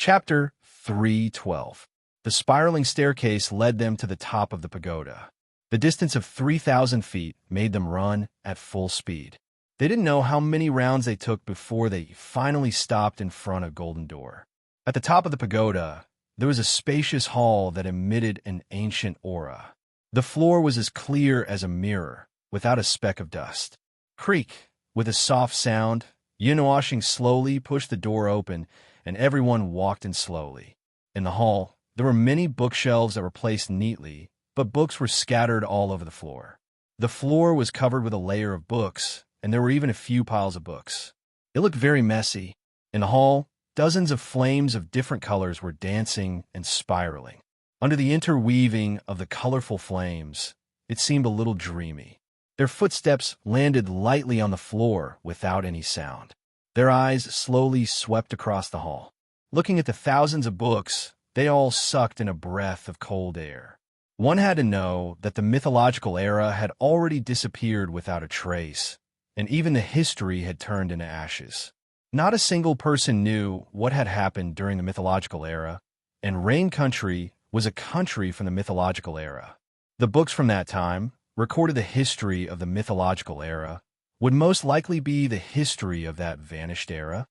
Chapter 312. The spiraling staircase led them to the top of the pagoda. The distance of 3,000 feet made them run at full speed. They didn't know how many rounds they took before they finally stopped in front of Golden Door. At the top of the pagoda, there was a spacious hall that emitted an ancient aura. The floor was as clear as a mirror, without a speck of dust. Creak! With a soft sound, Yin slowly pushed the door open, and everyone walked in slowly. In the hall, there were many bookshelves that were placed neatly, but books were scattered all over the floor. The floor was covered with a layer of books, and there were even a few piles of books. It looked very messy. In the hall, dozens of flames of different colors were dancing and spiraling. Under the interweaving of the colorful flames, it seemed a little dreamy. Their footsteps landed lightly on the floor without any sound. Their eyes slowly swept across the hall. Looking at the thousands of books, they all sucked in a breath of cold air. One had to know that the mythological era had already disappeared without a trace, and even the history had turned into ashes. Not a single person knew what had happened during the mythological era, and Rain Country was a country from the mythological era. The books from that time, recorded the history of the mythological era, would most likely be the history of that vanished era.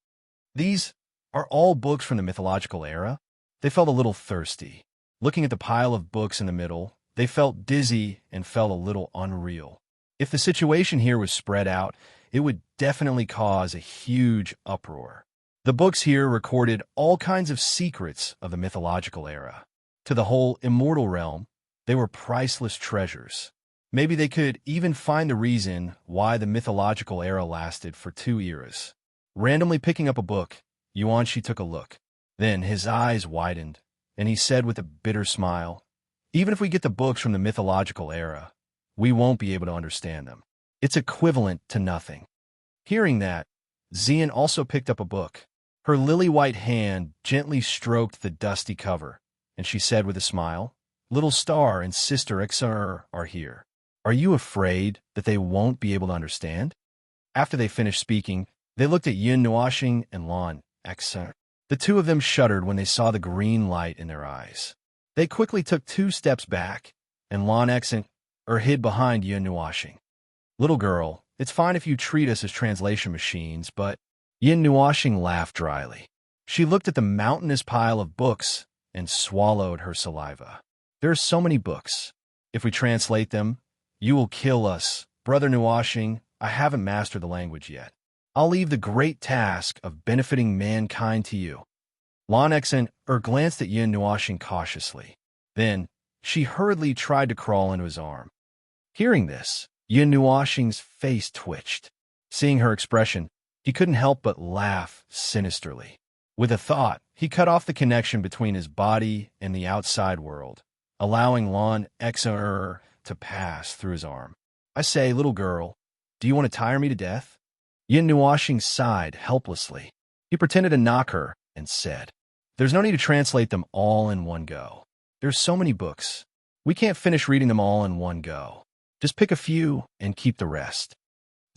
These are all books from the mythological era. They felt a little thirsty. Looking at the pile of books in the middle, they felt dizzy and felt a little unreal. If the situation here was spread out, it would definitely cause a huge uproar. The books here recorded all kinds of secrets of the mythological era. To the whole immortal realm, they were priceless treasures. Maybe they could even find the reason why the mythological era lasted for 2 eras. Randomly picking up a book, Yuanshi took a look. Then his eyes widened, and he said with a bitter smile, "Even if we get the books from the mythological era, we won't be able to understand them. It's equivalent to nothing." Hearing that, Xian also picked up a book. Her lily-white hand gently stroked the dusty cover, and she said with a smile, "Little Star and Sister Xer are here. Are you afraid that they won't be able to understand?" After they finished speaking, they looked at Yin Nuoxing and Lan Xer. The two of them shuddered when they saw the green light in their eyes. They quickly took 2 steps back, and Lan Xer hid behind Yin Nuoxing. "Little girl, it's fine if you treat us as translation machines, but..." Yin Nuoxing laughed dryly. She looked at the mountainous pile of books and swallowed her saliva. "There are so many books. If we translate them, you will kill us. Brother Nuoxing, I haven't mastered the language yet. I'll leave the great task of benefiting mankind to you." Lan Xer glanced at Yin Nuoxing cautiously. Then, she hurriedly tried to crawl into his arm. Hearing this, Yin Nuoxing's face twitched. Seeing her expression, he couldn't help but laugh sinisterly. With a thought, he cut off the connection between his body and the outside world, allowing Lan Xer to pass through his arm. "I say, little girl, do you want to tire me to death?" Yin Nuoxing sighed helplessly. He pretended to knock her and said, "There's no need to translate them all in one go. There's so many books. We can't finish reading them all in one go. Just pick a few and keep the rest."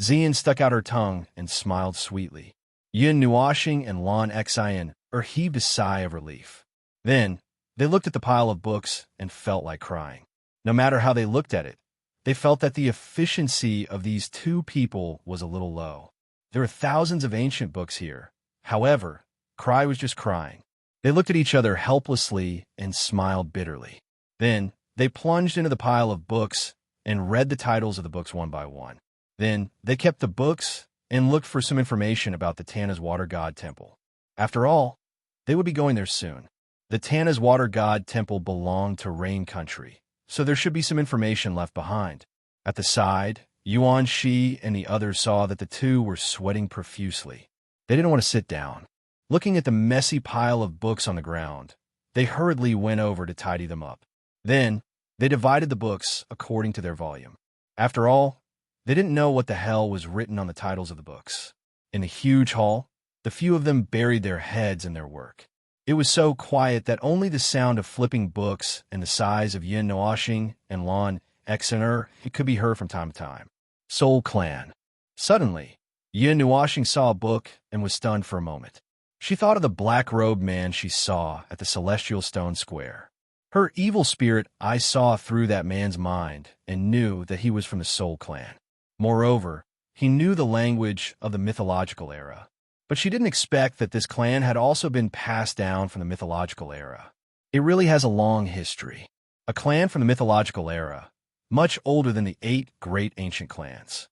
Xian stuck out her tongue and smiled sweetly. Yin Nuoxing and Lan Xer heaved a sigh of relief. Then, they looked at the pile of books and felt like crying. No matter how they looked at it, they felt that the efficiency of these 2 people was a little low. There were thousands of ancient books here. However, cry was just crying. They looked at each other helplessly and smiled bitterly. Then, they plunged into the pile of books and read the titles of the books one by one. Then, they kept the books and looked for some information about the Tana's Water God Temple. After all, they would be going there soon. The Tana's Water God Temple belonged to Rain Country, so there should be some information left behind. At the side, Yuanshi and the others saw that the 2 were sweating profusely. They didn't want to sit down. Looking at the messy pile of books on the ground, they hurriedly went over to tidy them up. Then, they divided the books according to their volume. After all, they didn't know what the hell was written on the titles of the books. In the huge hall, the few of them buried their heads in their work. It was so quiet that only the sound of flipping books and the sighs of Yin Nuoxing and Lan Xer could be heard from time to time. Soul Clan. Suddenly, Yin Nuoxing saw a book and was stunned for a moment. She thought of the black-robed man she saw at the celestial stone square. Her evil spirit I saw through that man's mind and knew that he was from the Soul Clan. Moreover, he knew the language of the mythological era. But she didn't expect that this clan had also been passed down from the mythological era. It really has a long history. A clan from the mythological era, much older than the 8 great ancient clans.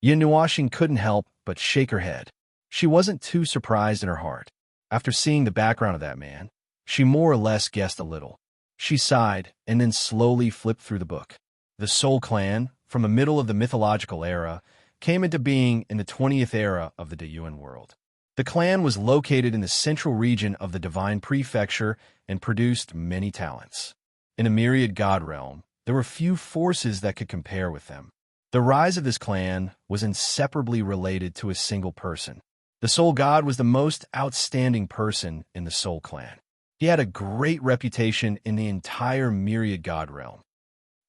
Yin Nuashing couldn't help but shake her head. She wasn't too surprised in her heart. After seeing the background of that man, she more or less guessed a little. She sighed and then slowly flipped through the book. The Soul Clan, from the middle of the mythological era, came into being in the 20th era of the Deyuan world. The clan was located in the central region of the Divine Prefecture and produced many talents. In the myriad god realm, there were few forces that could compare with them. The rise of this clan was inseparably related to a single person. The Soul God was the most outstanding person in the Soul Clan. He had a great reputation in the entire myriad god realm.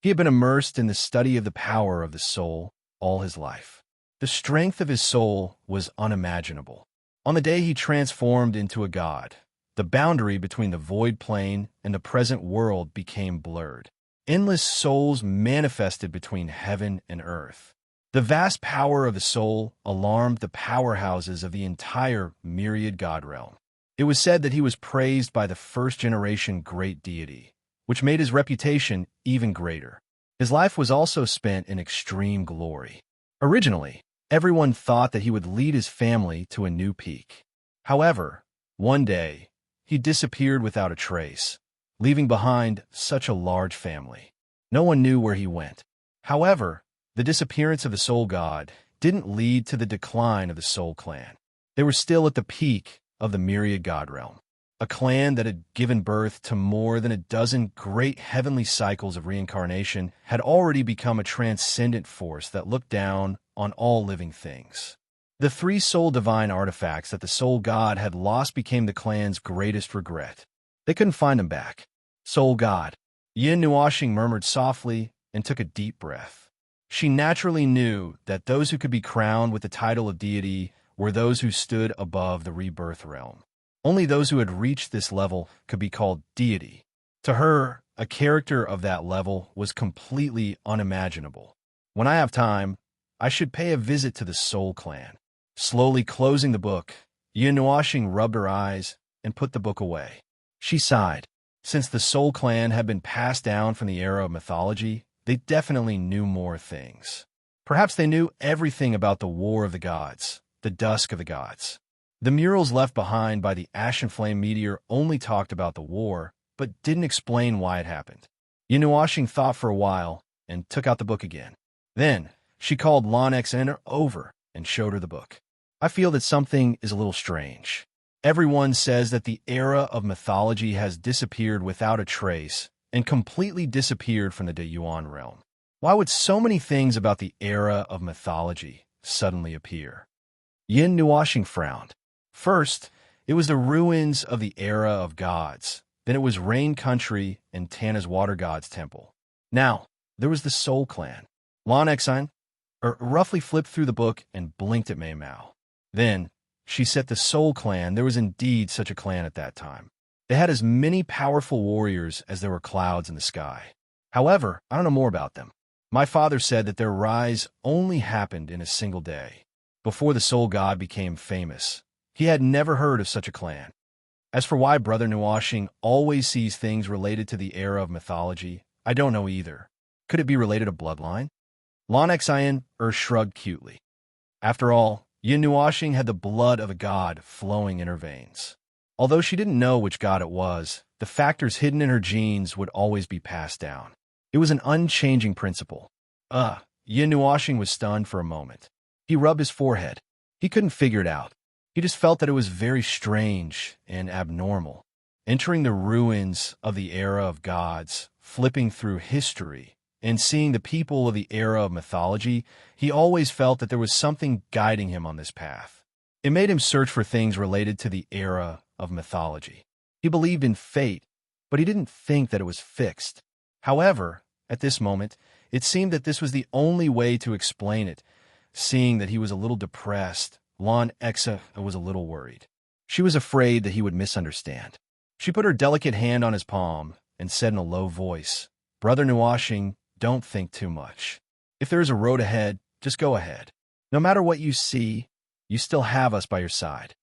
He had been immersed in the study of the power of the soul all his life. The strength of his soul was unimaginable. On the day he transformed into a god, the boundary between the void plane and the present world became blurred. Endless souls manifested between heaven and earth. The vast power of the soul alarmed the powerhouses of the entire myriad god realm. It was said that he was praised by the first-generation great deity, which made his reputation even greater. His life was also spent in extreme glory. Originally, everyone thought that he would lead his family to a new peak. However, one day, he disappeared without a trace, leaving behind such a large family. No one knew where he went. However, the disappearance of the Soul God didn't lead to the decline of the Soul Clan. They were still at the peak of the myriad god realm. A clan that had given birth to more than a dozen great heavenly cycles of reincarnation had already become a transcendent force that looked down on all living things. The 3 soul divine artifacts that the Soul God had lost became the clan's greatest regret. They couldn't find them back. Soul God. Yin Nuashing murmured softly and took a deep breath. She naturally knew that those who could be crowned with the title of deity were those who stood above the rebirth realm. Only those who had reached this level could be called deity. To her, a character of that level was completely unimaginable. When I have time, I should pay a visit to the Soul Clan. Slowly closing the book, Yin Nuashing rubbed her eyes and put the book away. She sighed. Since the Soul Clan had been passed down from the era of mythology, they definitely knew more things. Perhaps they knew everything about the War of the Gods, the Dusk of the Gods. The murals left behind by the Ashen Flame meteor only talked about the war, but didn't explain why it happened. Yin Nuashing thought for a while and took out the book again. Then, she called Lonex over and showed her the book. I feel that something is a little strange. Everyone says that the era of mythology has disappeared without a trace and completely disappeared from the Deyuan realm. Why would so many things about the era of mythology suddenly appear? Yin Nuashing frowned. First, it was the ruins of the era of gods. Then it was Rain Country and Tana's Water God's temple. Now, there was the Soul Clan. Lonexine roughly flipped through the book and blinked at Mei Mao. Then, she said the Soul Clan, there was indeed such a clan at that time. They had as many powerful warriors as there were clouds in the sky. However, I don't know more about them. My father said that their rise only happened in a single day. Before the Soul God became famous, he had never heard of such a clan. As for why Brother Nuashing always sees things related to the era of mythology, I don't know either. Could it be related to bloodline? Lonexine shrugged cutely. After all, Yin Nuashing had the blood of a god flowing in her veins. Although she didn't know which god it was, the factors hidden in her genes would always be passed down. It was an unchanging principle. Yin Nuashing was stunned for a moment. He rubbed his forehead. He couldn't figure it out. He just felt that it was very strange and abnormal. Entering the ruins of the era of gods, flipping through history, and seeing the people of the era of mythology, he always felt that there was something guiding him on this path. It made him search for things related to the era of mythology. He believed in fate, but he didn't think that it was fixed. However, at this moment, it seemed that this was the only way to explain it. Seeing that he was a little depressed, Lon Exa was a little worried. She was afraid that he would misunderstand. She put her delicate hand on his palm and said in a low voice, "Brother Nuashing, don't think too much. If there is a road ahead, just go ahead. No matter what you see, you still have us by your side."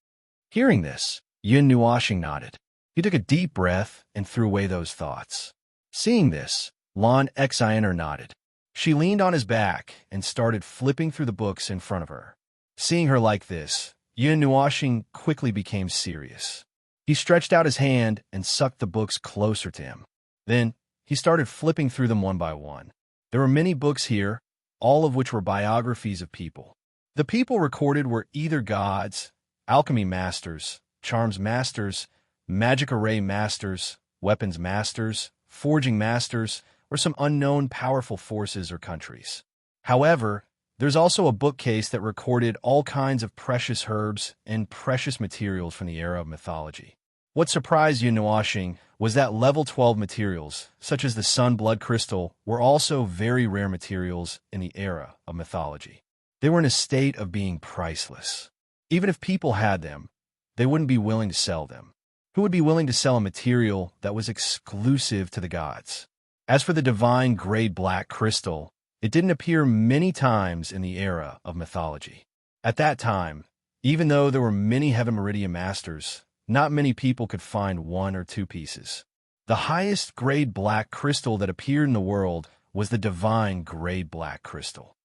Hearing this, Yin Nuashing nodded. He took a deep breath and threw away those thoughts. Seeing this, Lan Xiner nodded. She leaned on his back and started flipping through the books in front of her. Seeing her like this, Yin Nuashing quickly became serious. He stretched out his hand and sucked the books closer to him. Then, he started flipping through them one by one. There were many books here, all of which were biographies of people. The people recorded were either gods, alchemy masters, charms masters, magic array masters, weapons masters, forging masters, or some unknown powerful forces or countries. However, there's also a bookcase that recorded all kinds of precious herbs and precious materials from the era of mythology. What surprised Yin Nuashing was that level 12 materials, such as the sun blood crystal, were also very rare materials in the era of mythology. They were in a state of being priceless. Even if people had them, they wouldn't be willing to sell them. Who would be willing to sell a material that was exclusive to the gods? As for the divine grade black crystal, it didn't appear many times in the era of mythology. At that time, even though there were many Heaven Meridian masters, not many people could find one or two pieces. The highest grade black crystal that appeared in the world was the divine grade black crystal.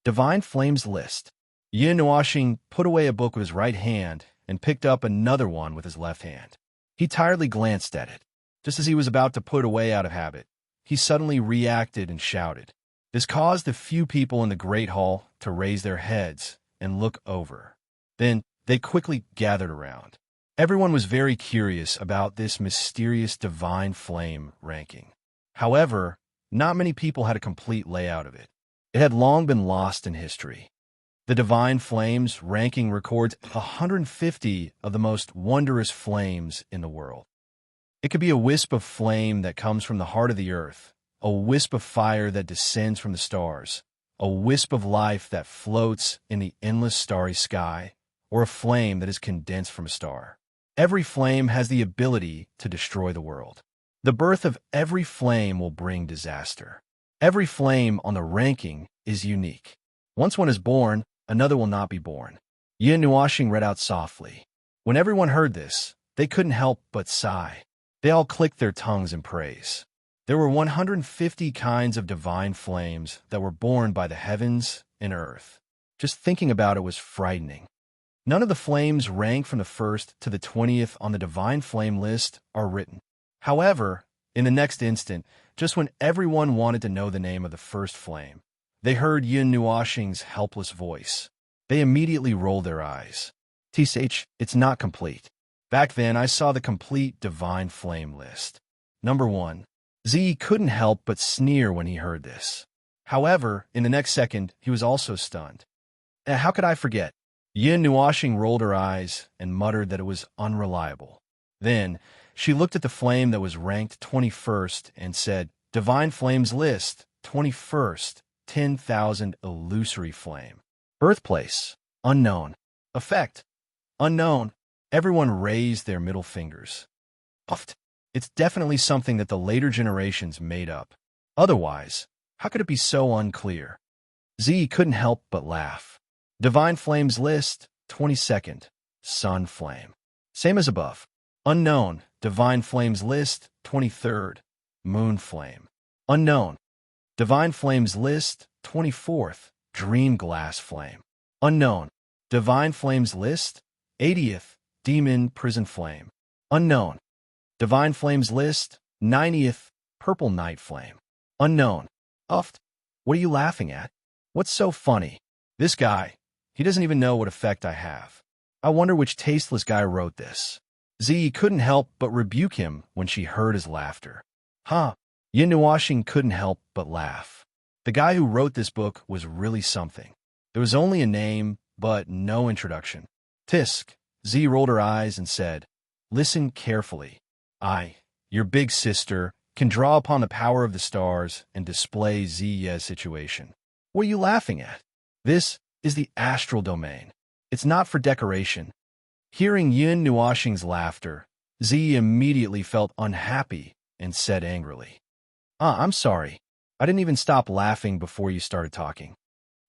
Divine Flames List. Yin Nuashing put away a book with his right hand and picked up another one with his left hand. He tiredly glanced at it. Just as he was about to put it away out of habit, he suddenly reacted and shouted. This caused a few people in the Great Hall to raise their heads and look over. Then they quickly gathered around. Everyone was very curious about this mysterious divine flame ranking. However, not many people had a complete layout of it. It had long been lost in history. The divine flames ranking records 150 of the most wondrous flames in the world. It could be a wisp of flame that comes from the heart of the earth, a wisp of fire that descends from the stars, a wisp of life that floats in the endless starry sky, or a flame that is condensed from a star. Every flame has the ability to destroy the world. The birth of every flame will bring disaster. Every flame on the ranking is unique. Once one is born, another will not be born. Yin Nuashing read out softly. When everyone heard this, they couldn't help but sigh. They all clicked their tongues in praise. There were 150 kinds of divine flames that were born by the heavens and earth. Just thinking about it was frightening. None of the flames ranked from the 1st to the 20th on the divine flame list are written. However, in the next instant, just when everyone wanted to know the name of the first flame, they heard Yin Nuashing's helpless voice. They immediately rolled their eyes. "TSH, it's not complete. Back then, I saw the complete divine flame list. Number 1. Z couldn't help but sneer when he heard this. However, in the next second, he was also stunned. How could I forget? Yin Nuashing rolled her eyes and muttered that it was unreliable. Then, she looked at the flame that was ranked 21st and said, "Divine Flames List, 21st, 10,000 illusory flame. Birthplace, unknown. Effect, unknown." Everyone raised their middle fingers. Puffed. It's definitely something that the later generations made up. Otherwise, how could it be so unclear? Z couldn't help but laugh. Divine Flames List, 22nd, Sun Flame. Same as above. Unknown, Divine Flames List, 23rd, Moon Flame. Unknown, Divine Flames List, 24th, Dream Glass Flame. Unknown, Divine Flames List, 80th, Demon Prison Flame. Unknown, Divine Flames List, 90th, Purple Night Flame. Unknown. Uffed. What are you laughing at? What's so funny? This guy, he doesn't even know what effect I have. I wonder which tasteless guy wrote this. Z couldn't help but rebuke him when she heard his laughter. Huh. Yin Nuashing couldn't help but laugh. The guy who wrote this book was really something. There was only a name, but no introduction. Tisk. Z rolled her eyes and said, "Listen carefully. I, your big sister, can draw upon the power of the stars and display Z's situation. What are you laughing at? This is the astral domain. It's not for decoration. Hearing Yin Nuoxing's laughter, Zi immediately felt unhappy and said angrily, I'm sorry. I didn't even stop laughing before you started talking."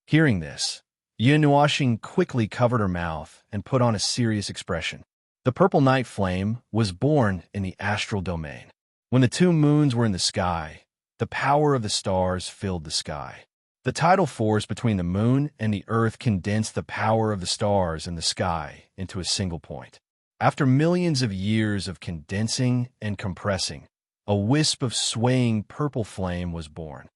Hearing this, Yin Nuoxing quickly covered her mouth and put on a serious expression. The purple night flame was born in the astral domain. When the two moons were in the sky, the power of the stars filled the sky. The tidal force between the moon and the earth condensed the power of the stars in the sky into a single point. After millions of years of condensing and compressing, a wisp of swaying purple flame was born.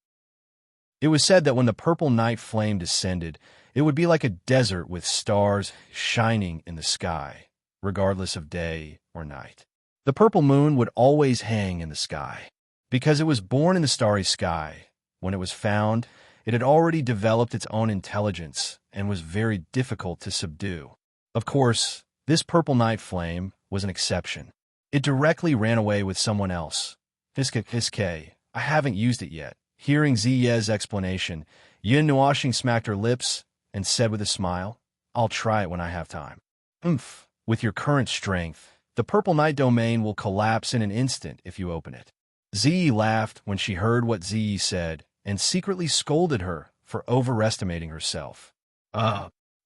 It was said that when the purple night flame descended, it would be like a desert with stars shining in the sky, regardless of day or night. The purple moon would always hang in the sky. Because it was born in the starry sky, when it was found, it had already developed its own intelligence and was very difficult to subdue. Of course, this purple night flame was an exception. It directly ran away with someone else. Hiske, I haven't used it yet. Hearing Ziye's explanation, Yin Nuoxing smacked her lips and said with a smile, I'll try it when I have time. With your current strength, the purple night domain will collapse in an instant if you open it. Ziyi laughed when she heard what Ziyi said and secretly scolded her for overestimating herself.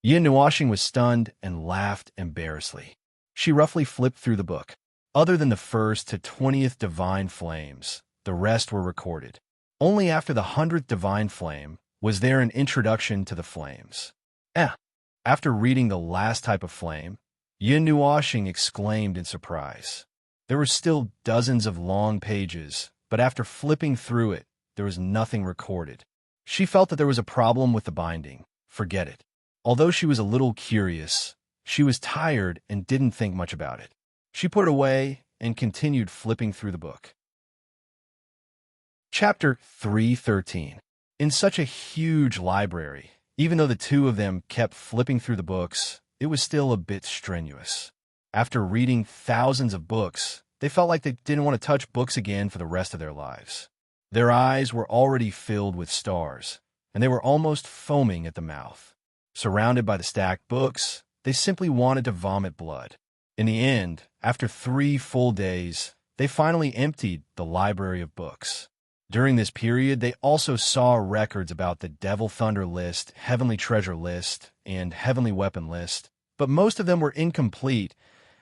Yin Nuoxing was stunned and laughed embarrassedly. She roughly flipped through the book. Other than the 1st to 20th divine flames, the rest were recorded. Only after the 100th divine flame was there an introduction to the flames. After reading the last type of flame, Yin Nuoxing exclaimed in surprise. There were still dozens of long pages, but after flipping through it, there was nothing recorded. She felt that there was a problem with the binding. Forget it. Although she was a little curious, she was tired and didn't think much about it. She put it away and continued flipping through the book. Chapter 313. In such a huge library, even though the two of them kept flipping through the books, it was still a bit strenuous. After reading thousands of books, they felt like they didn't want to touch books again for the rest of their lives. Their eyes were already filled with stars, and they were almost foaming at the mouth. Surrounded by the stacked books, they simply wanted to vomit blood. In the end, after 3 full days, they finally emptied the library of books. During this period, they also saw records about the Devil Thunder list, Heavenly Treasure list, and Heavenly Weapon list, but most of them were incomplete,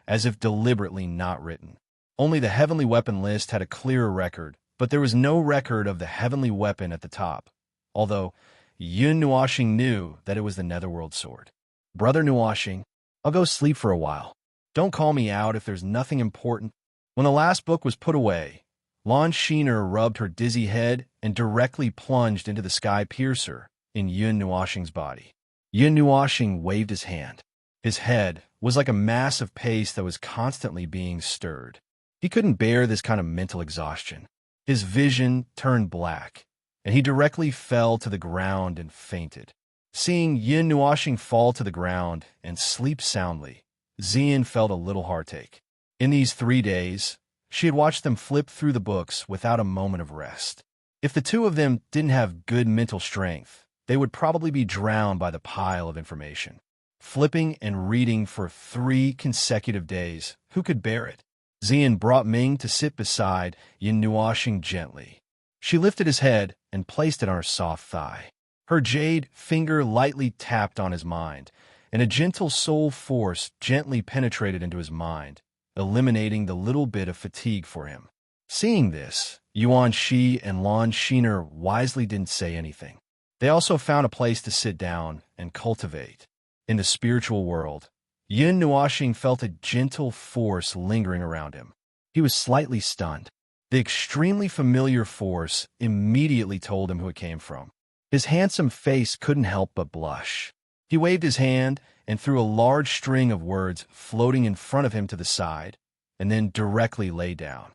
as if deliberately not written. Only the Heavenly Weapon list had a clearer record, but there was no record of the Heavenly Weapon at the top, although Yin Nuoxing knew that it was the Netherworld Sword. Brother Nuoxing, I'll go sleep for a while. Don't call me out if there's nothing important. When the last book was put away, Lan Shiner rubbed her dizzy head and directly plunged into the sky piercer in Yin Nuoxing's body. Yin Nuoxing waved his hand. His head was like a mass of paste that was constantly being stirred. He couldn't bear this kind of mental exhaustion. His vision turned black, and he directly fell to the ground and fainted. Seeing Yin Nuoxing fall to the ground and sleep soundly, Xian felt a little heartache. In these 3 days, she had watched them flip through the books without a moment of rest. If the two of them didn't have good mental strength, they would probably be drowned by the pile of information. Flipping and reading for 3 consecutive days, who could bear it? Xian brought Ming to sit beside Yin Nuoxing gently. She lifted his head and placed it on her soft thigh. Her jade finger lightly tapped on his mind, and a gentle soul force gently penetrated into his mind, eliminating the little bit of fatigue for him. Seeing this, Yuan Shi and Lan Shiner wisely didn't say anything. They also found a place to sit down and cultivate. In the spiritual world, Yin Nuoxing felt a gentle force lingering around him. He was slightly stunned. The extremely familiar force immediately told him who it came from. His handsome face couldn't help but blush. He waved his hand and threw a large string of words floating in front of him to the side, and then directly lay down.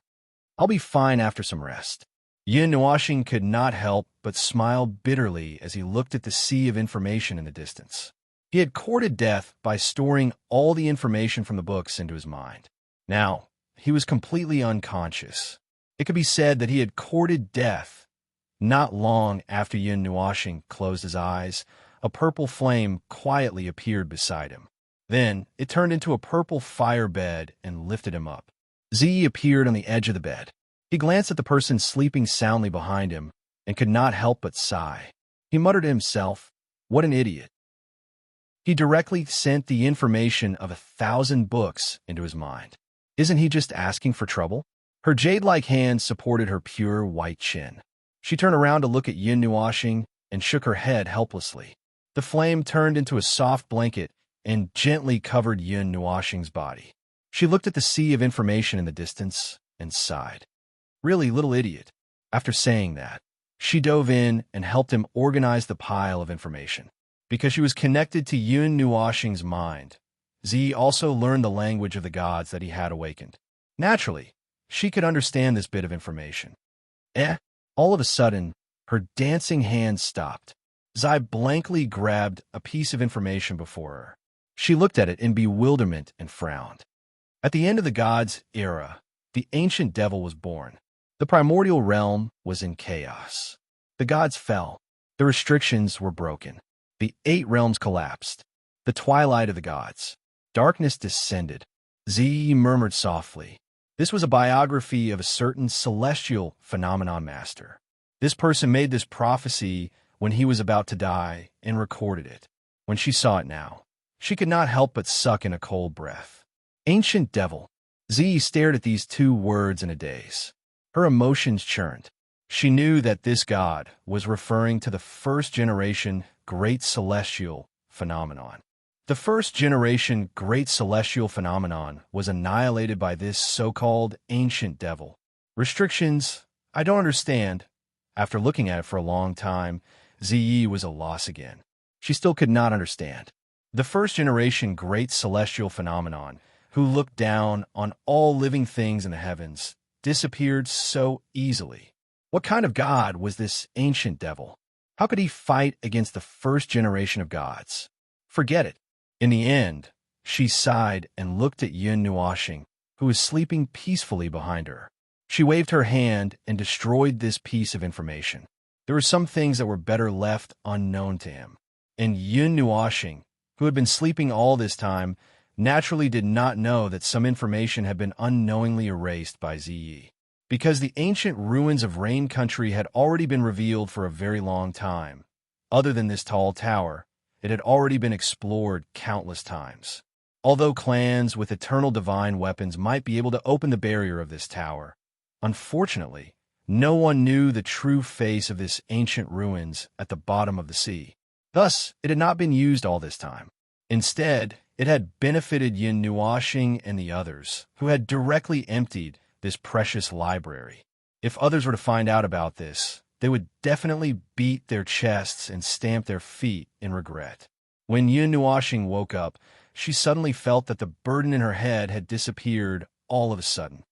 I'll be fine after some rest. Yin Nuoxing could not help but smile bitterly as he looked at the sea of information in the distance. He had courted death by storing all the information from the books into his mind. Now, he was completely unconscious. It could be said that he had courted death. Not long after Yin Nuoxing closed his eyes, a purple flame quietly appeared beside him. Then, it turned into a purple fire bed and lifted him up. Z appeared on the edge of the bed. He glanced at the person sleeping soundly behind him and could not help but sigh. He muttered to himself, "What an idiot." He directly sent the information of 1,000 books into his mind. Isn't he just asking for trouble? Her jade-like hand supported her pure white chin. She turned around to look at Yin Nuoxing and shook her head helplessly. The flame turned into a soft blanket and gently covered Yin Nuoxing's body. She looked at the sea of information in the distance and sighed. Really, little idiot. After saying that, she dove in and helped him organize the pile of information. Because she was connected to Yin Nuoxing's mind, Z also learned the language of the gods that he had awakened. Naturally, she could understand this bit of information. All of a sudden, her dancing hand stopped. Zai blankly grabbed a piece of information before her. She looked at it in bewilderment and frowned. At the end of the gods' era, the ancient devil was born. The primordial realm was in chaos. The gods fell. The restrictions were broken. The 8 realms collapsed. The twilight of the gods. Darkness descended. Z murmured softly. This was a biography of a certain celestial phenomenon master. This person made this prophecy when he was about to die and recorded it. When she saw it now, she could not help but suck in a cold breath. Ancient devil. Z stared at these 2 words in a daze. Her emotions churned. She knew that this god was referring to the first generation great celestial phenomenon. The first generation great celestial phenomenon was annihilated by this so-called ancient devil. Restrictions? I don't understand. After looking at it for a long time, Ziyi was a loss again. She still could not understand. The first generation great celestial phenomenon, who looked down on all living things in the heavens, disappeared so easily. What kind of god was this ancient devil? How could he fight against the first generation of gods? Forget it. In the end, she sighed and looked at Yin Nuoxing, who was sleeping peacefully behind her. She waved her hand and destroyed this piece of information. There were some things that were better left unknown to him. And Yin Nuoxing, who had been sleeping all this time, naturally did not know that some information had been unknowingly erased by Ziyi. Because the ancient ruins of Rain Country had already been revealed for a very long time. Other than this tall tower, it had already been explored countless times. Although clans with eternal divine weapons might be able to open the barrier of this tower, unfortunately, no one knew the true face of this ancient ruins at the bottom of the sea. Thus, it had not been used all this time. Instead, it had benefited Yin Nuoxing and the others, who had directly emptied this precious library. If others were to find out about this, they would definitely beat their chests and stamp their feet in regret. When Yin Nuoxing woke up, she suddenly felt that the burden in her head had disappeared all of a sudden.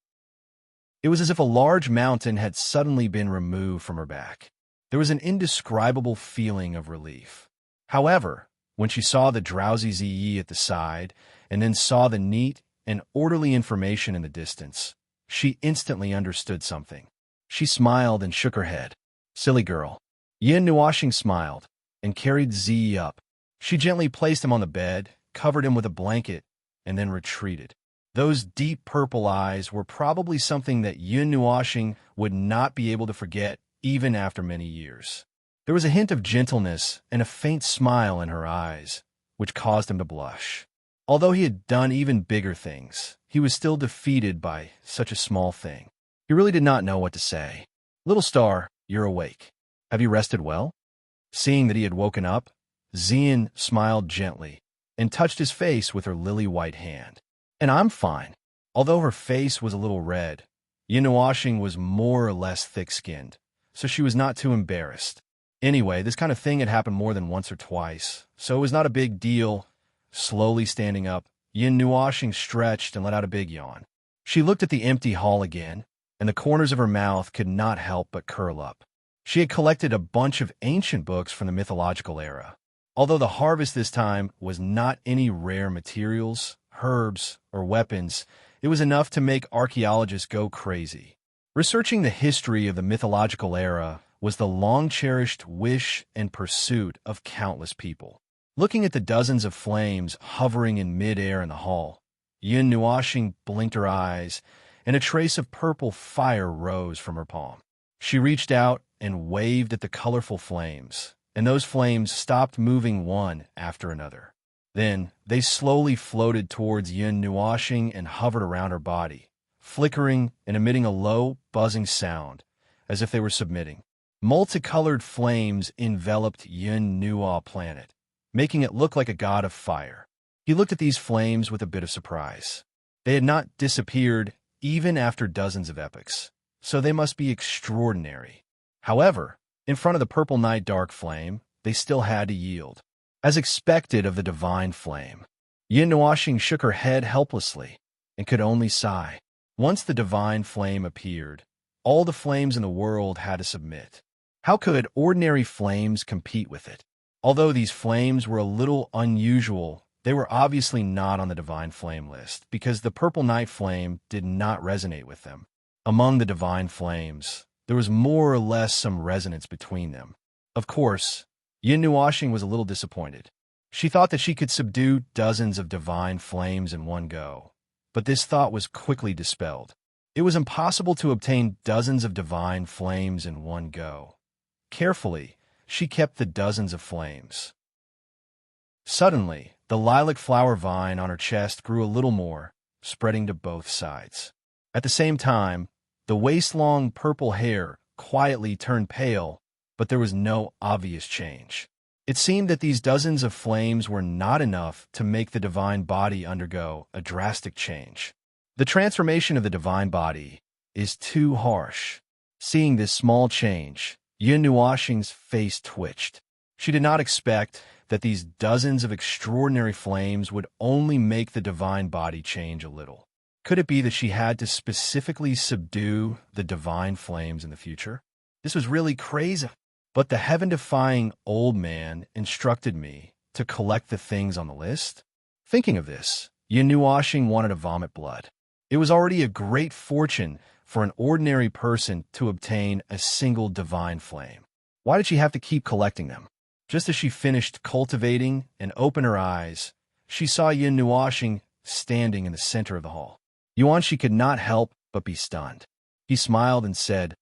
It was as if a large mountain had suddenly been removed from her back. There was an indescribable feeling of relief. However, when she saw the drowsy Ziyi at the side, and then saw the neat and orderly information in the distance, she instantly understood something. She smiled and shook her head. Silly girl. Yin Nuoxing smiled and carried Ziyi up. She gently placed him on the bed, covered him with a blanket, and then retreated. Those deep purple eyes were probably something that Yin Nuoxing would not be able to forget even after many years. There was a hint of gentleness and a faint smile in her eyes, which caused him to blush. Although he had done even bigger things, he was still defeated by such a small thing. He really did not know what to say. Little star, you're awake. Have you rested well? Seeing that he had woken up, Xian smiled gently and touched his face with her lily-white hand. And I'm fine. Although her face was a little red, Yin Nuoxing was more or less thick-skinned, so she was not too embarrassed. Anyway, this kind of thing had happened more than once or twice, so it was not a big deal. Slowly standing up, Yin Nuoxing stretched and let out a big yawn. She looked at the empty hall again, and the corners of her mouth could not help but curl up. She had collected a bunch of ancient books from the mythological era. Although the harvest this time was not any rare materials, herbs, or weapons, it was enough to make archaeologists go crazy. Researching the history of the mythological era was the long-cherished wish and pursuit of countless people. Looking at the dozens of flames hovering in mid-air in the hall, Yun Nuashing blinked her eyes, and a trace of purple fire rose from her palm. She reached out and waved at the colorful flames, and those flames stopped moving one after another. Then they slowly floated towards Yun Nuashing and hovered around her body, flickering and emitting a low, buzzing sound, as if they were submitting. Multicolored flames enveloped Yun Nua planet, making it look like a god of fire. He looked at these flames with a bit of surprise. They had not disappeared even after dozens of epochs, so they must be extraordinary. However, in front of the purple night dark flame, they still had to yield. As expected of the divine flame, Yin Nuashing shook her head helplessly and could only sigh. Once the divine flame appeared, all the flames in the world had to submit. How could ordinary flames compete with it? Although these flames were a little unusual, they were obviously not on the divine flame list because the purple night flame did not resonate with them. Among the divine flames, there was more or less some resonance between them. Of course, Yin Nuashing was a little disappointed. She thought that she could subdue dozens of divine flames in one go, but this thought was quickly dispelled. It was impossible to obtain dozens of divine flames in one go. Carefully, she kept the dozens of flames. Suddenly, the lilac flower vine on her chest grew a little more, spreading to both sides. At the same time, the waist-long purple hair quietly turned pale, but there was no obvious change. It seemed that these dozens of flames were not enough to make the divine body undergo a drastic change. The transformation of the divine body is too harsh. Seeing this small change, Yin Nuashing's face twitched. She did not expect that these dozens of extraordinary flames would only make the divine body change a little. Could it be that she had to specifically subdue the divine flames in the future? This was really crazy. But the heaven-defying old man instructed me to collect the things on the list. Thinking of this, Yin Nuashing wanted to vomit blood. It was already a great fortune for an ordinary person to obtain a single divine flame. Why did she have to keep collecting them? Just as she finished cultivating and opened her eyes, she saw Yin Nuashing standing in the center of the hall. Yuanshi could not help but be stunned. He smiled and said,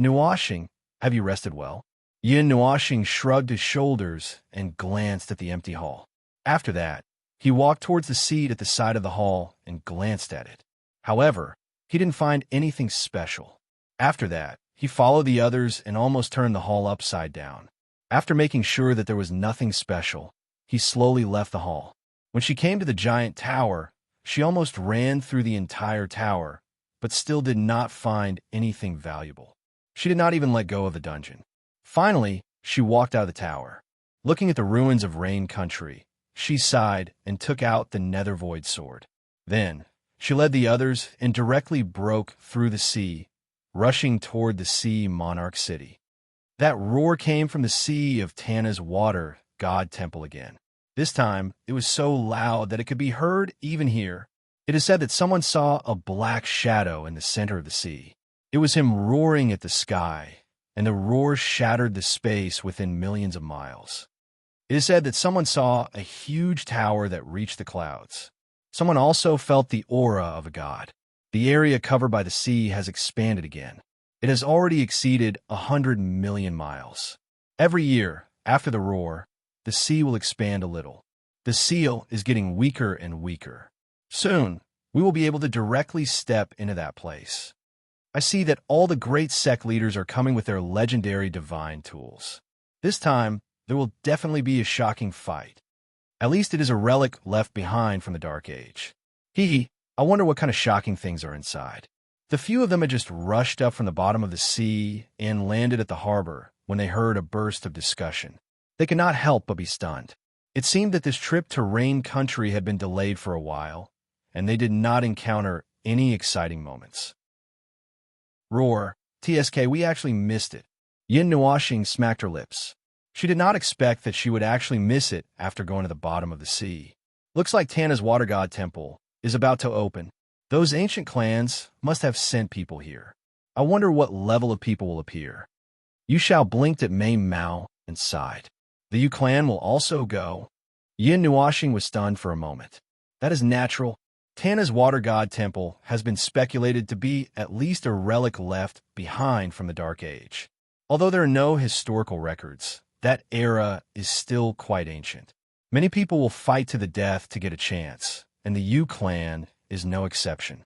"Nuashing, have you rested well?" Yin Nuashing shrugged his shoulders and glanced at the empty hall. After that, he walked towards the seat at the side of the hall and glanced at it. However, he didn't find anything special. After that, he followed the others and almost turned the hall upside down. After making sure that there was nothing special, he slowly left the hall. When she came to the giant tower, she almost ran through the entire tower, but still did not find anything valuable. She did not even let go of the dungeon. Finally, she walked out of the tower. Looking at the ruins of Rain Country, she sighed and took out the Nether Void sword. Then, she led the others and directly broke through the sea, rushing toward the Sea Monarch City. That roar came from the Sea of Tana's Water God Temple again. This time, it was so loud that it could be heard even here. It is said that someone saw a black shadow in the center of the sea. It was him roaring at the sky, and the roar shattered the space within millions of miles. It is said that someone saw a huge tower that reached the clouds. Someone also felt the aura of a god. The area covered by the sea has expanded again. It has already exceeded 100 million miles. Every year, after the roar, the sea will expand a little. The seal is getting weaker and weaker. Soon, we will be able to directly step into that place. I see that all the great sect leaders are coming with their legendary divine tools. This time, there will definitely be a shocking fight. At least it is a relic left behind from the Dark Age. I wonder what kind of shocking things are inside. The few of them had just rushed up from the bottom of the sea and landed at the harbor when they heard a burst of discussion. They could not help but be stunned. It seemed that this trip to Rain Country had been delayed for a while, and they did not encounter any exciting moments. Roar, TSK, we actually missed it. Yin Nuashing smacked her lips. She did not expect that she would actually miss it after going to the bottom of the sea. Looks like Tana's Water God Temple is about to open. Those ancient clans must have sent people here. I wonder what level of people will appear. Yu Shao blinked at Mei Mao and sighed. The Yu clan will also go. Yin Nuashing was stunned for a moment. That is natural. Tana's water god temple has been speculated to be at least a relic left behind from the Dark Age. Although there are no historical records, that era is still quite ancient. Many people will fight to the death to get a chance, and the Yu clan is no exception.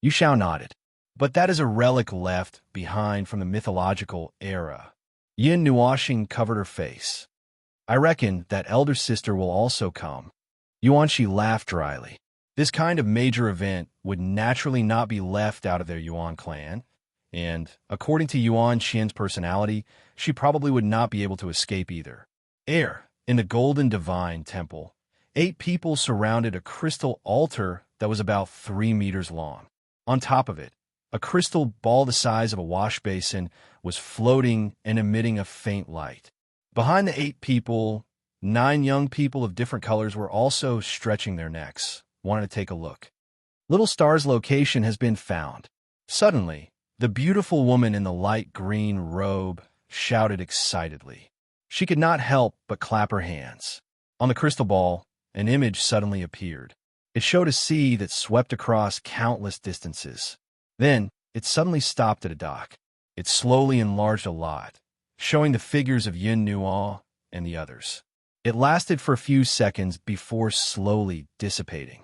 Yu Xiao nodded. But that is a relic left behind from the mythological era. Yin Nuashing covered her face. I reckon that elder sister will also come. Yuanqi laughed dryly. This kind of major event would naturally not be left out of their Yuan clan, and, according to Yuan Qian's personality, she probably would not be able to escape either. In the Golden Divine Temple, 8 people surrounded a crystal altar that was about 3 meters long. On top of it, a crystal ball the size of a wash basin was floating and emitting a faint light. Behind the 8 people, 9 young people of different colors were also stretching their necks, wanting to take a look. Little Star's location has been found. Suddenly, the beautiful woman in the light green robe shouted excitedly. She could not help but clap her hands. On the crystal ball, an image suddenly appeared. It showed a sea that swept across countless distances. Then, it suddenly stopped at a dock. It slowly enlarged a lot, showing the figures of Yin Nuo and the others. It lasted for a few seconds before slowly dissipating.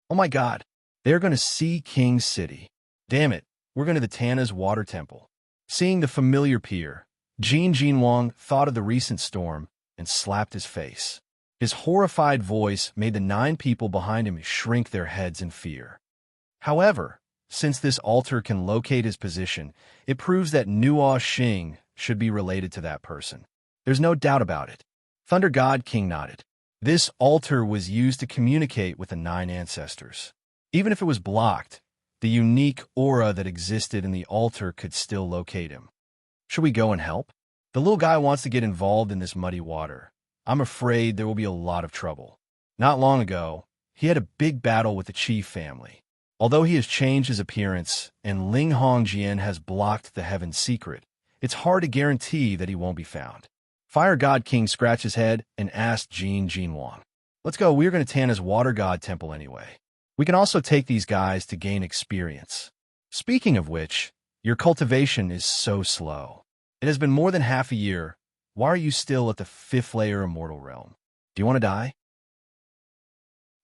Oh my God, they're going to see King City. Damn it, we're going to the Tana's water temple. Seeing the familiar pier, Jin Jinwang thought of the recent storm and slapped his face. His horrified voice made the 9 people behind him shrink their heads in fear. However, since this altar can locate his position, it proves that Nuo Xing should be related to that person. There's no doubt about it. Thunder God King nodded. This altar was used to communicate with the 9 ancestors. Even if it was blocked, the unique aura that existed in the altar could still locate him. Should we go and help? The little guy wants to get involved in this muddy water. I'm afraid there will be a lot of trouble. Not long ago, he had a big battle with the Qi family. Although he has changed his appearance and Ling Hongjian has blocked the Heaven Secret, it's hard to guarantee that he won't be found. Fire God King scratched his head and asked Jin Jinwang. Let's go, we're going to Tana's water god temple anyway. We can also take these guys to gain experience. Speaking of which, your cultivation is so slow. It has been more than half a year. Why are you still at the 5th layer immortal realm? Do you want to die?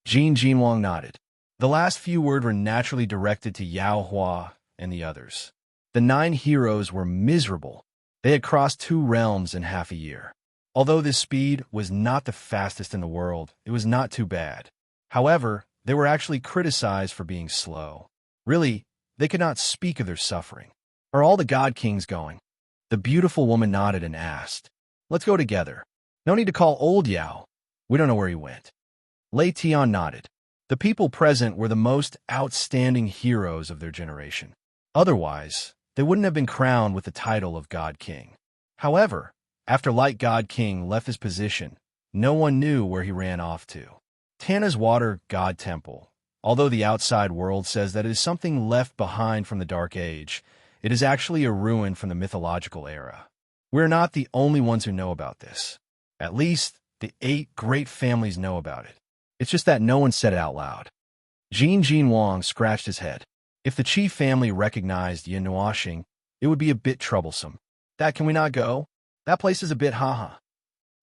Jin Jinwang nodded. The last few words were naturally directed to Yao Hua and the others. The 9 heroes were miserable. They had crossed 2 realms in half a year. Although this speed was not the fastest in the world, it was not too bad. However, they were actually criticized for being slow. Really, they could not speak of their suffering. Are all the God Kings going? The beautiful woman nodded and asked. Let's go together. No need to call old Yao. We don't know where he went. Lei Tian nodded. The people present were the most outstanding heroes of their generation. Otherwise, they wouldn't have been crowned with the title of God King. However, after Light God King left his position, no one knew where he ran off to. Tana's Water God Temple. Although the outside world says that it is something left behind from the Dark Age, it is actually a ruin from the mythological era. We're not the only ones who know about this. At least, the 8 great families know about it. It's just that no one said it out loud. Jin Jinwang scratched his head. If the Qi family recognized Yin Nuashing, it would be a bit troublesome. Can we not go? That place is a bit haha.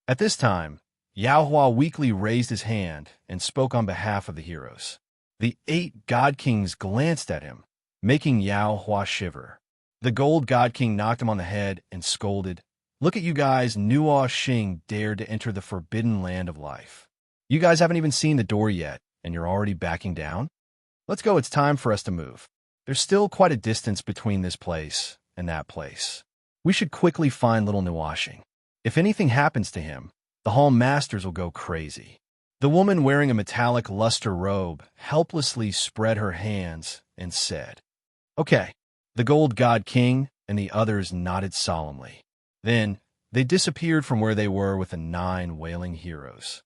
At this time, Yao Hua weakly raised his hand and spoke on behalf of the heroes. The 8 God Kings glanced at him, making Yao Hua shiver. The Gold God King knocked him on the head and scolded, "Look at you guys, Nuo Xing dared to enter the forbidden land of life. You guys haven't even seen the door yet, and you're already backing down? Let's go, it's time for us to move. There's still quite a distance between this place and that place. We should quickly find little Nuashing. If anything happens to him, the Hall Masters will go crazy." The woman wearing a metallic luster robe helplessly spread her hands and said, "Okay." The Gold God King and the others nodded solemnly. Then, they disappeared from where they were with the 9 wailing heroes.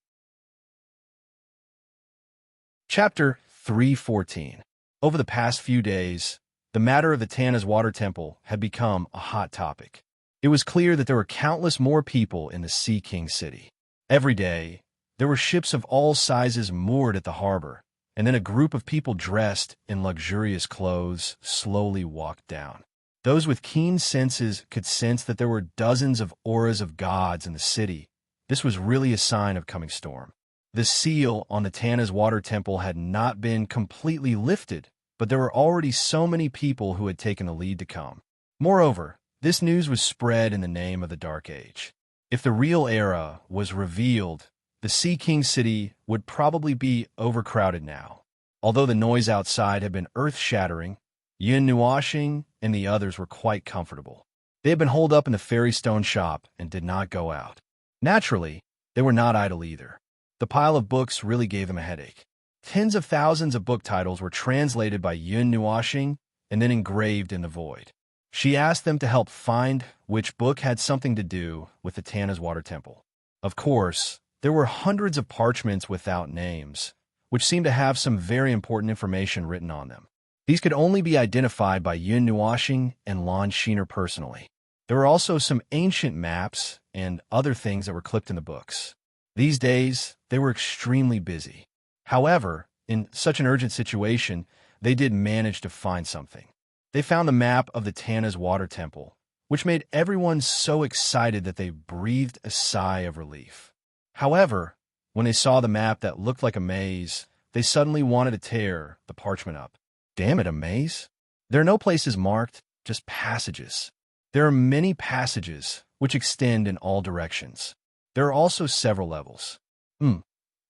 Chapter 314. Over the past few days, the matter of the Tana's Water Temple had become a hot topic. It was clear that there were countless more people in the Sea King City. Every day, There were ships of all sizes moored at the harbor, and then a group of people dressed in luxurious clothes slowly walked down. Those with keen senses could sense that there were dozens of auras of gods in the city. This was really a sign of coming storm. The seal on the Tana's water temple had not been completely lifted, but there were already so many people who had taken the lead to come. Moreover, this news was spread in the name of the Dark Age. If the real era was revealed, the Sea King city would probably be overcrowded now. Although the noise outside had been earth-shattering, Yin Nuashing and the others were quite comfortable. They had been holed up in the fairy stone shop and did not go out. Naturally, they were not idle either. The pile of books really gave them a headache. Tens of thousands of book titles were translated by Yin Nuashing and then engraved in the void. She asked them to help find which book had something to do with the Tana's water temple. Of course, there were hundreds of parchments without names, which seemed to have some very important information written on them. These could only be identified by Yin Nuashing and Lan Sheener personally. There were also some ancient maps and other things that were clipped in the books. These days, they were extremely busy. However, in such an urgent situation, they did manage to find something. They found the map of the Tana's water temple, which made everyone so excited that they breathed a sigh of relief. However, when they saw the map that looked like a maze, they suddenly wanted to tear the parchment up. Damn it, a maze? There are no places marked, just passages. There are many passages which extend in all directions. There are also several levels.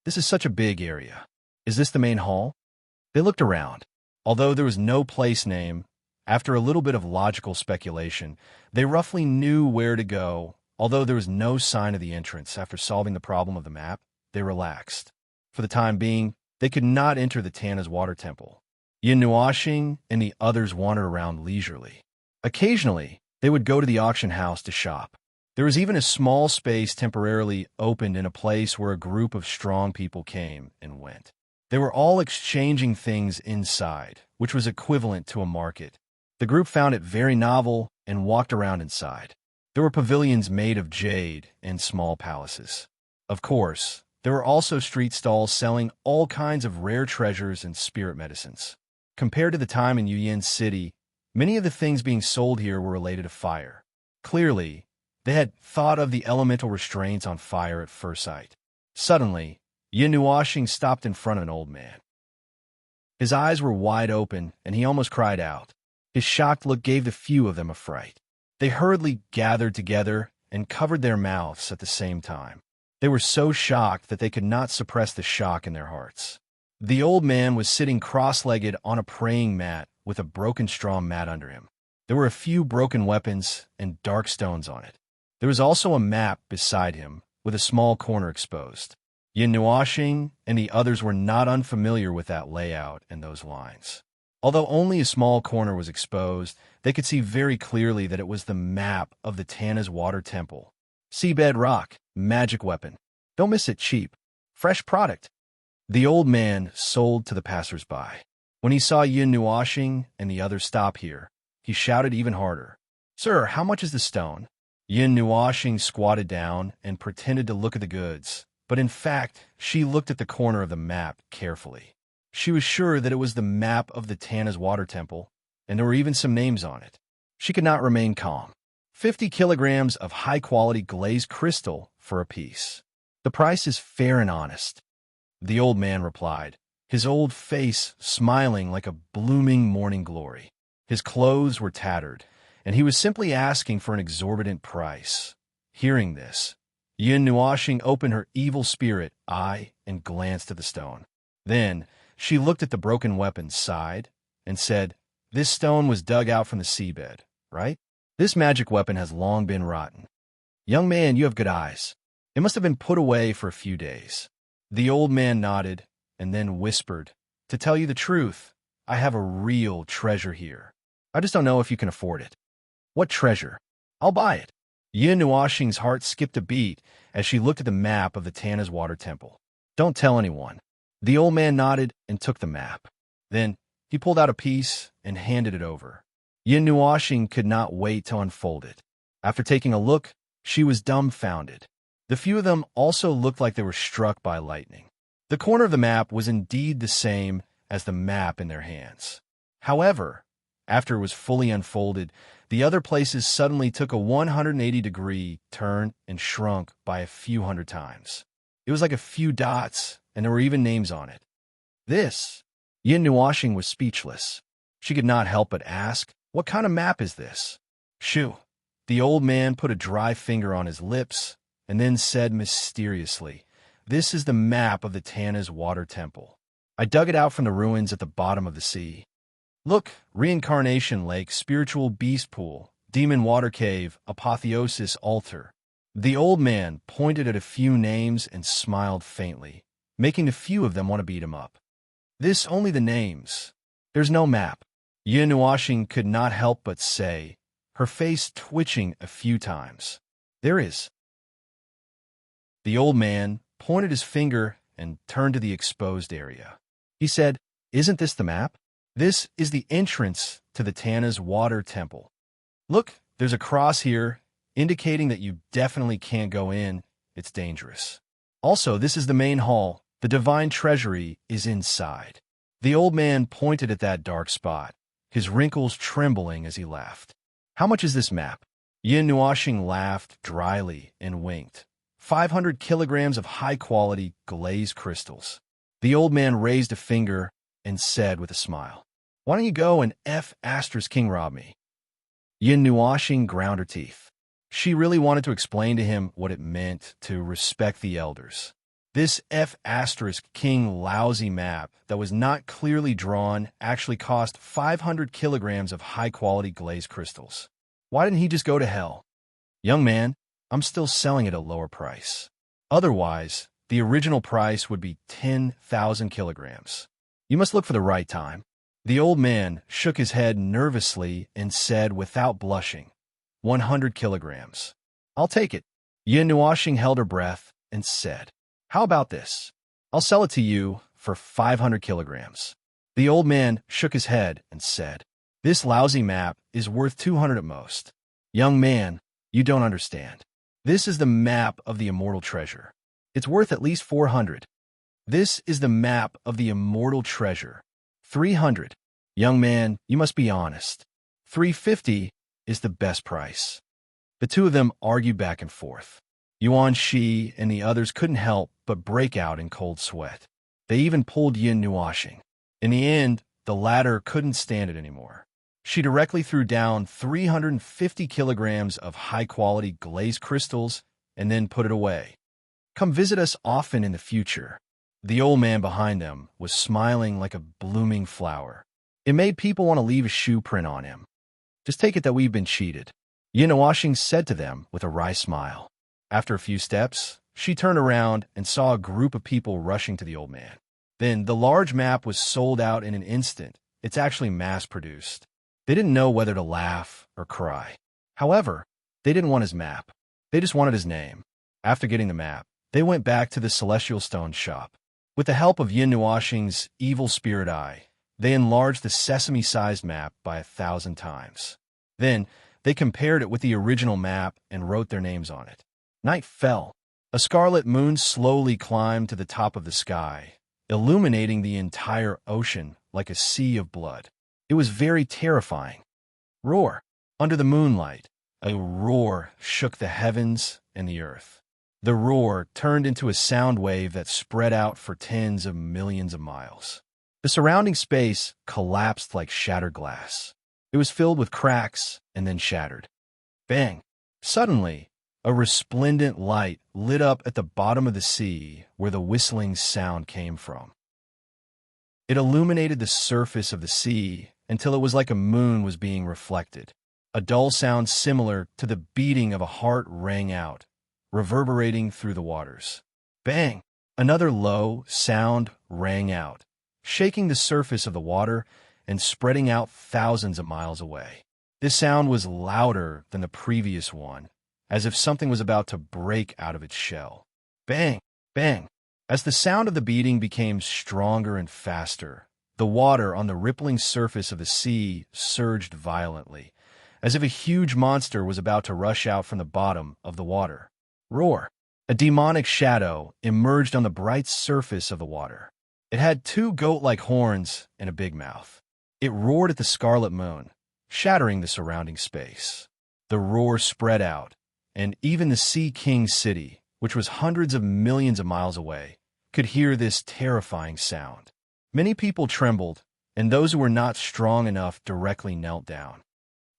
This is such a big area. Is this the main hall? They looked around. Although there was no place name, after a little bit of logical speculation, they roughly knew where to go. Although there was no sign of the entrance after solving the problem of the map, they relaxed. For the time being, they could not enter the Tana's water temple. Yin Nuashing and the others wandered around leisurely. Occasionally, they would go to the auction house to shop. There was even a small space temporarily opened in a place where a group of strong people came and went. They were all exchanging things inside, which was equivalent to a market. The group found it very novel and walked around inside. There were pavilions made of jade and small palaces. Of course, there were also street stalls selling all kinds of rare treasures and spirit medicines. Compared to the time in Yuyin City, many of the things being sold here were related to fire. Clearly, they had thought of the elemental restraints on fire at first sight. Suddenly, Yin Nuashing stopped in front of an old man. His eyes were wide open, and he almost cried out. His shocked look gave the few of them a fright. They hurriedly gathered together and covered their mouths at the same time. They were so shocked that they could not suppress the shock in their hearts. The old man was sitting cross-legged on a praying mat with a broken straw mat under him. There were a few broken weapons and dark stones on it. There was also a map beside him with a small corner exposed. Yin Nuashing and the others were not unfamiliar with that layout and those lines. Although only a small corner was exposed, they could see very clearly that it was the map of the Tana's water temple. Seabed rock, magic weapon. Don't miss it, cheap. Fresh product. The old man sold to the passers-by. When he saw Yin Nuashing and the others stop here, he shouted even harder. Sir, how much is the stone? Yin Nuashing squatted down and pretended to look at the goods, but in fact, she looked at the corner of the map carefully. She was sure that it was the map of the Tana's water temple, and there were even some names on it. She could not remain calm. 50 kilograms of high-quality glazed crystal for a piece. The price is fair and honest. The old man replied, his old face smiling like a blooming morning glory. His clothes were tattered, and he was simply asking for an exorbitant price. Hearing this, Yin Nuashing opened her evil spirit eye and glanced at the stone. Then, she looked at the broken weapon, sighed, and said, This stone was dug out from the seabed, right? This magic weapon has long been rotten. Young man, you have good eyes. It must have been put away for a few days. The old man nodded and then whispered, To tell you the truth, I have a real treasure here. I just don't know if you can afford it. What treasure? I'll buy it. Yin Nuashing's heart skipped a beat as she looked at the map of the Tana's water temple. Don't tell anyone. The old man nodded and took the map. Then he pulled out a piece and handed it over. Yin Nuashing could not wait to unfold it. After taking a look, she was dumbfounded. The few of them also looked like they were struck by lightning. The corner of the map was indeed the same as the map in their hands. However, after it was fully unfolded, the other places suddenly took a 180-degree turn and shrunk by a few hundred times. It was like a few dots, and there were even names on it. This, Yin Nuashing was speechless. She could not help but ask, "What kind of map is this?" "Shoo." The old man put a dry finger on his lips and then said mysteriously, "This is the map of the Tana's water temple. I dug it out from the ruins at the bottom of the sea. Look, reincarnation lake, spiritual beast pool, demon water cave, apotheosis altar." The old man pointed at a few names and smiled faintly, making a few of them want to beat him up. "This only the names. There's no map," Yin Nuashing could not help but say, her face twitching a few times. "There is." The old man pointed his finger and turned to the exposed area. He said, "Isn't this the map? This is the entrance to the Tana's water temple. Look, there's a cross here, indicating that you definitely can't go in. It's dangerous. Also, this is the main hall. The divine treasury is inside." The old man pointed at that dark spot, his wrinkles trembling as he laughed. "How much is this map?" Yin Nuashing laughed dryly and winked. 500 kilograms of high-quality glazed crystals." The old man raised a finger and said with a smile, "Why don't you go and King rob me?" Yin Nuashing ground her teeth. She really wanted to explain to him what it meant to respect the elders. This King lousy map that was not clearly drawn actually cost 500 kilograms of high-quality glazed crystals. Why didn't he just go to hell? "Young man, I'm still selling it at a lower price. Otherwise, the original price would be 10,000 kilograms. You must look for the right time." The old man shook his head nervously and said without blushing, 100 kilograms. "I'll take it." Yin Nuashing held her breath and said, "How about this? I'll sell it to you for 500 kilograms. The old man shook his head and said, "This lousy map is worth 200 at most." "Young man, you don't understand. This is the map of the immortal treasure. It's worth at least 400. This is the map of the immortal treasure. 300. Young man, you must be honest. 350 is the best price." The two of them argued back and forth. Yuan Shi and the others couldn't help but break out in cold sweat. They even pulled Yin Nuashing. In the end, the latter couldn't stand it anymore. She directly threw down 350 kilograms of high-quality glazed crystals and then put it away. "Come visit us often in the future." The old man behind them was smiling like a blooming flower. It made people want to leave a shoe print on him. "Just take it that we've been cheated," Yin Nuashing said to them with a wry smile. After a few steps, she turned around and saw a group of people rushing to the old man. Then the large map was sold out in an instant. It's actually mass-produced. They didn't know whether to laugh or cry. However, they didn't want his map. They just wanted his name. After getting the map, they went back to the Celestial Stone shop. With the help of Yin Nuashing's evil spirit eye, they enlarged the sesame-sized map by 1,000 times. Then, they compared it with the original map and wrote their names on it. Night fell. A scarlet moon slowly climbed to the top of the sky, illuminating the entire ocean like a sea of blood. It was very terrifying. Roar. Under the moonlight, a roar shook the heavens and the earth. The roar turned into a sound wave that spread out for tens of millions of miles. The surrounding space collapsed like shattered glass. It was filled with cracks and then shattered. Bang! Suddenly, a resplendent light lit up at the bottom of the sea where the whistling sound came from. It illuminated the surface of the sea until it was like a moon was being reflected. A dull sound similar to the beating of a heart rang out, reverberating through the waters. Bang! Another low sound rang out, shaking the surface of the water and spreading out thousands of miles away. This sound was louder than the previous one, as if something was about to break out of its shell. Bang! Bang! As the sound of the beating became stronger and faster, the water on the rippling surface of the sea surged violently, as if a huge monster was about to rush out from the bottom of the water. Roar! A demonic shadow emerged on the bright surface of the water. It had two goat-like horns and a big mouth. It roared at the scarlet moon, shattering the surrounding space. The roar spread out, and even the Sea King's city, which was hundreds of millions of miles away, could hear this terrifying sound. Many people trembled, and those who were not strong enough directly knelt down.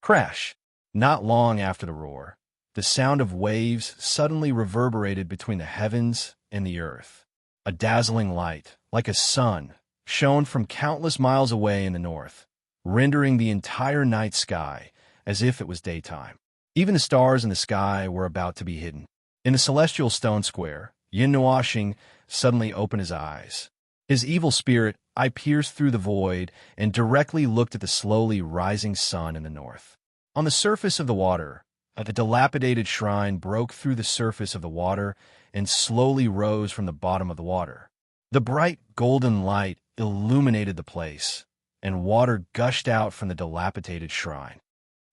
Crash! Not long after the roar, the sound of waves suddenly reverberated between the heavens and the earth. A dazzling light, like a sun, shone from countless miles away in the north, rendering the entire night sky as if it was daytime. Even the stars in the sky were about to be hidden. In the celestial stone square, Yin Nuashing suddenly opened his eyes. His evil spirit eye pierced through the void and directly looked at the slowly rising sun in the north. On the surface of the water, the dilapidated shrine broke through the surface of the water and slowly rose from the bottom of the water. The bright golden light illuminated the place, and water gushed out from the dilapidated shrine.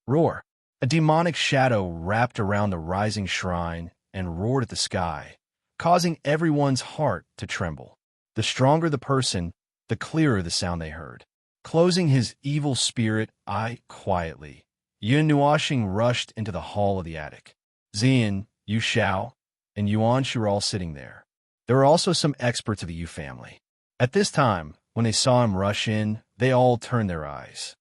Roar! A demonic shadow wrapped around the rising shrine and roared at the sky, causing everyone's heart to tremble. The stronger the person, the clearer the sound they heard. Closing his evil spirit eye quietly, Yun Nuashing rushed into the hall of the attic. Xian, Yu Xiao, and Yuan were all sitting there. There were also some experts of the Yu family. At this time, when they saw him rush in, they all turned their eyes.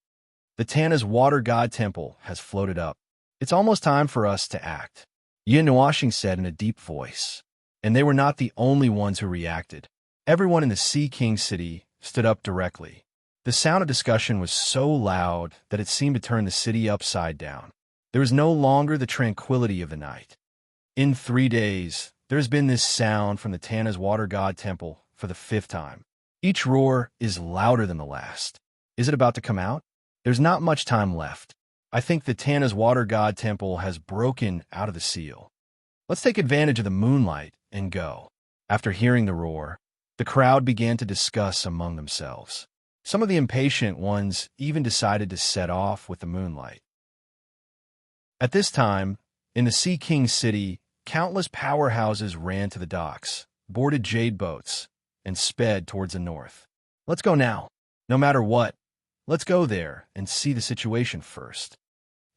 The Tana's water god temple has floated up. It's almost time for us to act, Yin Nuashing said in a deep voice. And they were not the only ones who reacted. Everyone in the Sea King city stood up directly. The sound of discussion was so loud that it seemed to turn the city upside down. There was no longer the tranquility of the night. In 3 days, there has been this sound from the Tana's water god temple for the 5th time. Each roar is louder than the last. Is it about to come out? There's not much time left. I think the Tana's water god temple has broken out of the seal. Let's take advantage of the moonlight and go. After hearing the roar, the crowd began to discuss among themselves. Some of the impatient ones even decided to set off with the moonlight. At this time, in the Sea King city, countless powerhouses ran to the docks, boarded jade boats, and sped towards the north. Let's go now. No matter what, let's go there and see the situation first.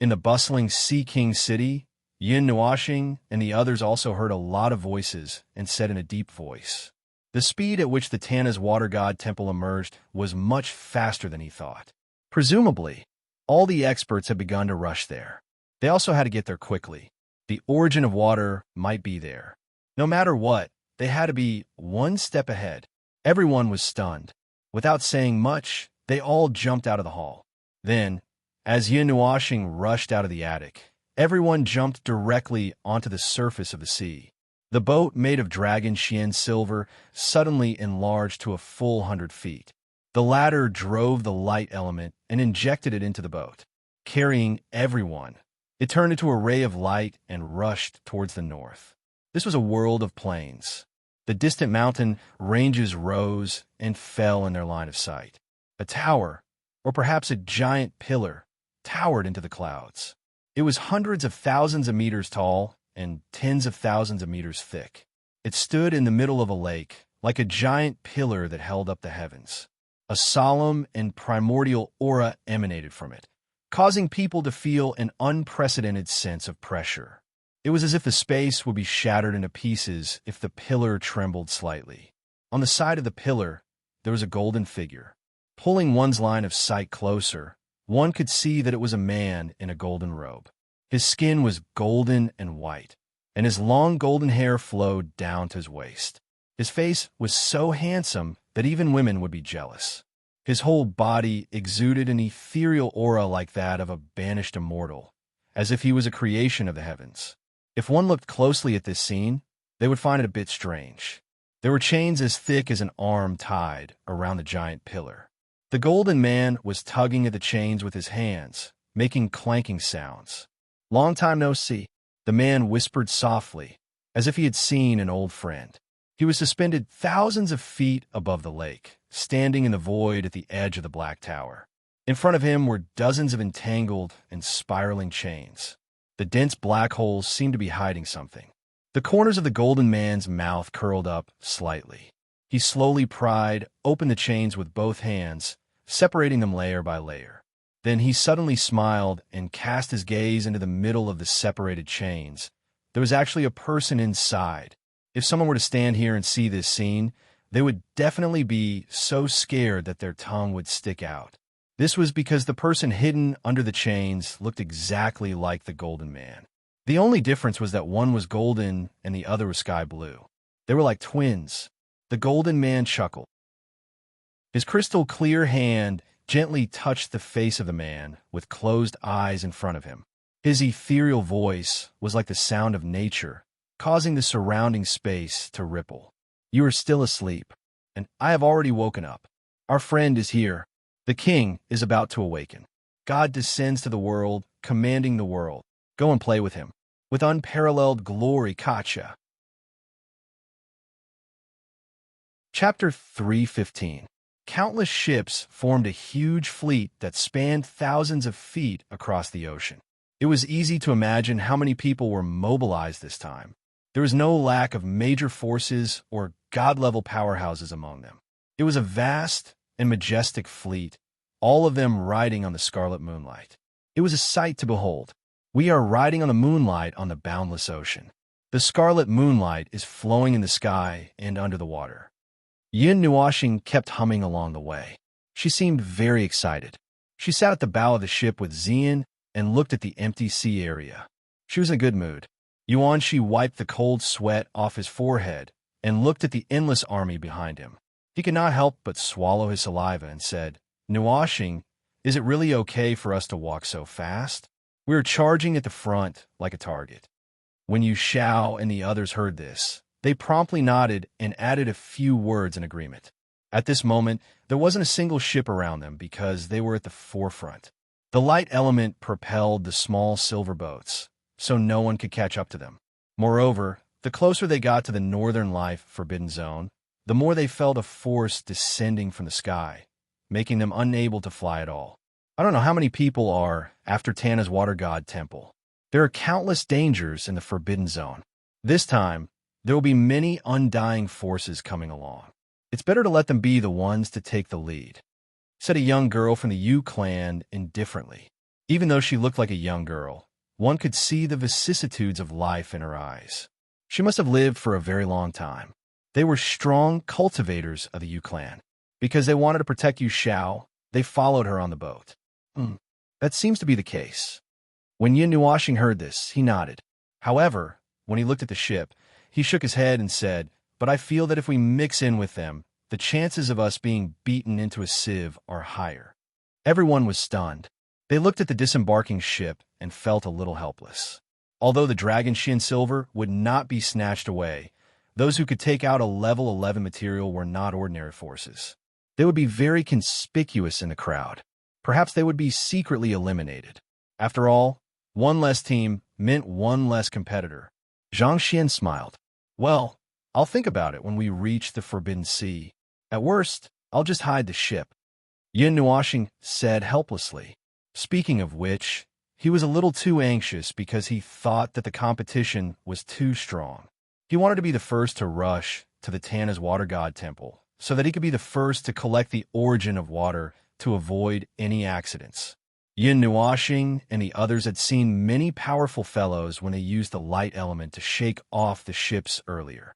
In the bustling Sea King city, Yin Nuashing and the others also heard a lot of voices and said in a deep voice. The speed at which the Tana's water god temple emerged was much faster than he thought. Presumably, all the experts had begun to rush there. They also had to get there quickly. The origin of water might be there. No matter what, they had to be one step ahead. Everyone was stunned. Without saying much, they all jumped out of the hall. Then, as Yin Nuashing rushed out of the attic, everyone jumped directly onto the surface of the sea. The boat, made of dragon Xian silver, suddenly enlarged to a full 100 feet. The ladder drove the light element and injected it into the boat, carrying everyone. It turned into a ray of light and rushed towards the north. This was a world of plains. The distant mountain ranges rose and fell in their line of sight. A tower, or perhaps a giant pillar, towered into the clouds. It was hundreds of thousands of meters tall and tens of thousands of meters thick. It stood in the middle of a lake, like a giant pillar that held up the heavens. A solemn and primordial aura emanated from it, causing people to feel an unprecedented sense of pressure. It was as if the space would be shattered into pieces if the pillar trembled slightly. On the side of the pillar, there was a golden figure. Pulling one's line of sight closer, one could see that it was a man in a golden robe. His skin was golden and white, and his long golden hair flowed down to his waist. His face was so handsome that even women would be jealous. His whole body exuded an ethereal aura like that of a banished immortal, as if he was a creation of the heavens. If one looked closely at this scene, they would find it a bit strange. There were chains as thick as an arm tied around the giant pillar. The golden man was tugging at the chains with his hands, making clanking sounds. "Long time no see," the man whispered softly, as if he had seen an old friend. He was suspended thousands of feet above the lake, standing in the void at the edge of the black tower. In front of him were dozens of entangled and spiraling chains. The dense black holes seemed to be hiding something. The corners of the golden man's mouth curled up slightly. He slowly pried open the chains with both hands, separating them layer by layer. Then he suddenly smiled and cast his gaze into the middle of the separated chains. There was actually a person inside. If someone were to stand here and see this scene, they would definitely be so scared that their tongue would stick out. This was because the person hidden under the chains looked exactly like the golden man. The only difference was that one was golden and the other was sky blue. They were like twins. The golden man chuckled. His crystal clear hand gently touched the face of the man with closed eyes in front of him. His ethereal voice was like the sound of nature, causing the surrounding space to ripple. You are still asleep, and I have already woken up. Our friend is here. The king is about to awaken. God descends to the world, commanding the world. Go and play with him. With unparalleled glory, Katja. Chapter 3:15. Countless ships formed a huge fleet that spanned thousands of feet across the ocean. It was easy to imagine how many people were mobilized this time. There was no lack of major forces or god-level powerhouses among them. It was a vast and majestic fleet, all of them riding on the scarlet moonlight. It was a sight to behold. We are riding on the moonlight on the boundless ocean. The scarlet moonlight is flowing in the sky and under the water. Yin Nuoxing kept humming along the way. She seemed very excited. She sat at the bow of the ship with Xian and looked at the empty sea area. She was in a good mood. Yuanshi wiped the cold sweat off his forehead and looked at the endless army behind him. He could not help but swallow his saliva and said, Nuoxing, is it really okay for us to walk so fast? We are charging at the front like a target. When Yu Xiao and the others heard this, they promptly nodded and added a few words in agreement. At this moment, there wasn't a single ship around them because they were at the forefront. The light element propelled the small silver boats, so no one could catch up to them. Moreover, the closer they got to the northern life forbidden zone, the more they felt a force descending from the sky, making them unable to fly at all. I don't know how many people are after Tana's water god temple. There are countless dangers in the forbidden zone. This time, there will be many undying forces coming along. It's better to let them be the ones to take the lead, said a young girl from the Yu clan indifferently. Even though she looked like a young girl, one could see the vicissitudes of life in her eyes. She must have lived for a very long time. They were strong cultivators of the Yu clan. Because they wanted to protect Yu Xiao, they followed her on the boat. That seems to be the case. When Yin Nuoxing heard this, he nodded. However, when he looked at the ship, he shook his head and said, But I feel that if we mix in with them, the chances of us being beaten into a sieve are higher. Everyone was stunned. They looked at the disembarking ship and felt a little helpless. Although the Dragon Shin Silver would not be snatched away, those who could take out a level 11 material were not ordinary forces. They would be very conspicuous in the crowd. Perhaps they would be secretly eliminated. After all, one less team meant one less competitor. Zhang Xian smiled. Well, I'll think about it when we reach the Forbidden Sea. At worst, I'll just hide the ship. Yin Nuoxing said helplessly. Speaking of which, he was a little too anxious because he thought that the competition was too strong. He wanted to be the first to rush to the Tana's water god temple so that he could be the first to collect the origin of water to avoid any accidents. Yin Nuoxing and the others had seen many powerful fellows when they used the light element to shake off the ships earlier.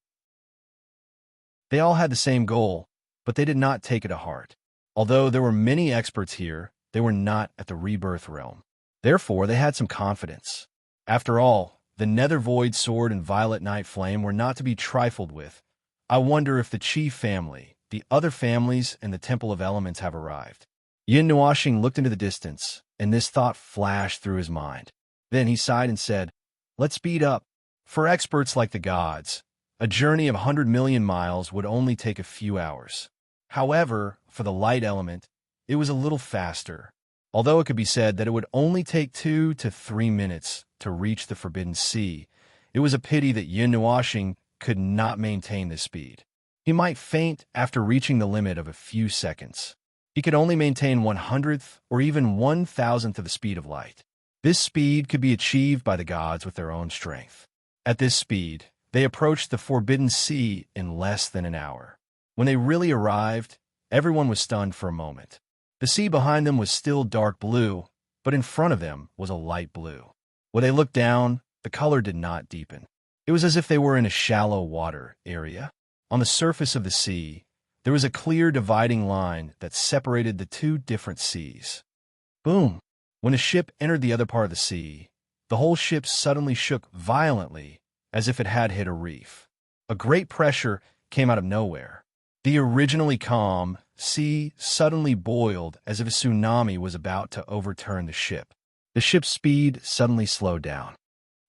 They all had the same goal, but they did not take it to heart. Although there were many experts here, they were not at the rebirth realm. Therefore, they had some confidence. After all, the Nether Void Sword and Violet Night Flame were not to be trifled with. I wonder if the Chi family, the other families, and the Temple of Elements have arrived. Yin Nuoxing looked into the distance, and this thought flashed through his mind. Then he sighed and said, Let's speed up. For experts like the gods, a journey of 100 million miles would only take a few hours. However, for the light element, it was a little faster. Although it could be said that it would only take 2 to 3 minutes to reach the Forbidden Sea, it was a pity that Yin Nuoxing could not maintain this speed. He might faint after reaching the limit of a few seconds. He could only maintain 100th or even 1,000th of the speed of light. This speed could be achieved by the gods with their own strength. At this speed, They approached the forbidden sea in less than an hour. When they really arrived, everyone was stunned for a moment. The sea behind them was still dark blue, but in front of them was a light blue. When they looked down, the color did not deepen. It was as if they were in a shallow water area. On the surface of the sea, there was a clear dividing line that separated the two different seas. Boom! When the ship entered the other part of the sea, the whole ship suddenly shook violently as if it had hit a reef. A great pressure came out of nowhere. The originally calm sea suddenly boiled as if a tsunami was about to overturn the ship. The ship's speed suddenly slowed down.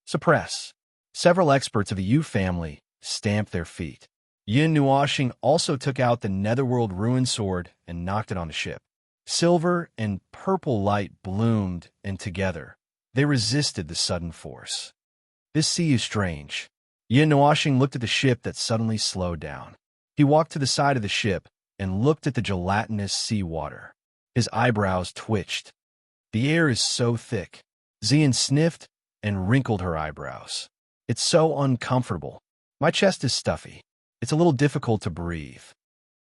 Suppress. Several experts of the Yu family stamped their feet. Yin Nuoxing also took out the Netherworld Ruin Sword and knocked it on the ship. Silver and purple light bloomed, and together, they resisted the sudden force. This sea is strange. Yin Nuoxing looked at the ship that suddenly slowed down. He walked to the side of the ship and looked at the gelatinous sea water. His eyebrows twitched. The air is so thick. Xian sniffed and wrinkled her eyebrows. It's so uncomfortable. My chest is stuffy. It's a little difficult to breathe.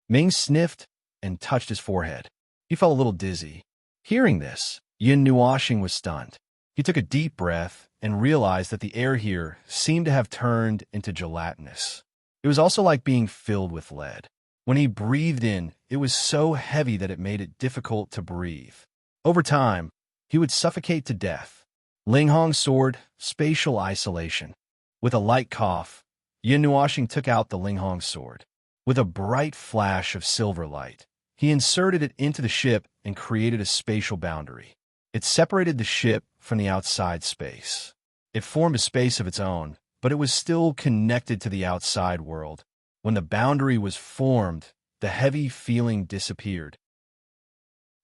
Ming sniffed and touched his forehead. He felt a little dizzy. Hearing this, Yin Nuoxing was stunned. He took a deep breath and realized that the air here seemed to have turned into gelatinous. It was also like being filled with lead. When he breathed in, it was so heavy that it made it difficult to breathe. Over time, he would suffocate to death. Linghong's sword, spatial isolation. With a light cough, Yin Nuoxing took out the Linghong sword. With a bright flash of silver light, he inserted it into the ship and created a spatial boundary. It separated the ship from the outside space. It formed a space of its own, but it was still connected to the outside world. When the boundary was formed, the heavy feeling disappeared.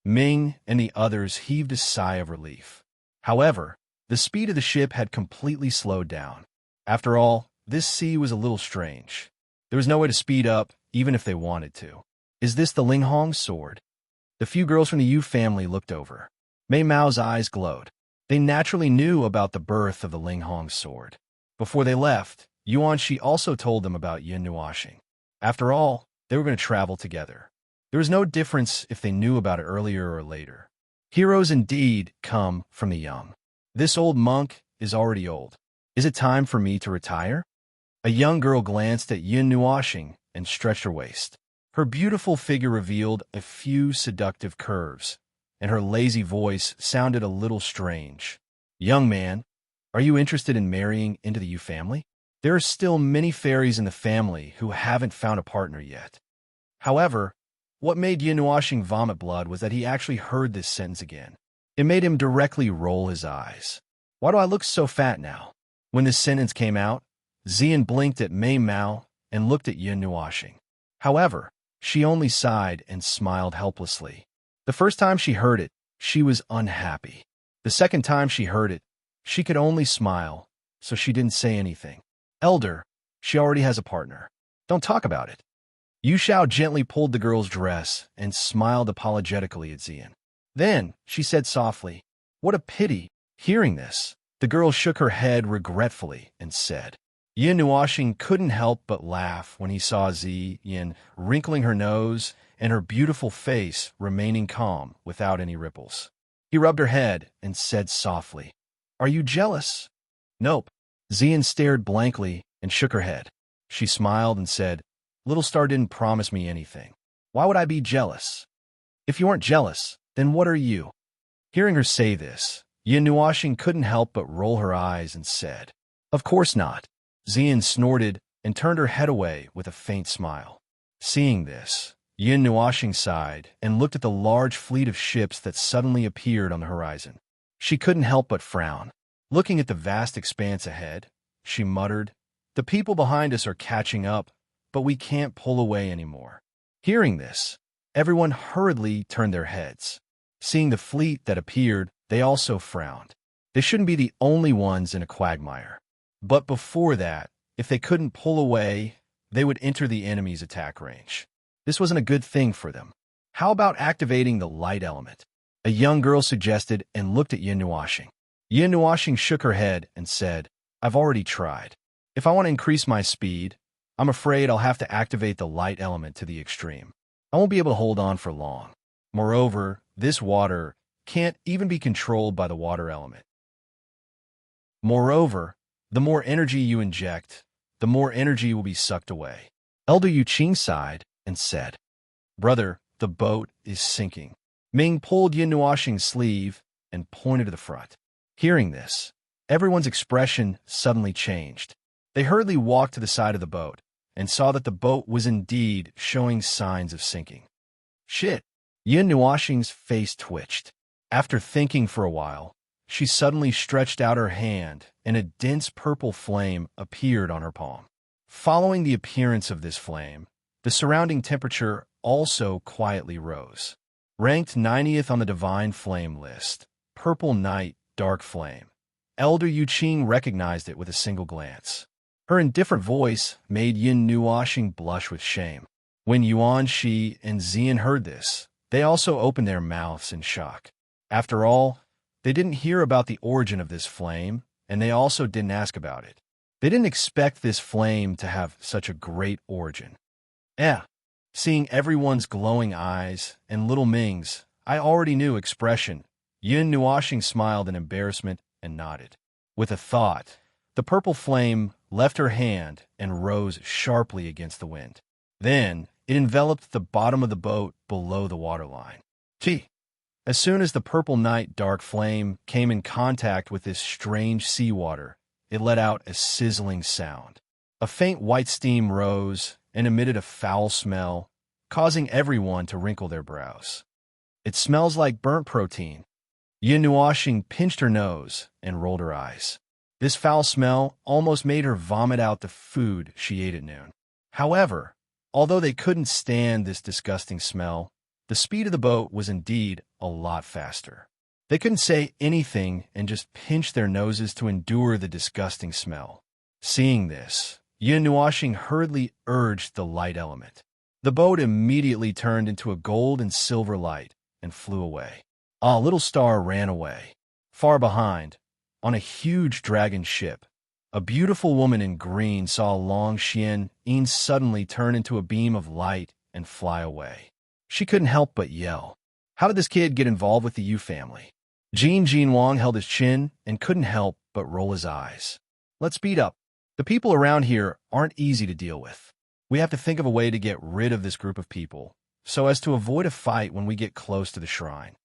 Ming and the others heaved a sigh of relief. However, the speed of the ship had completely slowed down. After all, this sea was a little strange. There was no way to speed up, even if they wanted to. Is this the Linghong sword? The few girls from the Yu family looked over. Mei Mao's eyes glowed. They naturally knew about the birth of the Linghong sword. Before they left, Yuan Shi also told them about Yin Nuoxing. After all, they were going to travel together. There was no difference if they knew about it earlier or later. Heroes indeed come from the young. This old monk is already old. Is it time for me to retire? A young girl glanced at Yin Nuoxing and stretched her waist. Her beautiful figure revealed a few seductive curves, and her lazy voice sounded a little strange. Young man, are you interested in marrying into the Yu family? There are still many fairies in the family who haven't found a partner yet. However, what made Yin Nuoxing vomit blood was that he actually heard this sentence again. It made him directly roll his eyes. Why do I look so fat now? When this sentence came out, Xian blinked at Mei Mao and looked at Yin Nuoxing. However, she only sighed and smiled helplessly. The first time she heard it, she was unhappy. The second time she heard it, she could only smile, so she didn't say anything. Elder, she already has a partner. Don't talk about it. Yu Xiao gently pulled the girl's dress and smiled apologetically at Xian. Then, she said softly, "What a pity." Hearing this, the girl shook her head regretfully and said, Yin Nuoxing couldn't help but laugh when he saw Xian wrinkling her nose and her beautiful face remaining calm without any ripples. He rubbed her head and said softly, "Are you jealous?" "Nope." Xian stared blankly and shook her head. She smiled and said, "Little Star didn't promise me anything. Why would I be jealous? If you aren't jealous, then what are you?" Hearing her say this, Yin Nuoxing couldn't help but roll her eyes and said, "Of course not." Xian snorted and turned her head away with a faint smile. Seeing this, Yin Nuoxing sighed and looked at the large fleet of ships that suddenly appeared on the horizon. She couldn't help but frown. Looking at the vast expanse ahead, she muttered, "The people behind us are catching up, but we can't pull away anymore." Hearing this, everyone hurriedly turned their heads. Seeing the fleet that appeared, they also frowned. They shouldn't be the only ones in a quagmire. But before that, if they couldn't pull away, they would enter the enemy's attack range. This wasn't a good thing for them. How about activating the light element? A young girl suggested and looked at Yin Nuoxing. Yin Nuoxing shook her head and said, "I've already tried." If I want to increase my speed, I'm afraid I'll have to activate the light element to the extreme. I won't be able to hold on for long. Moreover, this water can't even be controlled by the water element. Moreover, the more energy you inject, the more energy will be sucked away. Elder Yuqing sighed and said, "Brother, the boat is sinking." Ming pulled Yin Nuoxing's sleeve and pointed to the front. Hearing this, everyone's expression suddenly changed. They hurriedly walked to the side of the boat and saw that the boat was indeed showing signs of sinking. Shit! Yin Nuoxing's face twitched. After thinking for a while, she suddenly stretched out her hand and a dense purple flame appeared on her palm. Following the appearance of this flame, the surrounding temperature also quietly rose. Ranked 90th on the Divine Flame list, Purple Night Dark Flame. Elder Yuqing recognized it with a single glance. Her indifferent voice made Yin Nuoxing blush with shame. When Yuan Shi and Xian heard this, they also opened their mouths in shock. After all, they didn't hear about the origin of this flame, and they also didn't ask about it. They didn't expect this flame to have such a great origin. Seeing everyone's glowing eyes and little Ming's I already knew expression, Yin Nuoxing smiled in embarrassment and nodded. With a thought, the purple flame left her hand and rose sharply against the wind. Then, it enveloped the bottom of the boat below the waterline. As soon as the purple night dark flame came in contact with this strange seawater, it let out a sizzling sound. A faint white steam rose and emitted a foul smell, causing everyone to wrinkle their brows. "It smells like burnt protein." Yin Nuoxing pinched her nose and rolled her eyes. This foul smell almost made her vomit out the food she ate at noon. However, although they couldn't stand this disgusting smell, the speed of the boat was indeed a lot faster. They couldn't say anything and just pinched their noses to endure the disgusting smell. Seeing this, Yin Nuoxing hurriedly urged the light element. The boat immediately turned into a gold and silver light and flew away. A little star ran away. Far behind, on a huge dragon ship, a beautiful woman in green saw Long Xian Yin suddenly turn into a beam of light and fly away. She couldn't help but yell. How did this kid get involved with the Yu family? Jin Wang held his chin and couldn't help but roll his eyes. Let's speed up. The people around here aren't easy to deal with. We have to think of a way to get rid of this group of people, so as to avoid a fight when we get close to the shrine.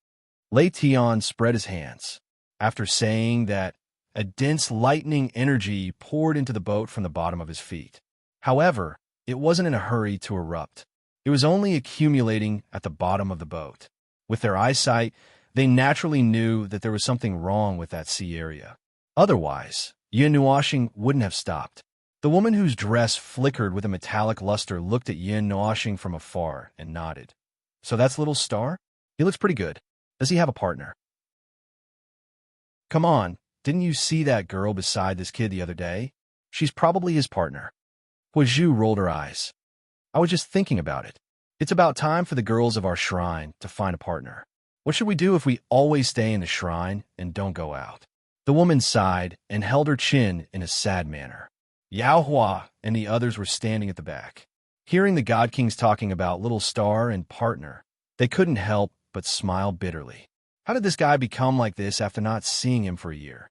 Lei Tian spread his hands. After saying that, a dense lightning energy poured into the boat from the bottom of his feet. However, it wasn't in a hurry to erupt. It was only accumulating at the bottom of the boat. With their eyesight, they naturally knew that there was something wrong with that sea area. Otherwise, Yin Nuoxing wouldn't have stopped. The woman whose dress flickered with a metallic luster looked at Yin Nuoxing from afar and nodded. So that's Little Star? He looks pretty good. Does he have a partner? Come on, didn't you see that girl beside this kid the other day? She's probably his partner. Hu Zhu rolled her eyes. I was just thinking about it. It's about time for the girls of our shrine to find a partner. What should we do if we always stay in the shrine and don't go out? The woman sighed and held her chin in a sad manner. Yao Hua and the others were standing at the back. Hearing the God Kings talking about Little Star and partner, they couldn't help but smile bitterly. How did this guy become like this after not seeing him for a year?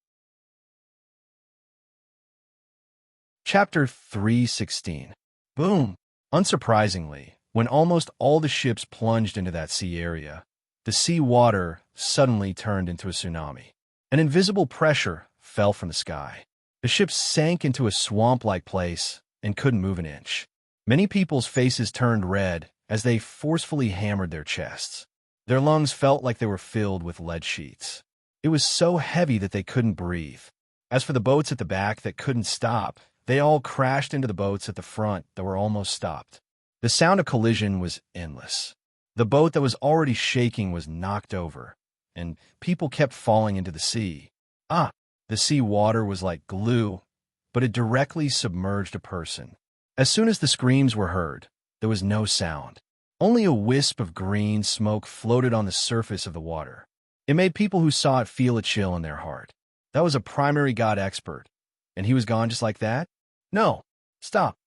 Chapter 316. Boom! Unsurprisingly, when almost all the ships plunged into that sea area, the sea water suddenly turned into a tsunami. An invisible pressure fell from the sky. The ships sank into a swamp-like place and couldn't move an inch. Many people's faces turned red as they forcefully hammered their chests. Their lungs felt like they were filled with lead sheets. It was so heavy that they couldn't breathe. As for the boats at the back that couldn't stop, they all crashed into the boats at the front that were almost stopped. The sound of collision was endless. The boat that was already shaking was knocked over, and people kept falling into the sea. The sea water was like glue, but it directly submerged a person. As soon as the screams were heard, there was no sound. Only a wisp of green smoke floated on the surface of the water. It made people who saw it feel a chill in their heart. That was a primary god expert, and he was gone just like that? No, stop,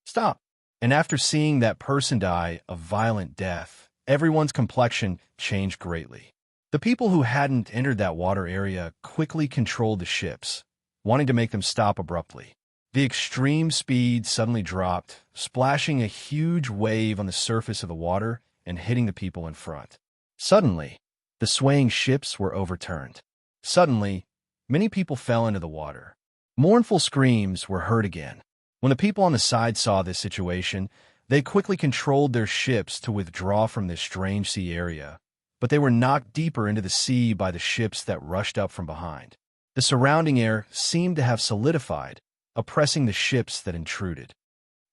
stop. And after seeing that person die a violent death, everyone's complexion changed greatly. The people who hadn't entered that water area quickly controlled the ships, wanting to make them stop abruptly. The extreme speed suddenly dropped, splashing a huge wave on the surface of the water and hitting the people in front. Suddenly, the swaying ships were overturned. Suddenly, many people fell into the water. Mournful screams were heard again. When the people on the side saw this situation, they quickly controlled their ships to withdraw from this strange sea area, but they were knocked deeper into the sea by the ships that rushed up from behind. The surrounding air seemed to have solidified, oppressing the ships that intruded.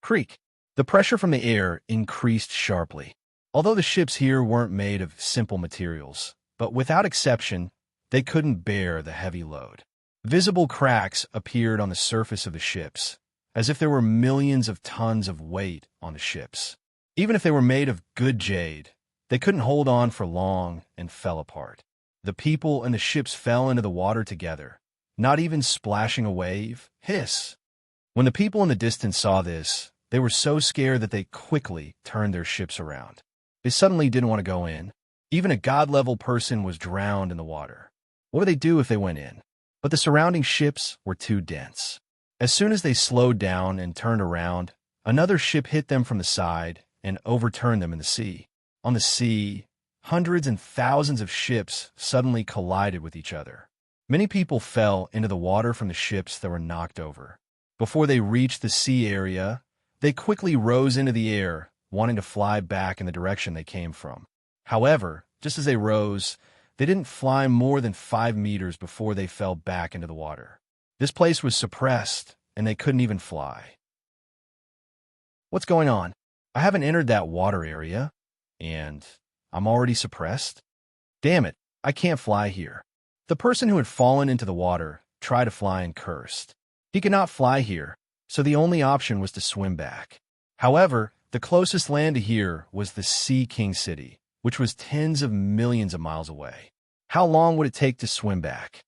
Creak. The pressure from the air increased sharply. Although the ships here weren't made of simple materials, but without exception, they couldn't bear the heavy load. Visible cracks appeared on the surface of the ships, as if there were millions of tons of weight on the ships. Even if they were made of good jade, they couldn't hold on for long and fell apart. The people and the ships fell into the water together, not even splashing a wave. Hiss! When the people in the distance saw this, they were so scared that they quickly turned their ships around. They suddenly didn't want to go in. Even a god-level person was drowned in the water. What would they do if they went in? But the surrounding ships were too dense. As soon as they slowed down and turned around, another ship hit them from the side and overturned them in the sea. On the sea, hundreds and thousands of ships suddenly collided with each other. Many people fell into the water from the ships that were knocked over. Before they reached the sea area, they quickly rose into the air, wanting to fly back in the direction they came from. However, just as they rose, they didn't fly more than 5 meters before they fell back into the water. This place was suppressed, and they couldn't even fly. What's going on? I haven't entered that water area, and I'm already suppressed? Damn it, I can't fly here. The person who had fallen into the water tried to fly and cursed. He could not fly here, so the only option was to swim back. However, the closest land to here was the Sea King City, which was tens of millions of miles away. How long would it take to swim back?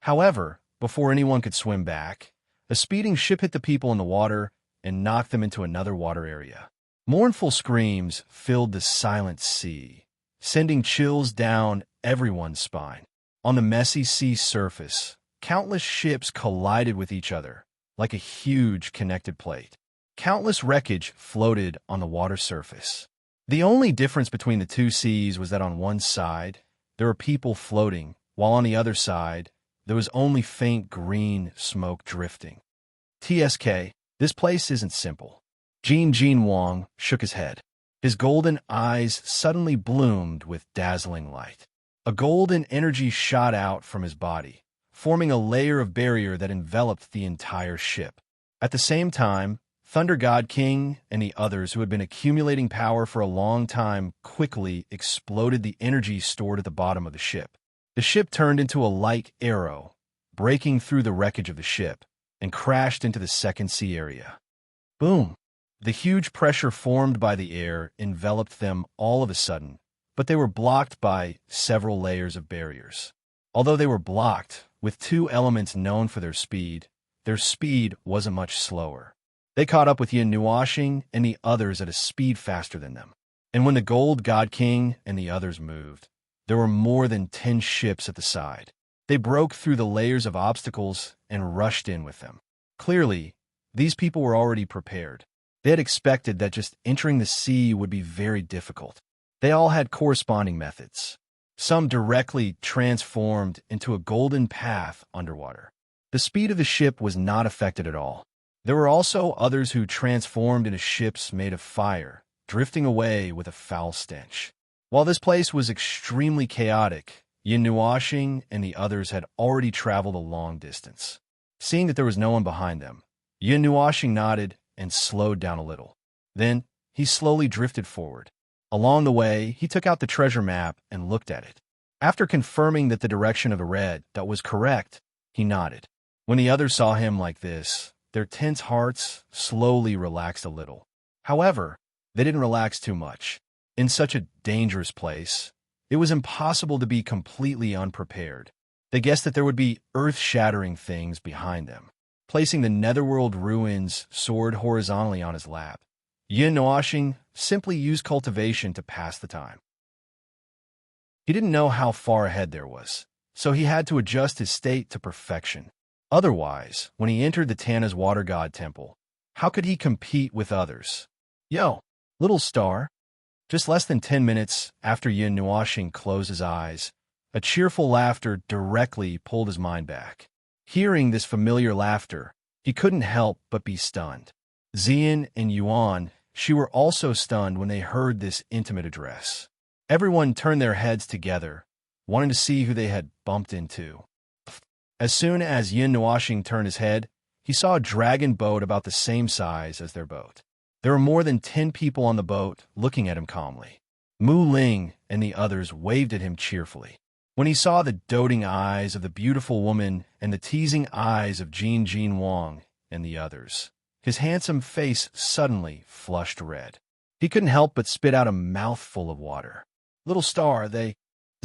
However, before anyone could swim back, a speeding ship hit the people in the water and knocked them into another water area. Mournful screams filled the silent sea, sending chills down everyone's spine. On the messy sea surface, countless ships collided with each other, like a huge connected plate. Countless wreckage floated on the water surface. The only difference between the two seas was that on one side, there were people floating, while on the other side, there was only faint green smoke drifting. TSK, this place isn't simple. Jin Wang shook his head. His golden eyes suddenly bloomed with dazzling light. A golden energy shot out from his body, forming a layer of barrier that enveloped the entire ship. At the same time, Thunder God King and the others who had been accumulating power for a long time quickly exploded the energy stored at the bottom of the ship. The ship turned into a light arrow, breaking through the wreckage of the ship, and crashed into the second sea area. Boom! The huge pressure formed by the air enveloped them all of a sudden, but they were blocked by several layers of barriers. Although they were blocked with two elements known for their speed wasn't much slower. They caught up with Yin Nuashing and the others at a speed faster than them. And when the Gold God King and the others moved, there were more than 10 ships at the side. They broke through the layers of obstacles and rushed in with them. Clearly, these people were already prepared. They had expected that just entering the sea would be very difficult. They all had corresponding methods. Some directly transformed into a golden path underwater. The speed of the ship was not affected at all. There were also others who transformed into ships made of fire, drifting away with a foul stench. While this place was extremely chaotic, Yin Nuashing and the others had already traveled a long distance. Seeing that there was no one behind them, Yin Nuashing nodded and slowed down a little. Then, he slowly drifted forward. Along the way, he took out the treasure map and looked at it. After confirming that the direction of the red dot was correct, he nodded. When the others saw him like this, their tense hearts slowly relaxed a little. However, they didn't relax too much. In such a dangerous place, it was impossible to be completely unprepared. They guessed that there would be earth-shattering things behind them. placing the netherworld ruins sword horizontally on his lap. Yin Nuoxing simply used cultivation to pass the time. He didn't know how far ahead there was, so he had to adjust his state to perfection. Otherwise, when he entered the Tana's water god temple, how could he compete with others? Yo, little star. Just less than 10 minutes after Yin Nuoxing closed his eyes, a cheerful laughter directly pulled his mind back. Hearing this familiar laughter, he couldn't help but be stunned. Xian and Yuan, she were also stunned when they heard this intimate address. Everyone turned their heads together, wanting to see who they had bumped into. As soon as Yin Nuoxing turned his head, he saw a dragon boat about the same size as their boat. There were more than 10 people on the boat looking at him calmly. Mu Ling and the others waved at him cheerfully. When he saw the doting eyes of the beautiful woman and the teasing eyes of Jin Wang and the others, his handsome face suddenly flushed red. He couldn't help but spit out a mouthful of water. Little star, they...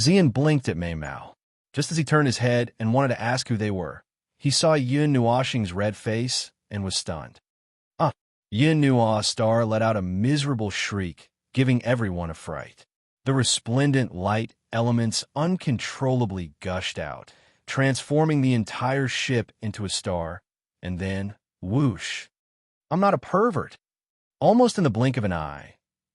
Xian blinked at Mei Mao. Just as he turned his head and wanted to ask who they were, he saw Yin Nuoxing's red face and was stunned. Yin Nuo Star let out a miserable shriek, giving everyone a fright. The resplendent light elements uncontrollably gushed out, transforming the entire ship into a star, and then, whoosh. I'm not a pervert. Almost in the blink of an eye,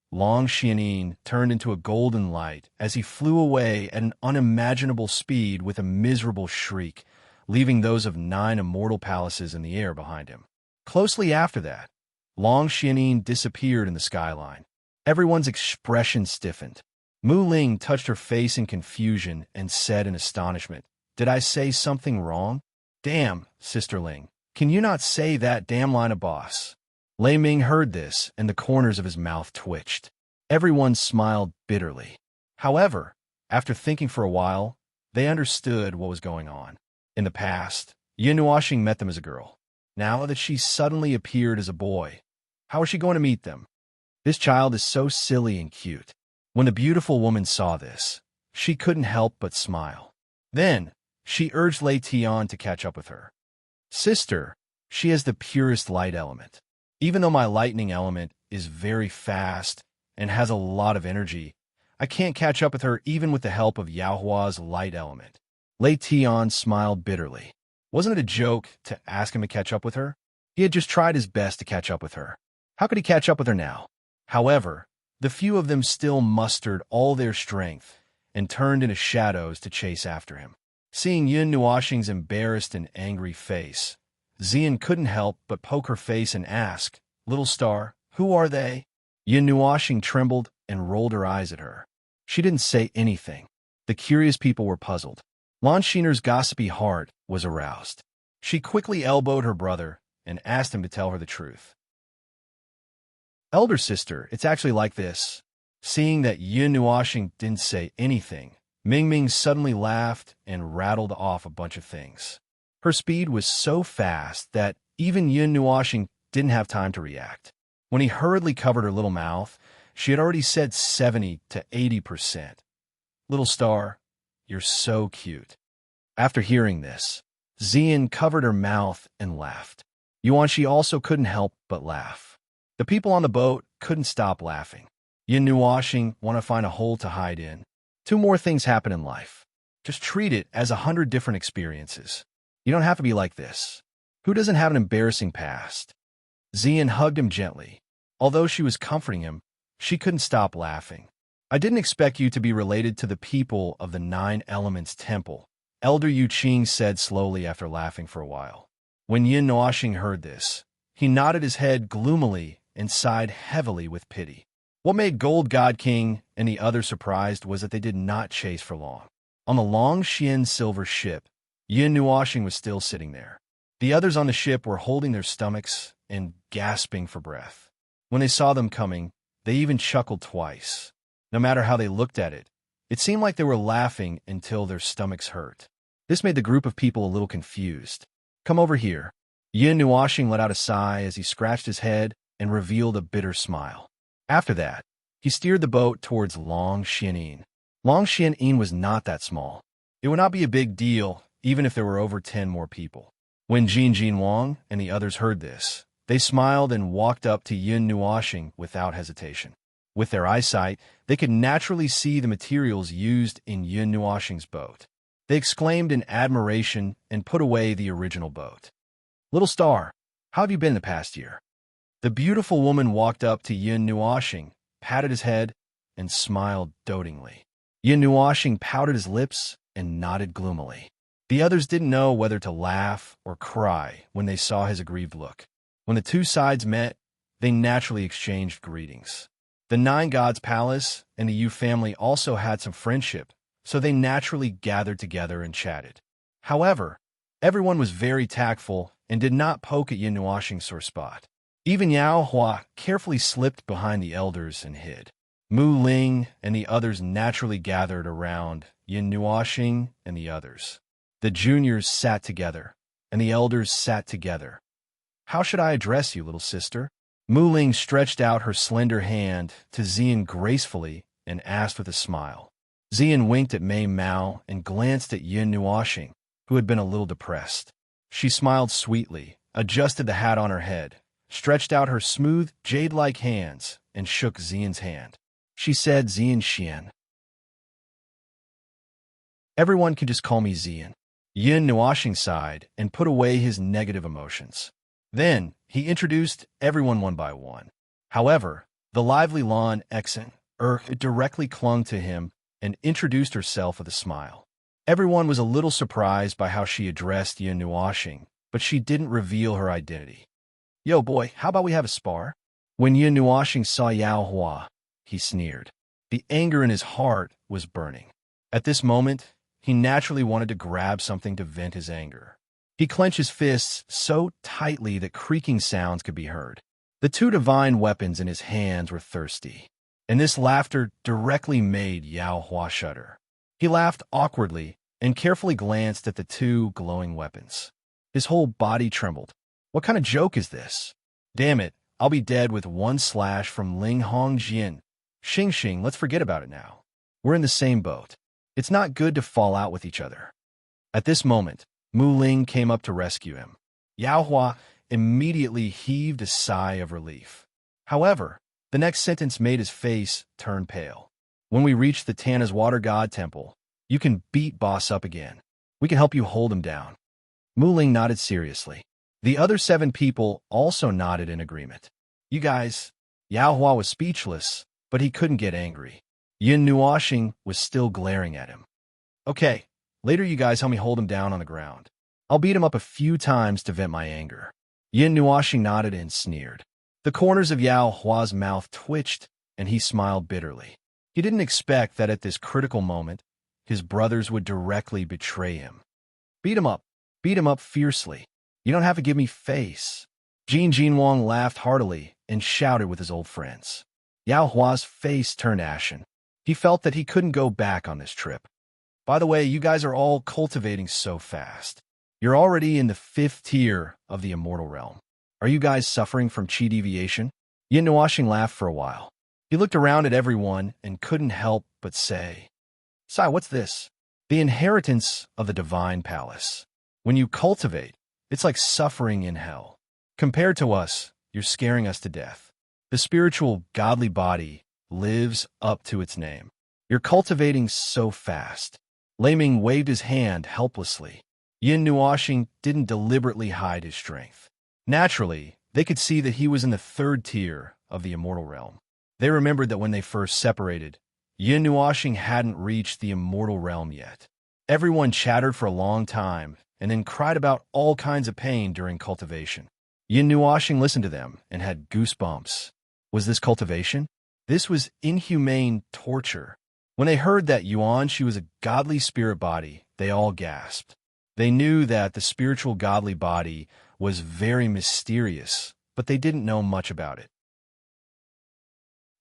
Long Xianin turned into a golden light as he flew away at an unimaginable speed with a miserable shriek, leaving those of 9 immortal palaces in the air behind him. Closely after that, Long Xianin disappeared in the skyline. Everyone's expression stiffened. Mu Ling touched her face in confusion and said in astonishment, "Did I say something wrong? Damn, Sister Ling, can you not say that damn line of boss?" Lei Ming heard this, and the corners of his mouth twitched. Everyone smiled bitterly. However, after thinking for a while, they understood what was going on. In the past, Yin Nuoxing met them as a girl. Now that she suddenly appeared as a boy, how is she going to meet them? This child is so silly and cute. When the beautiful woman saw this, she couldn't help but smile. Then, she urged Lei Tian to catch up with her. "Sister, she has the purest light element. Even though my lightning element is very fast and has a lot of energy, I can't catch up with her even with the help of Yaohua's light element." Lei Tian smiled bitterly. Wasn't it a joke to ask him to catch up with her? He had just tried his best to catch up with her. How could he catch up with her now? However, the few of them still mustered all their strength and turned into shadows to chase after him. Seeing Yin Nuoxing's embarrassed and angry face, Xian couldn't help but poke her face and ask, "Little star, who are they?" Yin Nuoxing trembled and rolled her eyes at her. She didn't say anything. The curious people were puzzled. Lan Xiner's gossipy heart was aroused. She quickly elbowed her brother and asked him to tell her the truth. "Elder sister, it's actually like this." Seeing that Yin Nuoxing didn't say anything, Ming Ming suddenly laughed and rattled off a bunch of things. Her speed was so fast that even Yin Nuoxing didn't have time to react. When he hurriedly covered her little mouth, she had already said 70 to 80%. "Little star, you're so cute." After hearing this, Xian covered her mouth and laughed. Yuanxi also couldn't help but laugh. The people on the boat couldn't stop laughing. Yin Nuoxing want to find a hole to hide in. 2 more things happen in life. Just treat it as 100 different experiences. You don't have to be like this. Who doesn't have an embarrassing past? Xian hugged him gently. Although she was comforting him, she couldn't stop laughing. "I didn't expect you to be related to the people of the 9 Elements Temple," Elder Yu Qing said slowly after laughing for a while. When Yin Nuoxing heard this, he nodded his head gloomily and sighed heavily with pity. What made Gold God King and the others surprised was that they did not chase for long. On the Long Xian silver ship, Yin Nuoxing was still sitting there. The others on the ship were holding their stomachs and gasping for breath. When they saw them coming, they even chuckled twice. No matter how they looked at it, it seemed like they were laughing until their stomachs hurt. This made the group of people a little confused. "Come over here." Yin Nuoxing let out a sigh as he scratched his head and revealed a bitter smile. After that, he steered the boat towards Long Xianin. Long Xianin was not that small. It would not be a big deal even if there were over 10 more people. When Jin Wang and the others heard this, they smiled and walked up to Yin Nuoxing without hesitation. With their eyesight, they could naturally see the materials used in Yin Nuoxing's boat. They exclaimed in admiration and put away the original boat. "Little star, how have you been the past year?" The beautiful woman walked up to Yin Nuoxing, patted his head, and smiled dotingly. Yin Nuoxing pouted his lips and nodded gloomily. The others didn't know whether to laugh or cry when they saw his aggrieved look. When the two sides met, they naturally exchanged greetings. The Nine Gods Palace and the Yu family also had some friendship, so they naturally gathered together and chatted. However, everyone was very tactful and did not poke at Yin Nuoxing's sore spot. Even Yao Hua carefully slipped behind the elders and hid. Mu Ling and the others naturally gathered around Yin Nuoxing and the others. The juniors sat together, and the elders sat together. "How should I address you, little sister?" Mu Ling stretched out her slender hand to Zian gracefully and asked with a smile. Zian winked at Mei Mao and glanced at Yin Nuoxing, who had been a little depressed. She smiled sweetly, adjusted the hat on her head, stretched out her smooth, jade-like hands, and shook Zian's hand. She said, "Zian Xian. Everyone can just call me Zian." Yin Nuoxing sighed and put away his negative emotions. Then, he introduced everyone one by one. However, the lively Lan Exen directly clung to him and introduced herself with a smile. Everyone was a little surprised by how she addressed Yin Nuoxing, but she didn't reveal her identity. "Yo, boy, how about we have a spar?" When Yin Nuoxing saw Yao Hua, he sneered. The anger in his heart was burning. At this moment, he naturally wanted to grab something to vent his anger. He clenched his fists so tightly that creaking sounds could be heard. The two divine weapons in his hands were thirsty, and this laughter directly made Yao Hua shudder. He laughed awkwardly and carefully glanced at the two glowing weapons. His whole body trembled. What kind of joke is this? Damn it, I'll be dead with one slash from Ling Hong Jian. Xing, let's forget about it now. We're in the same boat. It's not good to fall out with each other. At this moment, Mu Ling came up to rescue him. Yao Hua immediately heaved a sigh of relief. However, the next sentence made his face turn pale. "When we reach the Tana's Water God Temple, you can beat Boss up again. We can help you hold him down." Mu Ling nodded seriously. The other 7 people also nodded in agreement. "You guys..." Yao Hua was speechless, but he couldn't get angry. Yin Nuoxing was still glaring at him. "Okay, later you guys help me hold him down on the ground. I'll beat him up a few times to vent my anger." Yin Nuoxing nodded and sneered. The corners of Yao Hua's mouth twitched, and he smiled bitterly. He didn't expect that at this critical moment, his brothers would directly betray him. Beat him up fiercely. You don't have to give me face." Jin Wang laughed heartily and shouted with his old friends. Yao Hua's face turned ashen. He felt that he couldn't go back on this trip. "By the way, you guys are all cultivating so fast. You're already in the 5th tier of the immortal realm. Are you guys suffering from chi deviation?" Yin Nuoxing laughed for a while. He looked around at everyone and couldn't help but say, "Sai, what's this?" "The inheritance of the divine palace. When you cultivate, it's like suffering in hell. Compared to us, you're scaring us to death. The spiritual, godly body lives up to its name. You're cultivating so fast." Lei Ming waved his hand helplessly. Yin Nuoxing didn't deliberately hide his strength. Naturally, they could see that he was in the 3rd tier of the immortal realm. They remembered that when they first separated, Yin Nuoxing hadn't reached the immortal realm yet. Everyone chattered for a long time and then cried about all kinds of pain during cultivation. Yin Nuoxing listened to them and had goosebumps. Was this cultivation? This was inhumane torture. When they heard that Yuan-Shi was a godly spirit body, they all gasped. They knew that the spiritual godly body was very mysterious, but they didn't know much about it.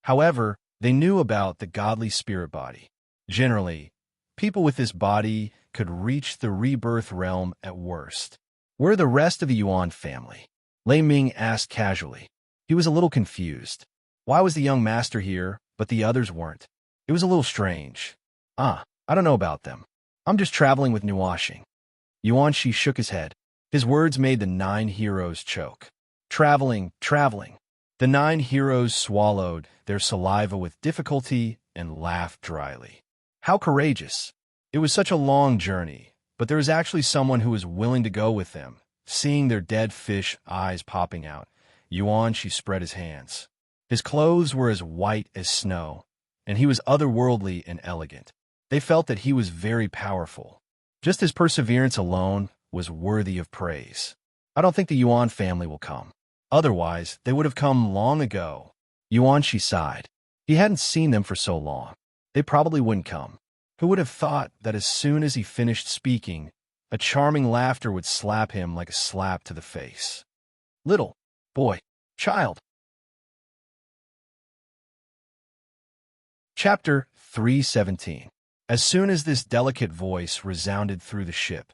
However, they knew about the godly spirit body. Generally, people with this body could reach the rebirth realm at worst. "Where are the rest of the Yuan family?" Lei Ming asked casually. He was a little confused. Why was the young master here, but the others weren't? It was a little strange. I don't know about them. I'm just traveling with Nuoxing." Yuan-Shi shook his head. His words made the 9 heroes choke. Traveling, traveling. The 9 heroes swallowed their saliva with difficulty and laughed dryly. How courageous! It was such a long journey, but there was actually someone who was willing to go with them. Seeing their dead fish eyes popping out, Yuan-shi spread his hands. His clothes were as white as snow, and he was otherworldly and elegant. They felt that he was very powerful. Just his perseverance alone was worthy of praise. I don't think the Yuan family will come. Otherwise, they would have come long ago. Yuan-shi sighed. He hadn't seen them for so long. They probably wouldn't come. Who would have thought that as soon as he finished speaking, a charming laughter would slap him like a slap to the face? Little boy, child. Chapter 317. As soon as this delicate voice resounded through the ship,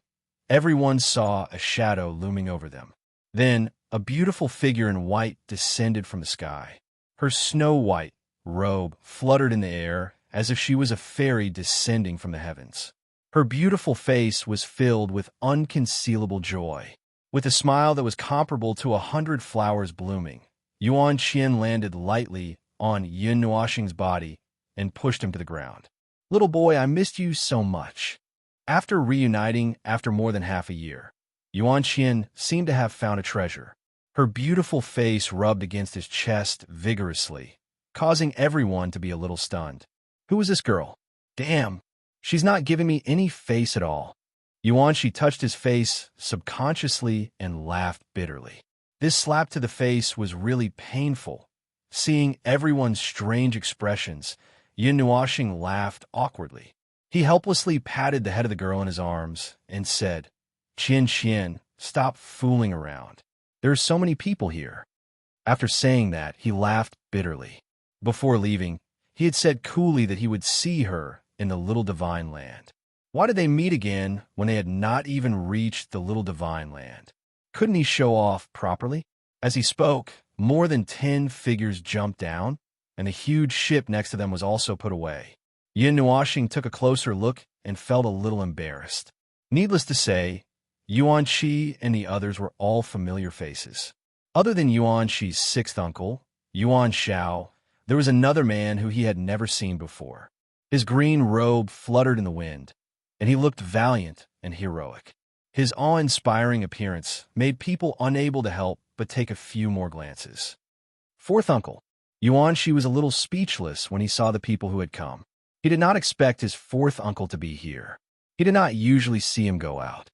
everyone saw a shadow looming over them. Then, a beautiful figure in white descended from the sky. Her snow-white robe fluttered in the air as if she was a fairy descending from the heavens. Her beautiful face was filled with unconcealable joy. With a smile that was comparable to 100 flowers blooming, Yuan Qian landed lightly on Yin Nuoxing's body and pushed him to the ground. Little boy, I missed you so much. After reuniting after more than half a year, Yuan Qian seemed to have found a treasure. Her beautiful face rubbed against his chest vigorously, causing everyone to be a little stunned. Who is this girl? Damn, she's not giving me any face at all. Yuan-shi touched his face subconsciously and laughed bitterly. This slap to the face was really painful. Seeing everyone's strange expressions, Yin Nuoxing laughed awkwardly. He helplessly patted the head of the girl in his arms and said, Qian Qian, stop fooling around. There are so many people here. After saying that, he laughed bitterly. Before leaving, he had said coolly that he would see her in the little divine land. Why did they meet again when they had not even reached the little divine land? Couldn't he show off properly? As he spoke, more than 10 figures jumped down, and the huge ship next to them was also put away. Yin Nuoxing took a closer look and felt a little embarrassed. Needless to say, Yuan-shi and the others were all familiar faces. Other than Yuan-shi's 6th uncle, Yuan Shao, there was another man who he had never seen before. His green robe fluttered in the wind, and he looked valiant and heroic. His awe-inspiring appearance made people unable to help but take a few more glances. 4th uncle, Yuan-shi was a little speechless when he saw the people who had come. He did not expect his 4th uncle to be here. He did not usually see him go out.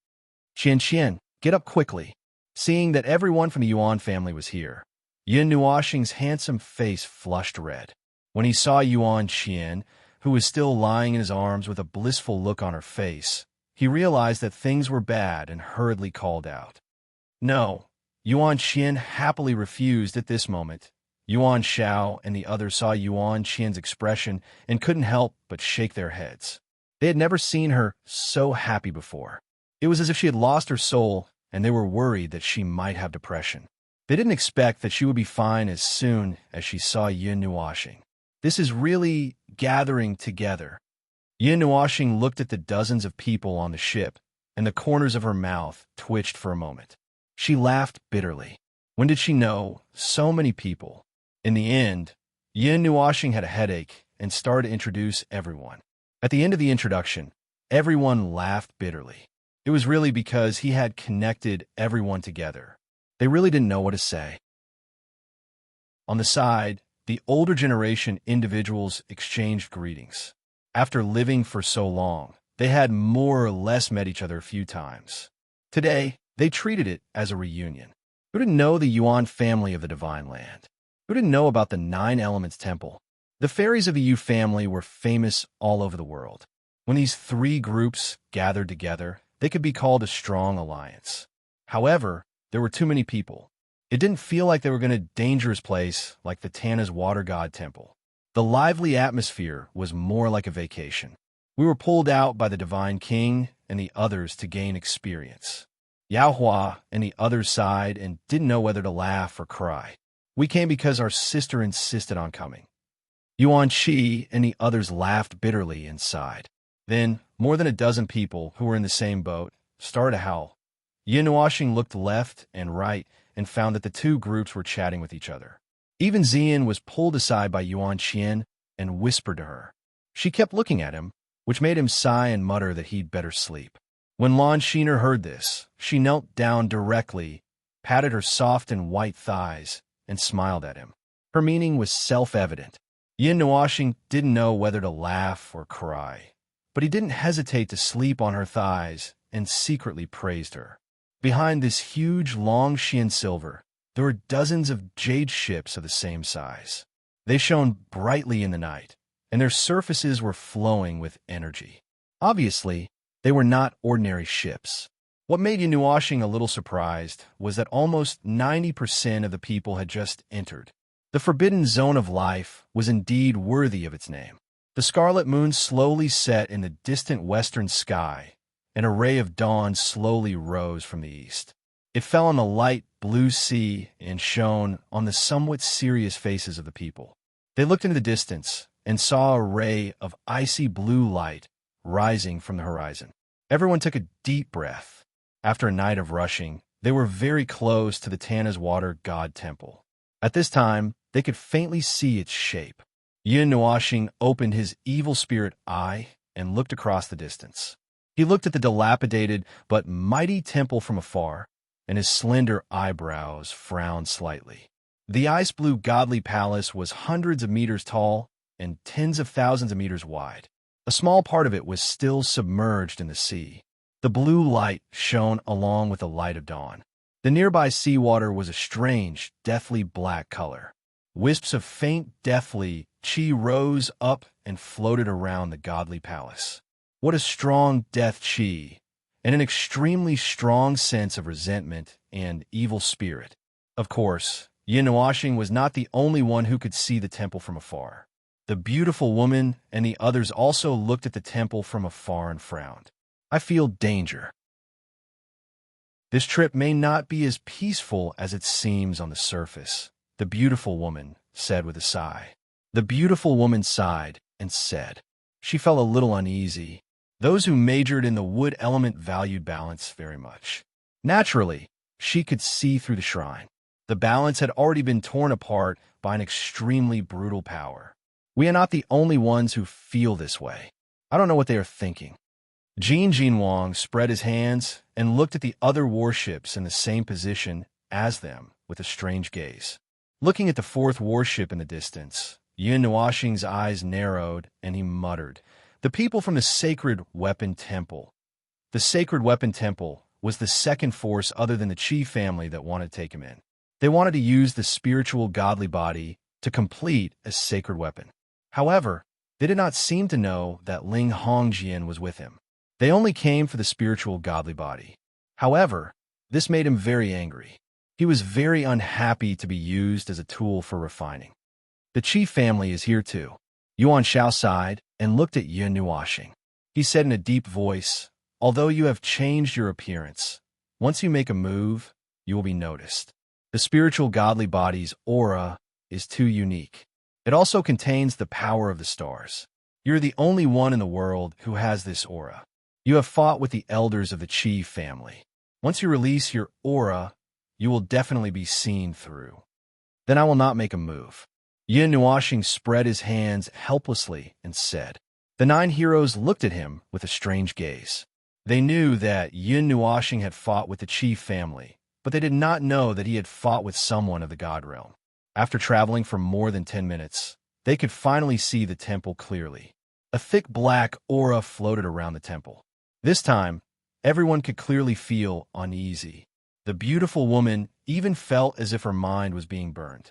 Qian Qian, get up quickly. Seeing that everyone from the Yuan family was here, Yin Nuoxing's handsome face flushed red. When he saw Yuan Qian, who was still lying in his arms with a blissful look on her face, he realized that things were bad and hurriedly called out. No, Yuan Qian happily refused at this moment. Yuan Shao and the others saw Yuan Qian's expression and couldn't help but shake their heads. They had never seen her so happy before. It was as if she had lost her soul, and they were worried that she might have depression. They didn't expect that she would be fine as soon as she saw Yin Nuoxing. This is really gathering together. Yin Nuoxing looked at the dozens of people on the ship, and the corners of her mouth twitched for a moment. She laughed bitterly. When did she know so many people? In the end, Yin Nuoxing had a headache and started to introduce everyone. At the end of the introduction, everyone laughed bitterly. It was really because he had connected everyone together. They really didn't know what to say. On the side, the older generation individuals exchanged greetings. After living for so long, they had more or less met each other a few times. Today, they treated it as a reunion. Who didn't know the Yuan family of the Divine Land? Who didn't know about the 9 Elements Temple? The fairies of the Yu family were famous all over the world. When these 3 groups gathered together, they could be called a strong alliance. However, there were too many people. It didn't feel like they were in a dangerous place like the Tana's Water God Temple. The lively atmosphere was more like a vacation. We were pulled out by the Divine King and the others to gain experience. Yao Hua and the others sighed and didn't know whether to laugh or cry. We came because our sister insisted on coming. Yuan Shi and the others laughed bitterly and sighed. Then, more than a dozen people who were in the same boat started to howl. Yin Nuoxing looked left and right and found that the two groups were chatting with each other. Even Xian was pulled aside by Yuan Qian and whispered to her. She kept looking at him, which made him sigh and mutter that he'd better sleep. When Lan Xiner heard this, she knelt down directly, patted her soft and white thighs, and smiled at him. Her meaning was self-evident. Yin Nuoxing didn't know whether to laugh or cry, but he didn't hesitate to sleep on her thighs and secretly praised her. Behind this huge, long Xian silver, there were dozens of jade ships of the same size. They shone brightly in the night, and their surfaces were flowing with energy. Obviously, they were not ordinary ships. What made Yin Nuoxing a little surprised was that almost 90% of the people had just entered. The forbidden zone of life was indeed worthy of its name. The scarlet moon slowly set in the distant western sky, and a ray of dawn slowly rose from the east. It fell on the light blue sea and shone on the somewhat serious faces of the people. They looked into the distance and saw a ray of icy blue light rising from the horizon. Everyone took a deep breath. After a night of rushing, they were very close to the Tana's Water God Temple. At this time, they could faintly see its shape. Yin Nuoxing opened his evil spirit eye and looked across the distance. He looked at the dilapidated but mighty temple from afar, and his slender eyebrows frowned slightly. The ice-blue godly palace was hundreds of meters tall and tens of thousands of meters wide. A small part of it was still submerged in the sea. The blue light shone along with the light of dawn. The nearby seawater was a strange, deathly black color. Wisps of faint, deathly chi rose up and floated around the godly palace. What a strong death chi, and an extremely strong sense of resentment and evil spirit. Of course, Yin Nuoxing was not the only one who could see the temple from afar. The beautiful woman and the others also looked at the temple from afar and frowned. I feel danger. This trip may not be as peaceful as it seems on the surface, the beautiful woman said with a sigh. The beautiful woman sighed and said. She felt a little uneasy. Those who majored in the wood element valued balance very much. Naturally, she could see through the shrine. The balance had already been torn apart by an extremely brutal power. We are not the only ones who feel this way. I don't know what they are thinking. Jin Jinwang spread his hands and looked at the other warships in the same position as them with a strange gaze. Looking at the fourth warship in the distance, Yin Nuoxing's eyes narrowed and he muttered, "The people from the Sacred Weapon Temple." The Sacred Weapon Temple was the second force other than the Qi family that wanted to take him in. They wanted to use the spiritual godly body to complete a sacred weapon. However, they did not seem to know that Ling Hongjian was with him. They only came for the spiritual godly body. However, this made him very angry. He was very unhappy to be used as a tool for refining. The Qi family is here too. Yuan Shao sighed and looked at Yin Nuoxing. He said in a deep voice, "Although you have changed your appearance, once you make a move, you will be noticed. The spiritual godly body's aura is too unique. It also contains the power of the stars. You're the only one in the world who has this aura. You have fought with the elders of the Qi family. Once you release your aura, you will definitely be seen through. Then I will not make a move." Yin Nuoxing spread his hands helplessly and said. The 9 heroes looked at him with a strange gaze. They knew that Yin Nuoxing had fought with the Qi family, but they did not know that he had fought with someone of the God realm. After traveling for more than 10 minutes, they could finally see the temple clearly. A thick black aura floated around the temple. This time, everyone could clearly feel uneasy. The beautiful woman even felt as if her mind was being burned.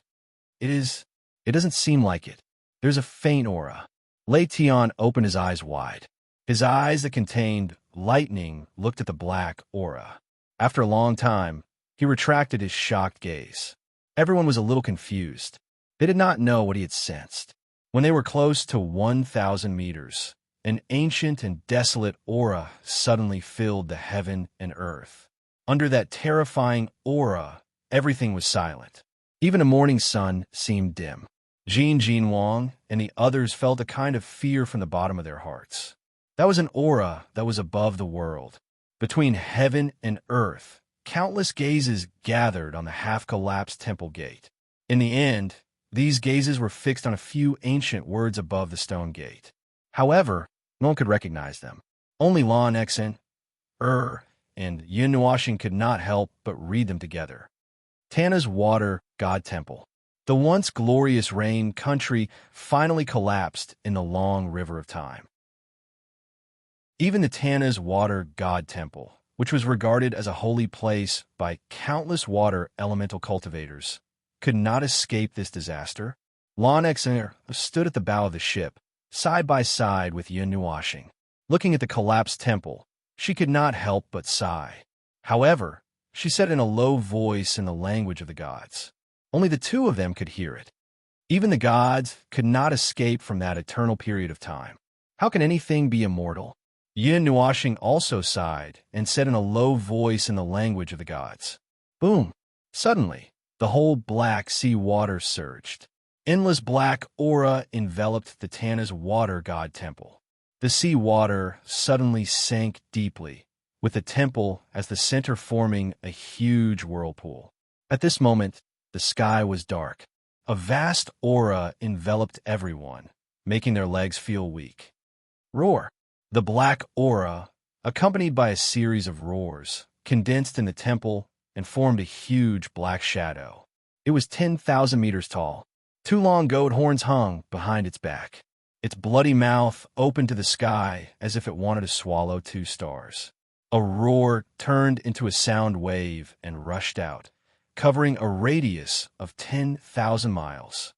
It doesn't seem like it. There's a faint aura. Lei Tian opened his eyes wide. His eyes that contained lightning looked at the black aura. After a long time, he retracted his shocked gaze. Everyone was a little confused. They did not know what he had sensed. When they were close to 1,000 meters, an ancient and desolate aura suddenly filled the heaven and earth. Under that terrifying aura, everything was silent. Even a morning sun seemed dim. Jin Jinwang and the others felt a kind of fear from the bottom of their hearts. That was an aura that was above the world. Between heaven and earth, countless gazes gathered on the half-collapsed temple gate. In the end, these gazes were fixed on a few ancient words above the stone gate. However, no one could recognize them. Only Lon Exen, and Yun Nuashing could not help but read them together. Tana's Water God Temple. The once glorious rain country finally collapsed in the long river of time. Even the Tana's Water God Temple, which was regarded as a holy place by countless water elemental cultivators, could not escape this disaster. Lon Exner stood at the bow of the ship, side by side with Yun Nuashing. Looking at the collapsed temple, she could not help but sigh. However, she said in a low voice in the language of the gods. Only the two of them could hear it. Even the gods could not escape from that eternal period of time. How can anything be immortal? Yun Nuashing also sighed and said in a low voice in the language of the gods. Boom! Suddenly, the whole black sea water surged. Endless black aura enveloped the Tana's Water God Temple. The sea water suddenly sank deeply, with the temple as the center forming a huge whirlpool. At this moment, the sky was dark. A vast aura enveloped everyone, making their legs feel weak. Roar! The black aura, accompanied by a series of roars, condensed in the temple and formed a huge black shadow. It was 10,000 meters tall. Two long goat horns hung behind its back. Its bloody mouth opened to the sky as if it wanted to swallow 2 stars. A roar turned into a sound wave and rushed out, covering a radius of 10,000 miles.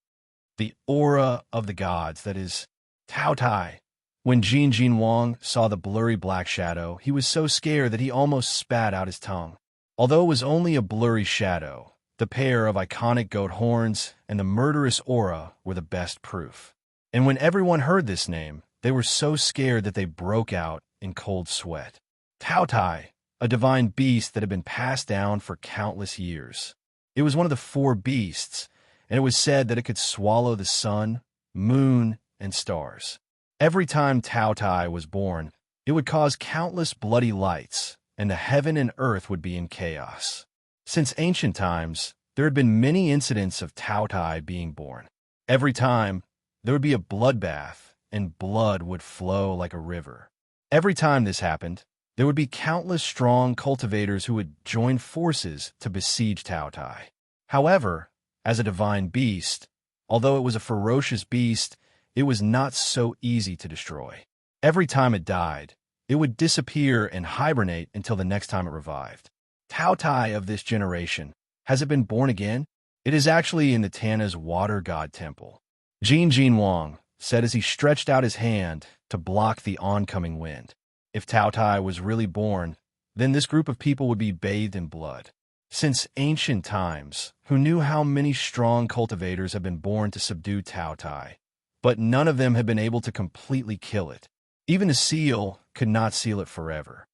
The aura of the gods, that is, Tao Tai. When Jin Wang saw the blurry black shadow, he was so scared that he almost spat out his tongue. Although it was only a blurry shadow, the pair of iconic goat horns and the murderous aura were the best proof. And when everyone heard this name, they were so scared that they broke out in cold sweat. Tao Tai, a divine beast that had been passed down for countless years. It was one of the 4 beasts, and it was said that it could swallow the sun, moon, and stars. Every time Tao Tai was born, it would cause countless bloody lights, and the heaven and earth would be in chaos. Since ancient times, there had been many incidents of Tao Tai being born. Every time, there would be a bloodbath, and blood would flow like a river. Every time this happened, there would be countless strong cultivators who would join forces to besiege Tao Tai. However, as a divine beast, although it was a ferocious beast, it was not so easy to destroy. Every time it died, it would disappear and hibernate until the next time it revived. Tao Tai of this generation, has it been born again? It is actually in the Tana's Water God Temple. Jin Wang said as he stretched out his hand to block the oncoming wind. If Tao Tai was really born, then this group of people would be bathed in blood. Since ancient times, who knew how many strong cultivators have been born to subdue Tao Tai, but none of them had been able to completely kill it. Even a seal could not seal it forever.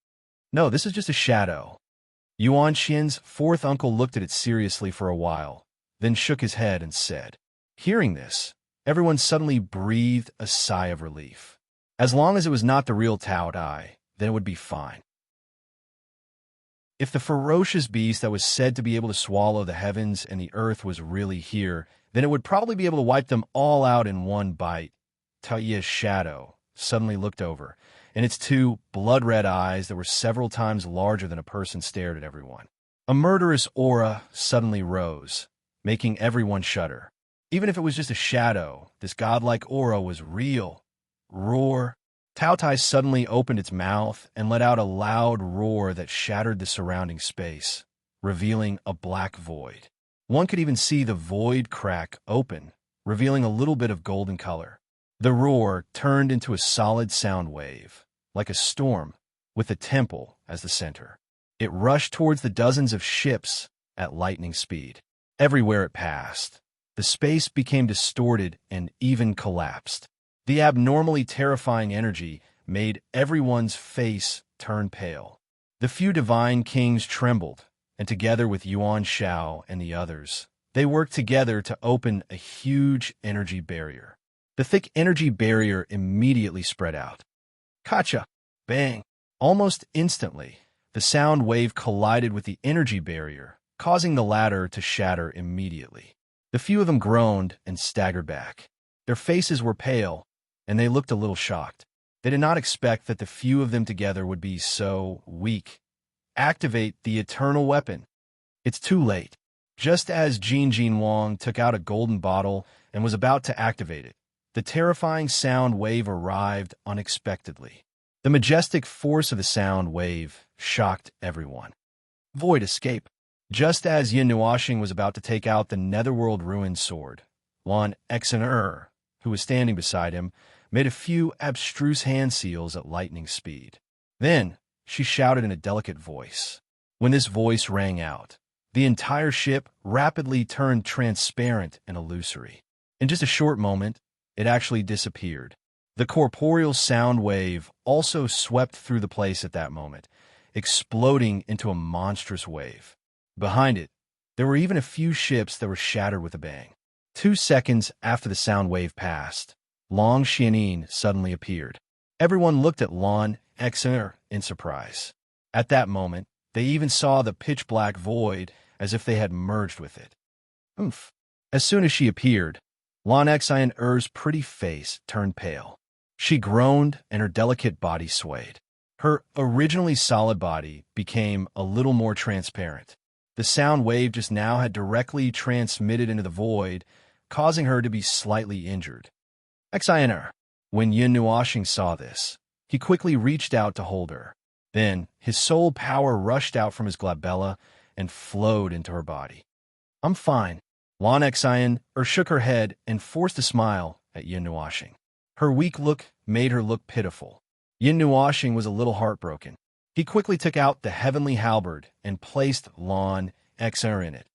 No, this is just a shadow. Yuan Xian's 4th uncle looked at it seriously for a while, then shook his head and said. Hearing this, everyone suddenly breathed a sigh of relief. As long as it was not the real Tao Tai, then it would be fine. If the ferocious beast that was said to be able to swallow the heavens and the earth was really here, then it would probably be able to wipe them all out in one bite. Taiya's shadow suddenly looked over, and its 2 blood-red eyes that were several times larger than a person stared at everyone. A murderous aura suddenly rose, making everyone shudder. Even if it was just a shadow, this godlike aura was real. Roar. Tao Tai suddenly opened its mouth and let out a loud roar that shattered the surrounding space, revealing a black void. One could even see the void crack open, revealing a little bit of golden color. The roar turned into a solid sound wave, like a storm, with the temple as the center. It rushed towards the dozens of ships at lightning speed. Everywhere it passed, the space became distorted and even collapsed. The abnormally terrifying energy made everyone's face turn pale. The few divine kings trembled, and together with Yuan Shao and the others, they worked together to open a huge energy barrier. The thick energy barrier immediately spread out. Kacha! Bang! Almost instantly, the sound wave collided with the energy barrier, causing the latter to shatter immediately. The few of them groaned and staggered back. Their faces were pale, and they looked a little shocked. They did not expect that the few of them together would be so weak. Activate the eternal weapon. It's too late. Just as Jin Wang took out a golden bottle and was about to activate it, the terrifying sound wave arrived unexpectedly. The majestic force of the sound wave shocked everyone. Void escape. Just as Yin Nuashing was about to take out the Netherworld Ruin Sword, Lan Xner, who was standing beside him, made a few abstruse hand seals at lightning speed. Then, she shouted in a delicate voice. When this voice rang out, the entire ship rapidly turned transparent and illusory. In just a short moment, it actually disappeared. The corporeal sound wave also swept through the place at that moment, exploding into a monstrous wave. Behind it, there were even a few ships that were shattered with a bang. 2 seconds after the sound wave passed, Long Xianin suddenly appeared. Everyone looked at Lan Xner in surprise. At that moment, they even saw the pitch-black void as if they had merged with it. Oomph! As soon as she appeared, Lan Xner's pretty face turned pale. She groaned and her delicate body swayed. Her originally solid body became a little more transparent. The sound wave just now had directly transmitted into the void, causing her to be slightly injured. Xiner. When Yin Nuashing saw this, he quickly reached out to hold her. Then, his soul power rushed out from his glabella and flowed into her body. I'm fine. Lan Xiner shook her head and forced a smile at Yin Nuashing. Her weak look made her look pitiful. Yin Nuashing was a little heartbroken. He quickly took out the heavenly halberd and placed Lan Xner in it.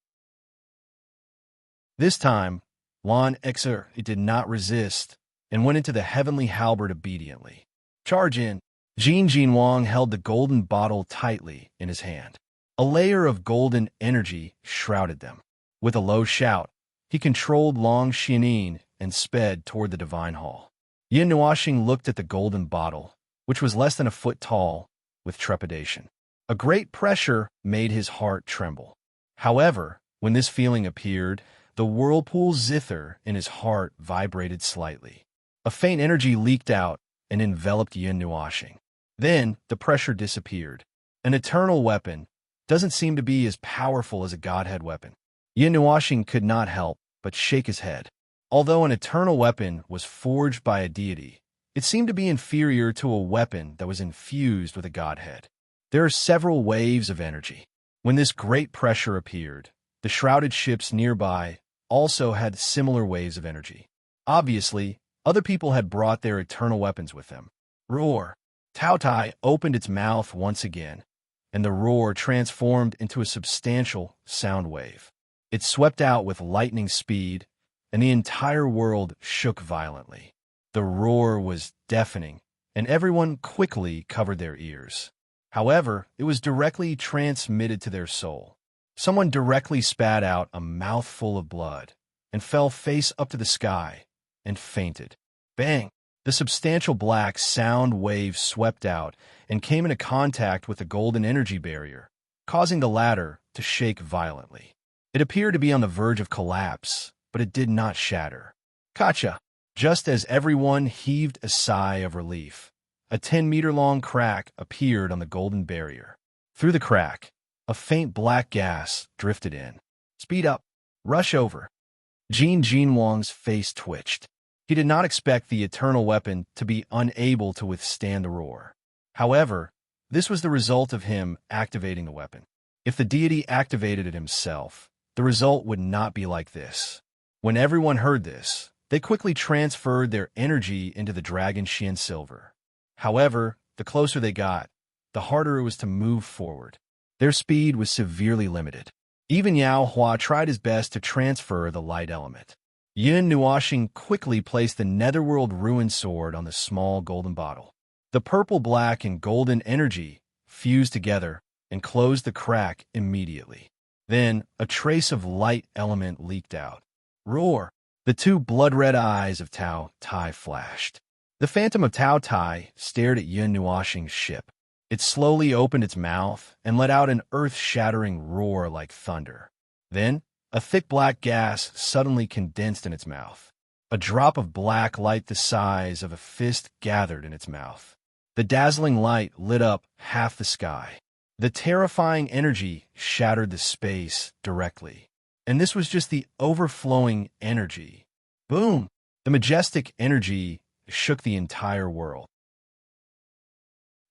This time, Lan Xner did not resist and went into the heavenly halberd obediently. Charge in. Jin Wang held the golden bottle tightly in his hand. A layer of golden energy shrouded them. With a low shout, he controlled Long Xianin and sped toward the divine hall. Yin Nuashing looked at the golden bottle, which was less than a foot tall, with trepidation. A great pressure made his heart tremble. However, when this feeling appeared, the whirlpool zither in his heart vibrated slightly. A faint energy leaked out and enveloped Yin Nuashing. Then, the pressure disappeared. An eternal weapon doesn't seem to be as powerful as a godhead weapon. Yin Nuashing could not help but shake his head. Although an eternal weapon was forged by a deity, it seemed to be inferior to a weapon that was infused with a godhead. There are several waves of energy. When this great pressure appeared, the shrouded ships nearby also had similar waves of energy. Obviously, other people had brought their eternal weapons with them. Roar! Tao Tai opened its mouth once again, and the roar transformed into a substantial sound wave. It swept out with lightning speed, and the entire world shook violently. The roar was deafening, and everyone quickly covered their ears. However, it was directly transmitted to their soul. Someone directly spat out a mouthful of blood and fell face up to the sky and fainted. Bang! The substantial black sound wave swept out and came into contact with the golden energy barrier, causing the latter to shake violently. It appeared to be on the verge of collapse, but it did not shatter. Gotcha! Just as everyone heaved a sigh of relief, a 10-meter-long crack appeared on the golden barrier. Through the crack, a faint black gas drifted in. Speed up. Rush over. Jin Wang's face twitched. He did not expect the eternal weapon to be unable to withstand the roar. However, this was the result of him activating the weapon. If the deity activated it himself, the result would not be like this. When everyone heard this, they quickly transferred their energy into the dragon Xian Silver. However, the closer they got, the harder it was to move forward. Their speed was severely limited. Even Yao Hua tried his best to transfer the light element. Yin Nuashing quickly placed the Netherworld Ruin Sword on the small golden bottle. The purple, black, and golden energy fused together and closed the crack immediately. Then, a trace of light element leaked out. Roar! The 2 blood-red eyes of Tao Tai flashed. The phantom of Tao Tai stared at Yin Nuashing's ship. It slowly opened its mouth and let out an earth-shattering roar like thunder. Then, a thick black gas suddenly condensed in its mouth. A drop of black light the size of a fist gathered in its mouth. The dazzling light lit up half the sky. The terrifying energy shattered the space directly. And this was just the overflowing energy. Boom! The majestic energy shook the entire world.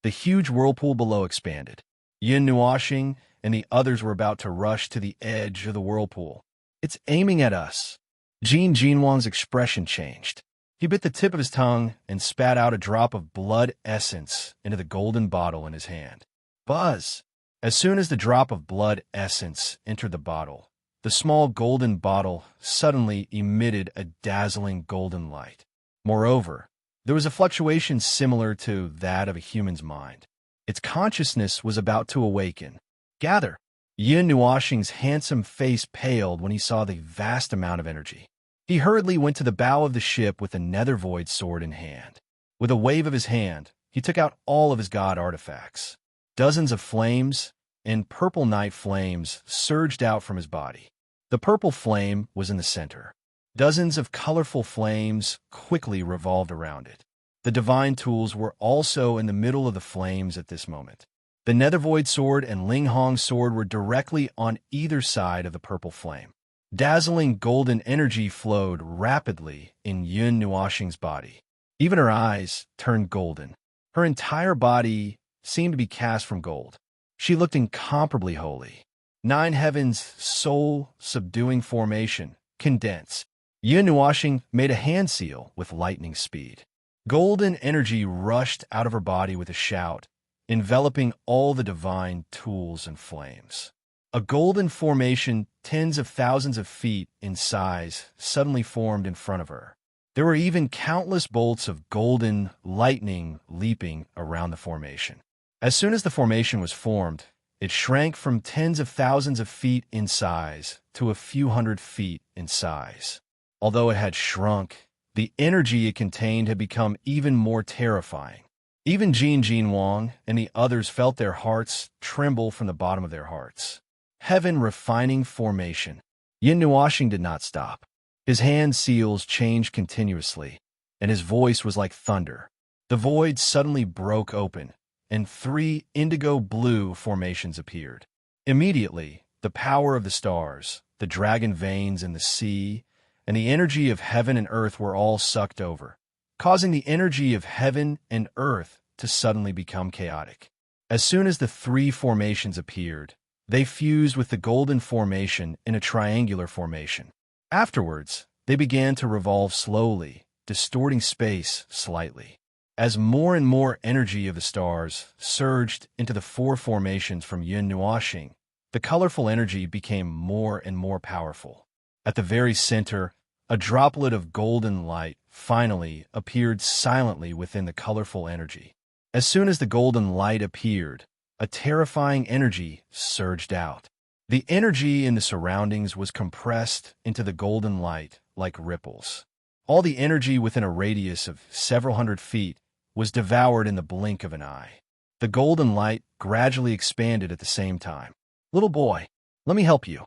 The huge whirlpool below expanded. Yin Nuoxing and the others were about to rush to the edge of the whirlpool. It's aiming at us. Jin Jinwang's expression changed. He bit the tip of his tongue and spat out a drop of blood essence into the golden bottle in his hand. Buzz! As soon as the drop of blood essence entered the bottle, the small golden bottle suddenly emitted a dazzling golden light. Moreover, there was a fluctuation similar to that of a human's mind. Its consciousness was about to awaken. Gather! Yin Nuoxing's handsome face paled when he saw the vast amount of energy. He hurriedly went to the bow of the ship with a nether void sword in hand. With a wave of his hand, he took out all of his god artifacts. Dozens of flames and purple night flames surged out from his body. The purple flame was in the center. Dozens of colorful flames quickly revolved around it. The divine tools were also in the middle of the flames at this moment. The nether void sword and Ling Hong's sword were directly on either side of the purple flame. Dazzling golden energy flowed rapidly in Yin Nuoxing's body. Even her eyes turned golden. Her entire body seemed to be cast from gold. She looked incomparably holy. Nine Heavens' soul-subduing formation condensed. Yin Nuoxing made a hand seal with lightning speed. Golden energy rushed out of her body with a shout, enveloping all the divine tools and flames. A golden formation tens of thousands of feet in size suddenly formed in front of her. There were even countless bolts of golden lightning leaping around the formation. As soon as the formation was formed, it shrank from tens of thousands of feet in size to a few hundred feet in size. Although it had shrunk, the energy it contained had become even more terrifying. Even Jin Jinwang and the others felt their hearts tremble from the bottom of their hearts. Heaven refining formation. Yin Nuoxing did not stop. His hand seals changed continuously, and his voice was like thunder. The void suddenly broke open, and 3 indigo-blue formations appeared. Immediately, the power of the stars, the dragon veins in the sea, and the energy of heaven and earth were all sucked over, causing the energy of heaven and earth to suddenly become chaotic. As soon as the 3 formations appeared, they fused with the golden formation in a triangular formation. Afterwards, they began to revolve slowly, distorting space slightly. As more and more energy of the stars surged into the 4 formations from Yin Nuoxing, the colorful energy became more and more powerful. At the very center, a droplet of golden light finally appeared silently within the colorful energy. As soon as the golden light appeared, a terrifying energy surged out. The energy in the surroundings was compressed into the golden light like ripples. All the energy within a radius of several hundred feet was devoured in the blink of an eye. The golden light gradually expanded at the same time. "Little boy, let me help you."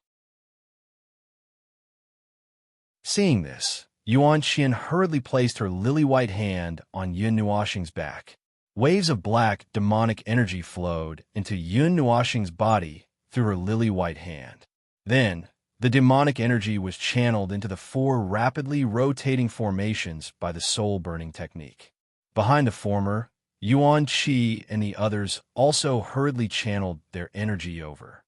Seeing this, Yuan Qian hurriedly placed her lily-white hand on Yin Nuoxing's back. Waves of black, demonic energy flowed into Yin Nuoxing's body through her lily-white hand. Then, the demonic energy was channeled into the 4 rapidly rotating formations by the soul-burning technique. Behind the former, Yuan Qi and the others also hurriedly channeled their energy over.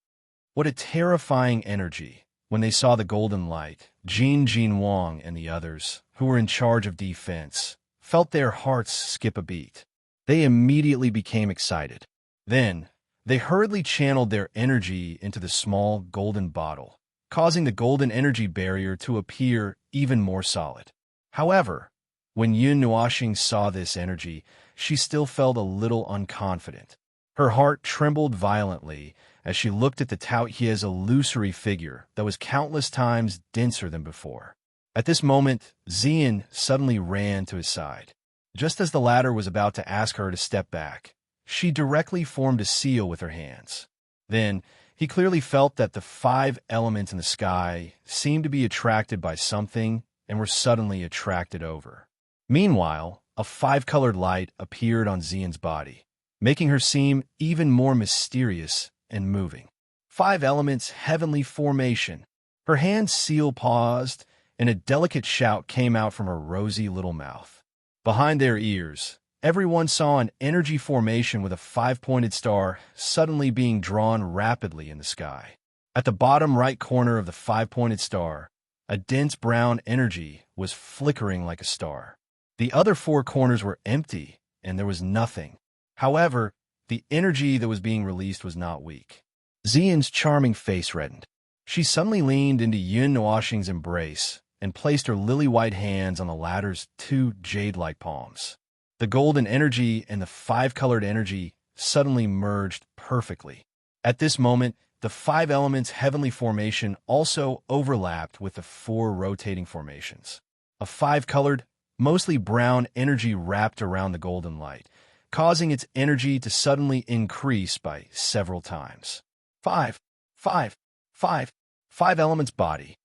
What a terrifying energy! When they saw the golden light, Jin Jinwang and the others, who were in charge of defense, felt their hearts skip a beat. They immediately became excited. Then, they hurriedly channeled their energy into the small golden bottle, causing the golden energy barrier to appear even more solid. However, when Yin Nuoxing saw this energy, she still felt a little unconfident. Her heart trembled violently as she looked at the Tao Hie's illusory figure that was countless times denser than before. At this moment, Xian suddenly ran to his side. Just as the latter was about to ask her to step back, she directly formed a seal with her hands. Then, he clearly felt that the 5 elements in the sky seemed to be attracted by something and were suddenly attracted over. Meanwhile, a 5-colored light appeared on Xian's body, making her seem even more mysterious and moving. 5 elements heavenly formation. Her hand seal paused, and a delicate shout came out from her rosy little mouth. Behind their ears, everyone saw an energy formation with a 5-pointed star suddenly being drawn rapidly in the sky. At the bottom right corner of the 5-pointed star, a dense brown energy was flickering like a star. The other 4 corners were empty, and there was nothing. However, the energy that was being released was not weak. Xian's charming face reddened. She suddenly leaned into Yun Nuoxing's embrace and placed her lily-white hands on the latter's 2 jade-like palms. The golden energy and the 5-colored energy suddenly merged perfectly. At this moment, the 5 elements heavenly formation also overlapped with the 4 rotating formations. A 5-colored, mostly brown energy wrapped around the golden light, causing its energy to suddenly increase by several times. 5, 5, 5, 5 elements body.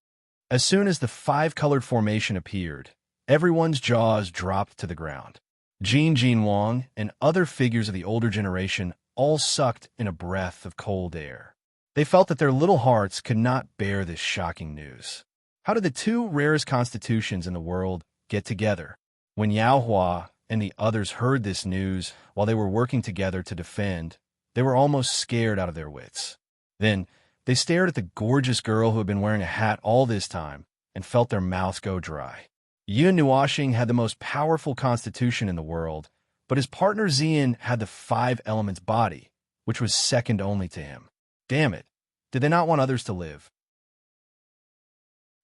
As soon as the 5-colored formation appeared, everyone's jaws dropped to the ground. Jin Wang and other figures of the older generation all sucked in a breath of cold air. They felt that their little hearts could not bear this shocking news. How did the 2 rarest constitutions in the world get together? When Yao Hua and the others heard this news while they were working together to defend, they were almost scared out of their wits. Then, they stared at the gorgeous girl who had been wearing a hat all this time and felt their mouths go dry. Yun Nuoxing had the most powerful constitution in the world, but his partner Xian had the 5 elements body, which was second only to him. Damn it, did they not want others to live?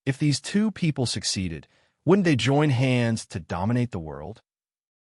If these 2 people succeeded, wouldn't they join hands to dominate the world?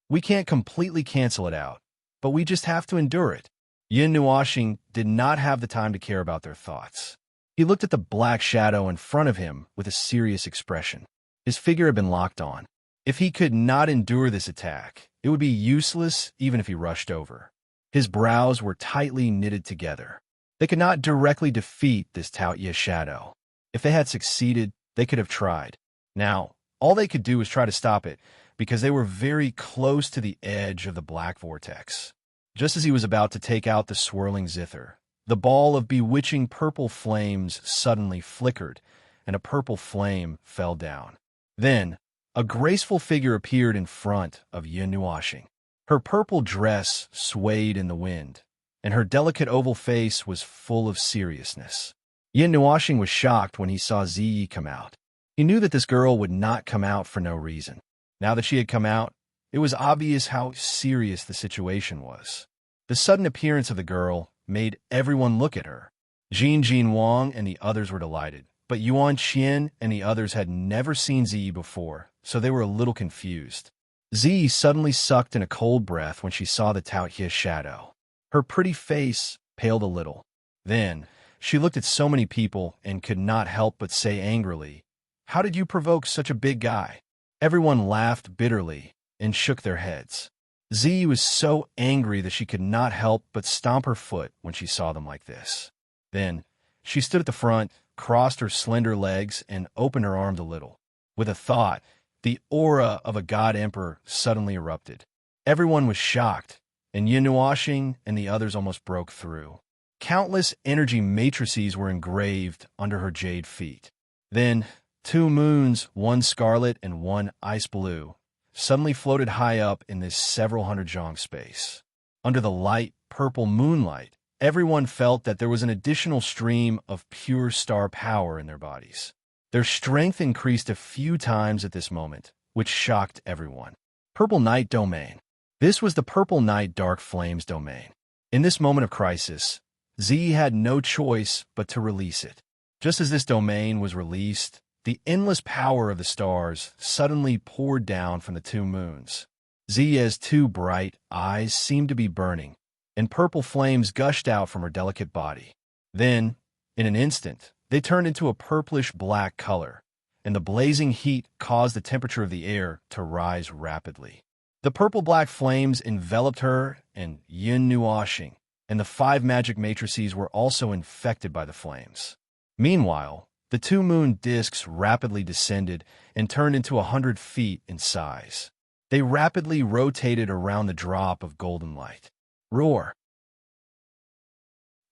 We can't completely cancel it out, but we just have to endure it. Yun Nuoxing did not have the time to care about their thoughts. He looked at the black shadow in front of him with a serious expression. His figure had been locked on. If he could not endure this attack, it would be useless even if he rushed over. His brows were tightly knitted together. They could not directly defeat this Taoye shadow. If they had succeeded, they could have tried. Now, all they could do was try to stop it, because they were very close to the edge of the black vortex. Just as he was about to take out the swirling zither, the ball of bewitching purple flames suddenly flickered, and a purple flame fell down. Then, a graceful figure appeared in front of Yun Nuoxing. Her purple dress swayed in the wind, and her delicate oval face was full of seriousness. Yun Nuoxing was shocked when he saw Ziyi come out. He knew that this girl would not come out for no reason. Now that she had come out, it was obvious how serious the situation was. The sudden appearance of the girl made everyone look at her. Jin Wang and the others were delighted, but Yuan Qian and the others had never seen Ziyi before, so they were a little confused. Ziyi suddenly sucked in a cold breath when she saw the Taoye shadow. Her pretty face paled a little. Then, she looked at so many people and could not help but say angrily, "How did you provoke such a big guy?" Everyone laughed bitterly and shook their heads. Ziyi was so angry that she could not help but stomp her foot when she saw them like this. Then, she stood at the front, crossed her slender legs, and opened her arms a little. With a thought, the aura of a god emperor suddenly erupted. Everyone was shocked, and Yun Nuoxing and the others almost broke through. Countless energy matrices were engraved under her jade feet. Then, 2 moons, one scarlet and one ice blue, suddenly floated high up in this several hundred zhang space. Under the light, purple moonlight, everyone felt that there was an additional stream of pure star power in their bodies. Their strength increased a few times at this moment, which shocked everyone. Purple Night Domain. This was the Purple Night Dark Flames domain. In this moment of crisis, Z had no choice but to release it. Just as this domain was released, the endless power of the stars suddenly poured down from the 2 moons. Ziya's 2 bright eyes seemed to be burning, and purple flames gushed out from her delicate body. Then, in an instant, they turned into a purplish-black color, and the blazing heat caused the temperature of the air to rise rapidly. The purple-black flames enveloped her and Yin Nuashing, and the 5 magic matrices were also infected by the flames. Meanwhile, the 2 moon discs rapidly descended and turned into 100 feet in size. They rapidly rotated around the drop of golden light. Roar!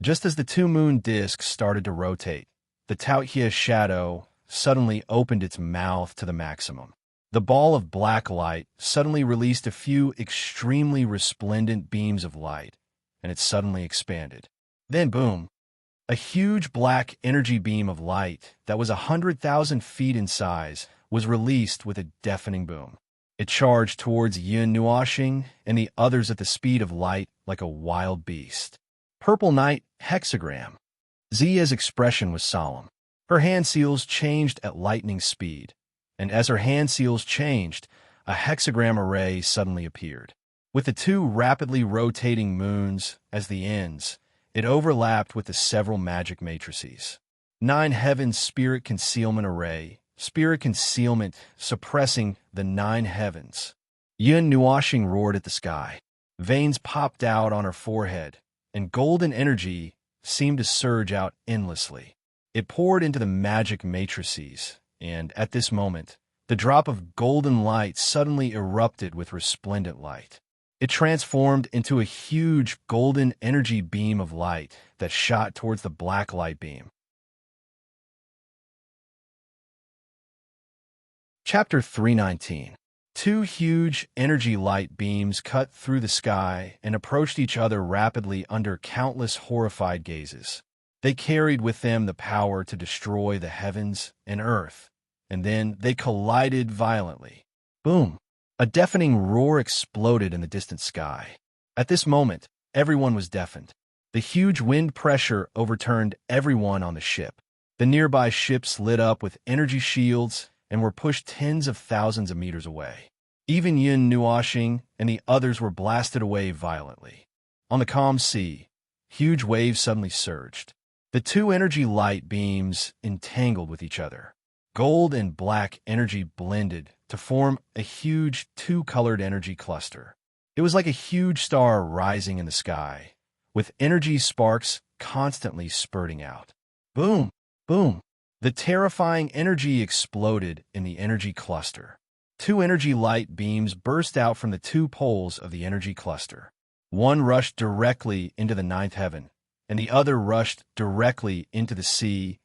Just as the 2 moon discs started to rotate, the Taotia shadow suddenly opened its mouth to the maximum. The ball of black light suddenly released a few extremely resplendent beams of light, and it suddenly expanded. Then boom! A huge black energy beam of light that was 100,000 feet in size was released with a deafening boom. It charged towards Yin Nuashing and the others at the speed of light like a wild beast. Purple Night Hexagram. Zia's expression was solemn. Her hand seals changed at lightning speed, and as her hand seals changed, a hexagram array suddenly appeared. With the 2 rapidly rotating moons as the ends, it overlapped with the several magic matrices. 9 Heavens Spirit Concealment Array, Spirit Concealment suppressing the 9 heavens. Yin Nuashing roared at the sky. Veins popped out on her forehead, and golden energy seemed to surge out endlessly. It poured into the magic matrices, and at this moment, the drop of golden light suddenly erupted with resplendent light. It transformed into a huge golden energy beam of light that shot towards the black light beam. Chapter 319. 2 huge energy light beams cut through the sky and approached each other rapidly under countless horrified gazes. They carried with them the power to destroy the heavens and earth, and then they collided violently. Boom! A deafening roar exploded in the distant sky. At this moment, everyone was deafened. The huge wind pressure overturned everyone on the ship. The nearby ships lit up with energy shields and were pushed tens of thousands of meters away. Even Yin Nuashing and the others were blasted away violently. On the calm sea, huge waves suddenly surged. The 2 energy light beams entangled with each other. Gold and black energy blended to form a huge 2-colored energy cluster. It was like a huge star rising in the sky, with energy sparks constantly spurting out. Boom! Boom! The terrifying energy exploded in the energy cluster. 2 energy light beams burst out from the 2 poles of the energy cluster. One rushed directly into the 9th heaven, and the other rushed directly into the sea,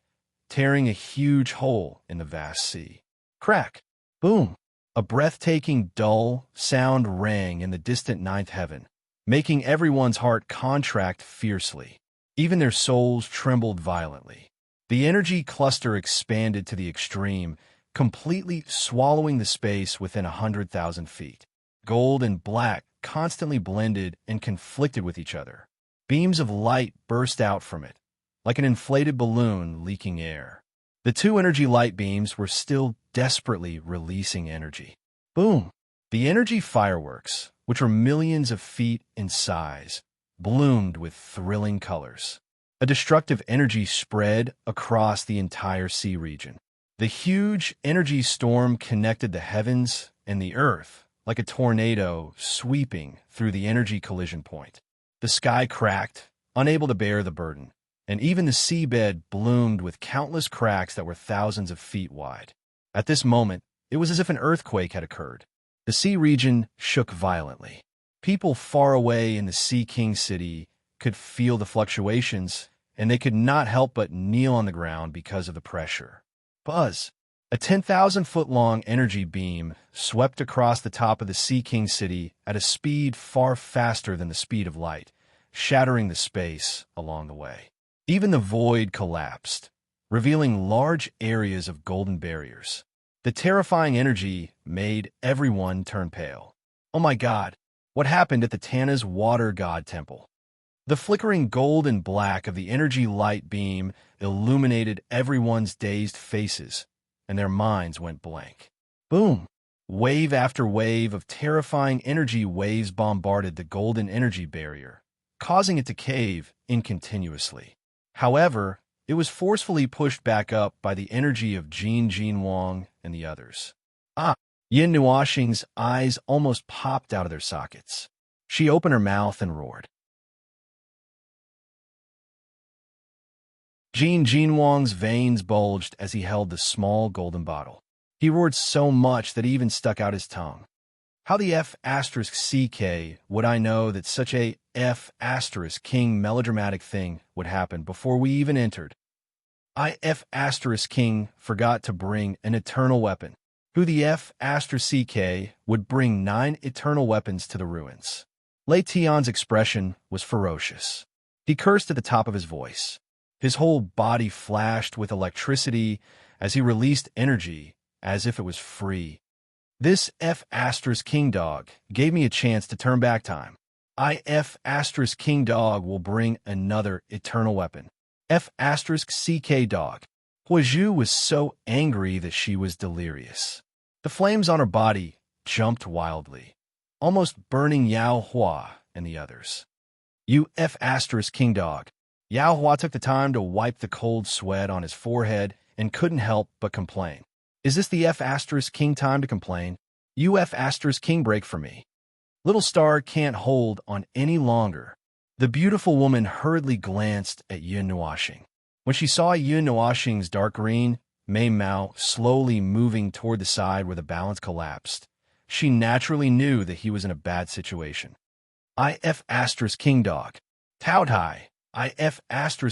tearing a huge hole in the vast sea. Crack! Boom! A breathtaking, dull sound rang in the distant 9th heaven, making everyone's heart contract fiercely. Even their souls trembled violently. The energy cluster expanded to the extreme, completely swallowing the space within 100,000 feet. Gold and black constantly blended and conflicted with each other. Beams of light burst out from it, like an inflated balloon leaking air. The 2 energy light beams were still desperately releasing energy. Boom! The energy fireworks, which were millions of feet in size, bloomed with thrilling colors. A destructive energy spread across the entire sea region. The huge energy storm connected the heavens and the earth like a tornado sweeping through the energy collision point. The sky cracked, unable to bear the burden, and even the seabed bloomed with countless cracks that were thousands of feet wide. At this moment, it was as if an earthquake had occurred. The sea region shook violently. People far away in the Sea King city could feel the fluctuations, and they could not help but kneel on the ground because of the pressure. Buzz! A 10,000-foot-long energy beam swept across the top of the Sea King city at a speed far faster than the speed of light, shattering the space along the way. Even the void collapsed, revealing large areas of golden barriers. The terrifying energy made everyone turn pale. Oh my God! What happened at the Tana's Water God Temple? The flickering gold and black of the energy light beam illuminated everyone's dazed faces, and their minds went blank. Boom! Wave after wave of terrifying energy waves bombarded the golden energy barrier, causing it to cave in continuously. However, it was forcefully pushed back up by the energy of Jin Wang and the others. Ah! Yin Nuoxing's eyes almost popped out of their sockets. She opened her mouth and roared. Jin Jinwang's veins bulged as he held the small golden bottle. He roared so much that he even stuck out his tongue. How the F*CK would I know that such a F*King melodramatic thing would happen before we even entered? F*King forgot to bring an eternal weapon. Who the F*CK would bring 9 eternal weapons to the ruins? Lei Tian's expression was ferocious. He cursed at the top of his voice. His whole body flashed with electricity as he released energy as if it was free. This F*King dog gave me a chance to turn back time. F*King dog will bring another eternal weapon. F*CK dog. Huizhu was so angry that she was delirious. The flames on her body jumped wildly, almost burning Yao Hua and the others. You F*King dog. Yao Hua took the time to wipe the cold sweat on his forehead and couldn't help but complain. Is this the F*King time to complain? You F*King break for me. Little Star can't hold on any longer. The beautiful woman hurriedly glanced at Yin Nuoxing. When she saw Yin Nuoxing's dark green Mei Mao slowly moving toward the side where the balance collapsed, she naturally knew that he was in a bad situation. King dog. Tao Tai,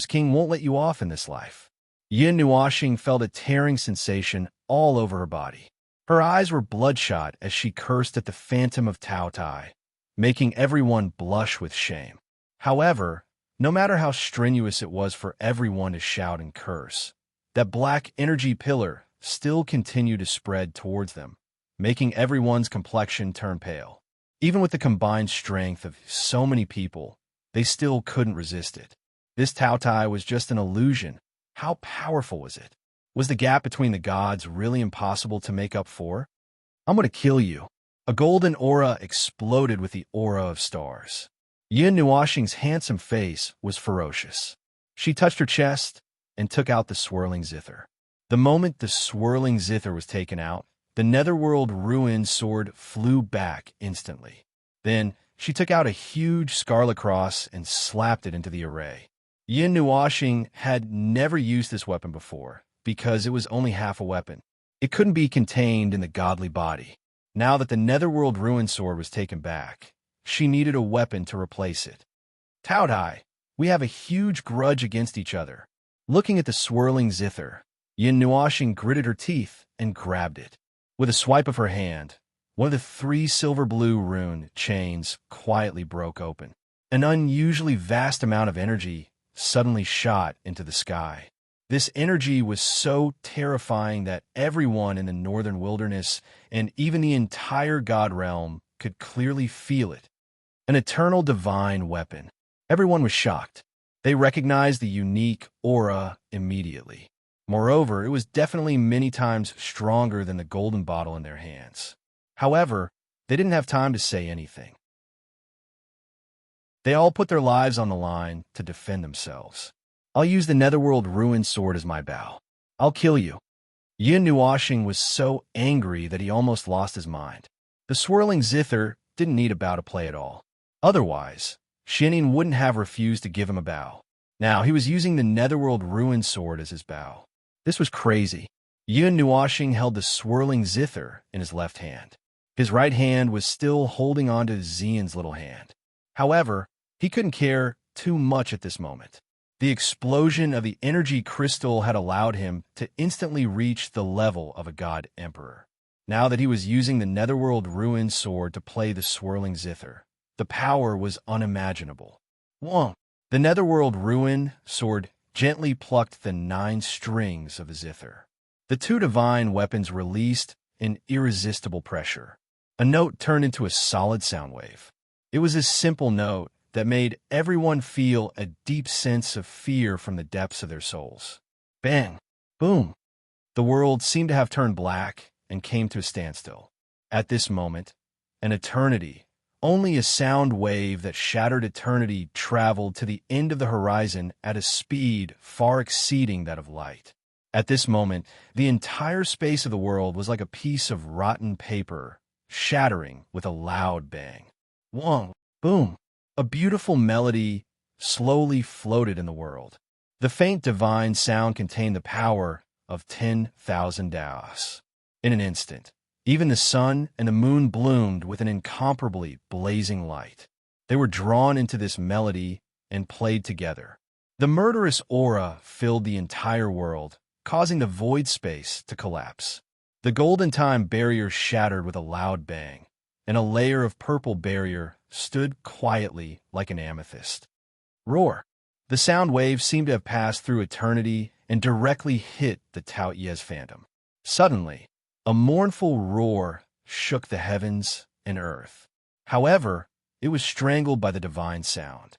King won't let you off in this life. Yin Nuoxing felt a tearing sensation all over her body. Her eyes were bloodshot as she cursed at the phantom of Tao Tai, making everyone blush with shame. However, no matter how strenuous it was for everyone to shout and curse, that black energy pillar still continued to spread towards them, making everyone's complexion turn pale. Even with the combined strength of so many people, they still couldn't resist it. This Tao Tai was just an illusion. How powerful was it? Was the gap between the gods really impossible to make up for? I'm going to kill you. A golden aura exploded with the aura of stars. Yin Nuoxing's handsome face was ferocious. She touched her chest and took out the swirling zither. The moment the swirling zither was taken out, the netherworld ruin sword flew back instantly. Then she took out a huge scarlet cross and slapped it into the array. Yin Nuoxing had never used this weapon before, because it was only half a weapon. It couldn't be contained in the godly body. Now that the netherworld ruin sword was taken back, she needed a weapon to replace it. Tao Tai, we have a huge grudge against each other. Looking at the swirling zither, Yin Nuoxing gritted her teeth and grabbed it. With a swipe of her hand, one of the 3 silver-blue rune chains quietly broke open. An unusually vast amount of energy suddenly shot into the sky. This energy was so terrifying that everyone in the northern wilderness and even the entire god realm could clearly feel it. An eternal divine weapon. Everyone was shocked. They recognized the unique aura immediately. Moreover, it was definitely many times stronger than the golden bottle in their hands. However, they didn't have time to say anything. They all put their lives on the line to defend themselves. I'll use the netherworld ruin sword as my bow. I'll kill you. Yin Nuoxing was so angry that he almost lost his mind. The swirling zither didn't need a bow to play at all. Otherwise, Xianning wouldn't have refused to give him a bow. Now he was using the netherworld ruin sword as his bow. This was crazy. Yin Nuoxing held the swirling zither in his left hand. His right hand was still holding onto Xian's little hand. However, he couldn't care too much at this moment. The explosion of the energy crystal had allowed him to instantly reach the level of a god emperor. Now that he was using the netherworld ruin sword to play the swirling zither, the power was unimaginable. Whoa! The netherworld ruin sword gently plucked the 9 strings of the zither. The 2 divine weapons released an irresistible pressure. A note turned into a solid sound wave. It was a simple note that made everyone feel a deep sense of fear from the depths of their souls. Bang! Boom! The world seemed to have turned black and came to a standstill. At this moment, an eternity, only a sound wave that shattered eternity, traveled to the end of the horizon at a speed far exceeding that of light. At this moment, the entire space of the world was like a piece of rotten paper, shattering with a loud bang. Wong, boom. A beautiful melody slowly floated in the world. The faint divine sound contained the power of 10,000 Daos. In an instant, even the sun and the moon bloomed with an incomparably blazing light. They were drawn into this melody and played together. The murderous aura filled the entire world, causing the void space to collapse. The golden time barrier shattered with a loud bang, and a layer of purple barrier stood quietly like an amethyst. Roar! The sound wave seemed to have passed through eternity and directly hit the Tao Ye's phantom. Suddenly, a mournful roar shook the heavens and earth. However, it was strangled by the divine sound.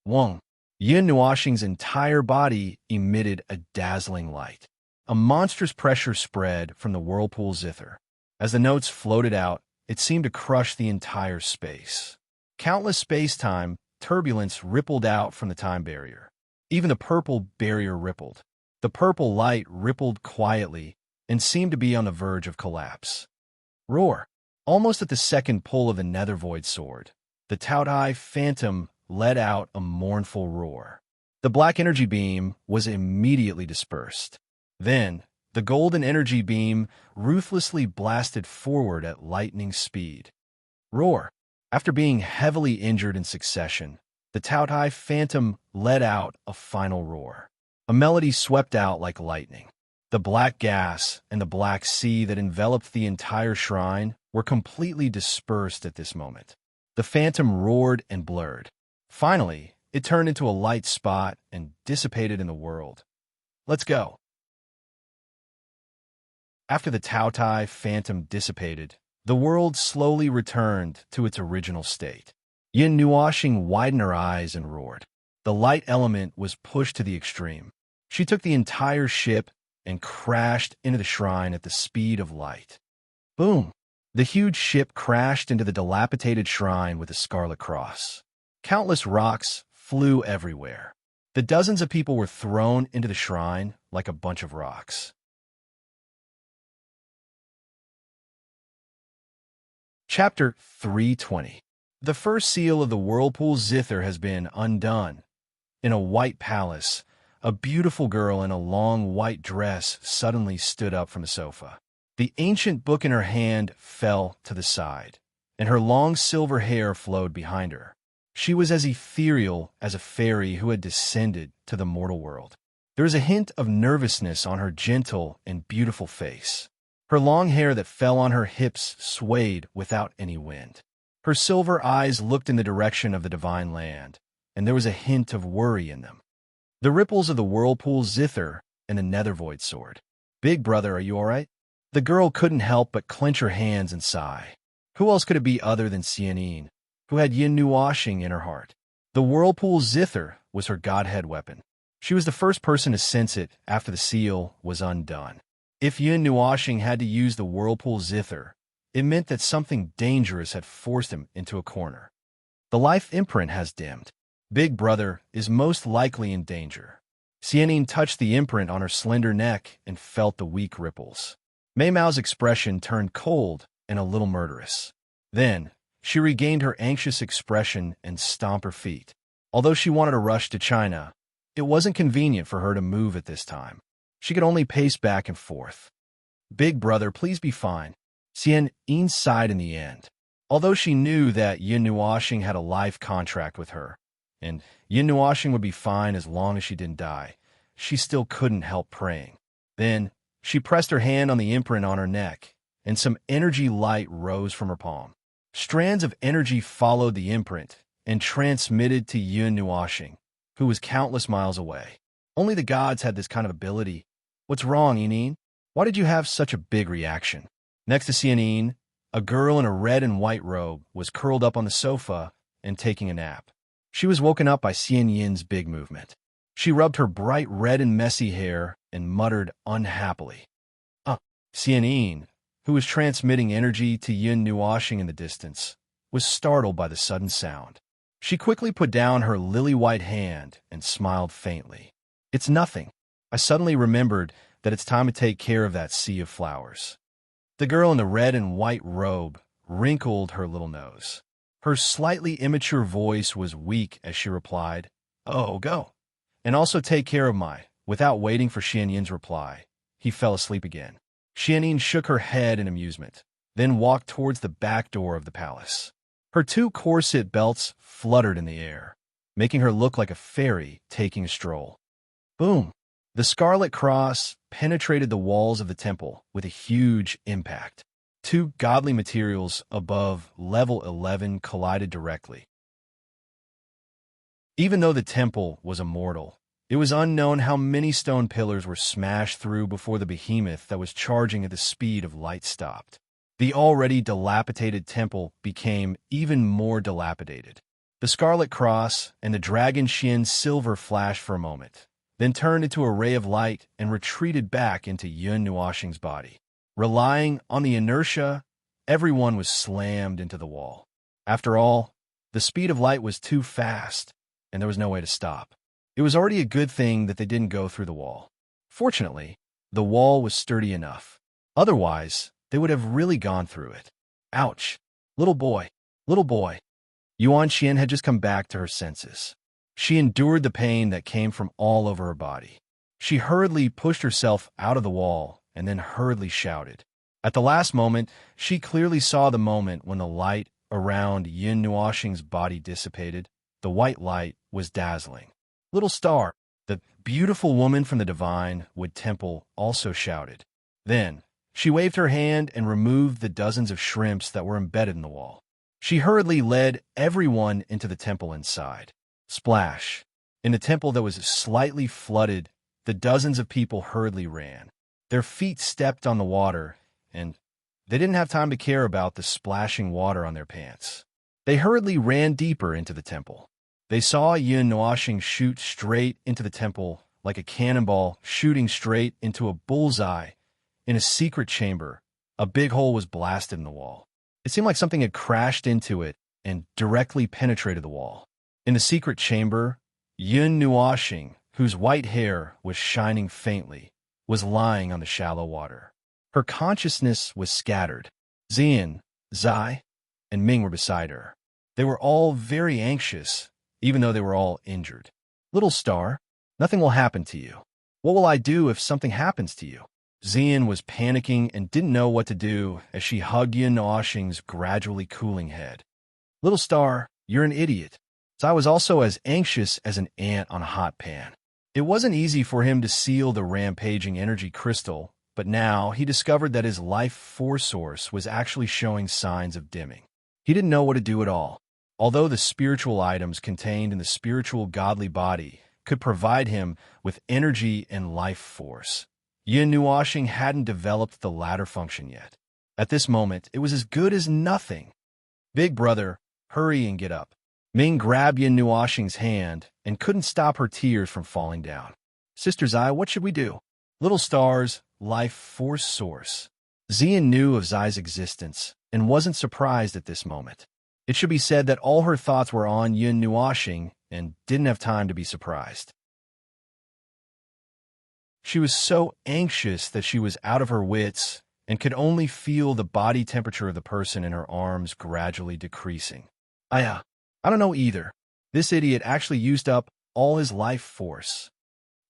Wong, Yin Nuoxing's entire body emitted a dazzling light. A monstrous pressure spread from the whirlpool zither. As the notes floated out, it seemed to crush the entire space. Countless space-time turbulence rippled out from the time barrier. Even the purple barrier rippled. The purple light rippled quietly and seemed to be on the verge of collapse. Roar! Almost at the second pull of the nether void sword, the Taotai phantom let out a mournful roar. The black energy beam was immediately dispersed. Then, the golden energy beam ruthlessly blasted forward at lightning speed. Roar! After being heavily injured in succession, the Taotai phantom let out a final roar. A melody swept out like lightning. The black gas and the black sea that enveloped the entire shrine were completely dispersed at this moment. The phantom roared and blurred. Finally, it turned into a light spot and dissipated in the world. Let's go. After the Taotai phantom dissipated, the world slowly returned to its original state. Yin Nuoxing widened her eyes and roared. The light element was pushed to the extreme. She took the entire ship and crashed into the shrine at the speed of light. Boom! The huge ship crashed into the dilapidated shrine with a scarlet cross. Countless rocks flew everywhere. The dozens of people were thrown into the shrine like a bunch of rocks. Chapter 320. The first seal of the whirlpool zither has been undone. In a white palace, a beautiful girl in a long white dress suddenly stood up from the sofa. The ancient book in her hand fell to the side, and her long silver hair flowed behind her. She was as ethereal as a fairy who had descended to the mortal world. There was a hint of nervousness on her gentle and beautiful face. Her long hair that fell on her hips swayed without any wind. Her silver eyes looked in the direction of the divine land, and there was a hint of worry in them. The ripples of the whirlpool zither and the nether void sword. Big brother, are you all right? The girl couldn't help but clench her hands and sigh. Who else could it be other than serene, who had Yin Nuoxing in her heart? The whirlpool zither was her godhead weapon. She was the first person to sense it after the seal was undone. If Yin Nuoxing had to use the whirlpool zither, it meant that something dangerous had forced him into a corner. The life imprint has dimmed. Big brother is most likely in danger. Xianyin touched the imprint on her slender neck and felt the weak ripples. Mei Mao's expression turned cold and a little murderous. Then, she regained her anxious expression and stomped her feet. Although she wanted to rush to China, it wasn't convenient for her to move at this time. She could only pace back and forth. Big brother, please be fine. Xianyin sighed in the end. Although she knew that Yin Nuoxing had a life contract with her, and Yin Nuoxing would be fine as long as she didn't die, she still couldn't help praying. Then, she pressed her hand on the imprint on her neck, and some energy light rose from her palm. Strands of energy followed the imprint and transmitted to Yin Nuoxing, who was countless miles away. Only the gods had this kind of ability. What's wrong, Yinin? Why did you have such a big reaction? Next to Xianyin, a girl in a red and white robe was curled up on the sofa and taking a nap. She was woken up by Xianyin's big movement. She rubbed her bright red and messy hair and muttered unhappily. Xianyin, who was transmitting energy to Yin Nuoxing in the distance, was startled by the sudden sound. She quickly put down her lily-white hand and smiled faintly. It's nothing. I suddenly remembered that it's time to take care of that sea of flowers. The girl in the red and white robe wrinkled her little nose. Her slightly immature voice was weak as she replied, "Oh, go. And also take care of my—" Without waiting for Xianyin's reply, he fell asleep again. Xianyin shook her head in amusement, then walked towards the back door of the palace. Her two corset belts fluttered in the air, making her look like a fairy taking a stroll. Boom! The scarlet cross penetrated the walls of the temple with a huge impact. Two godly materials above level 11 collided directly. Even though the temple was immortal, it was unknown how many stone pillars were smashed through before the behemoth that was charging at the speed of light stopped. The already dilapidated temple became even more dilapidated. The scarlet cross and the dragon Xian silver flashed for a moment, then turned into a ray of light and retreated back into Yun Nuoxing's body. Relying on the inertia, everyone was slammed into the wall. After all, the speed of light was too fast, and there was no way to stop. It was already a good thing that they didn't go through the wall. Fortunately, the wall was sturdy enough. Otherwise, they would have really gone through it. Ouch! Little boy, little boy. Yuan Xian had just come back to her senses. She endured the pain that came from all over her body. She hurriedly pushed herself out of the wall and then hurriedly shouted. At the last moment, she clearly saw the moment when the light around Yun Nuoxing's body dissipated. The white light was dazzling. Little star, the beautiful woman from the Divine Wood Temple, also shouted. Then, she waved her hand and removed the dozens of shrimps that were embedded in the wall. She hurriedly led everyone into the temple inside. Splash! In the temple that was slightly flooded, the dozens of people hurriedly ran. Their feet stepped on the water, and they didn't have time to care about the splashing water on their pants. They hurriedly ran deeper into the temple. They saw Yun Nuoxing shoot straight into the temple like a cannonball shooting straight into a bullseye. In a secret chamber, a big hole was blasted in the wall. It seemed like something had crashed into it and directly penetrated the wall. In the secret chamber, Yun Nuoxing, whose white hair was shining faintly, was lying on the shallow water. Her consciousness was scattered. Xian, Zai, and Ming were beside her. They were all very anxious, even though they were all injured. Little star, nothing will happen to you. What will I do if something happens to you? Xian was panicking and didn't know what to do as she hugged Yun Nuoxing's gradually cooling head. Little star, you're an idiot. Zai was also as anxious as an ant on a hot pan. It wasn't easy for him to seal the rampaging energy crystal, but now he discovered that his life force source was actually showing signs of dimming. He didn't know what to do at all. Although the spiritual items contained in the spiritual godly body could provide him with energy and life force, Yun Nuoxing hadn't developed the latter function yet. At this moment, it was as good as nothing. Big brother, hurry and get up. Ming grabbed Yun Nuoxing's hand and couldn't stop her tears from falling down. Sister Zai, what should we do? Little star's life force source. Xian knew of Zai's existence and wasn't surprised at this moment. It should be said that all her thoughts were on Yun Nuoxing and didn't have time to be surprised. She was so anxious that she was out of her wits and could only feel the body temperature of the person in her arms gradually decreasing. I don't know either. This idiot actually used up all his life force.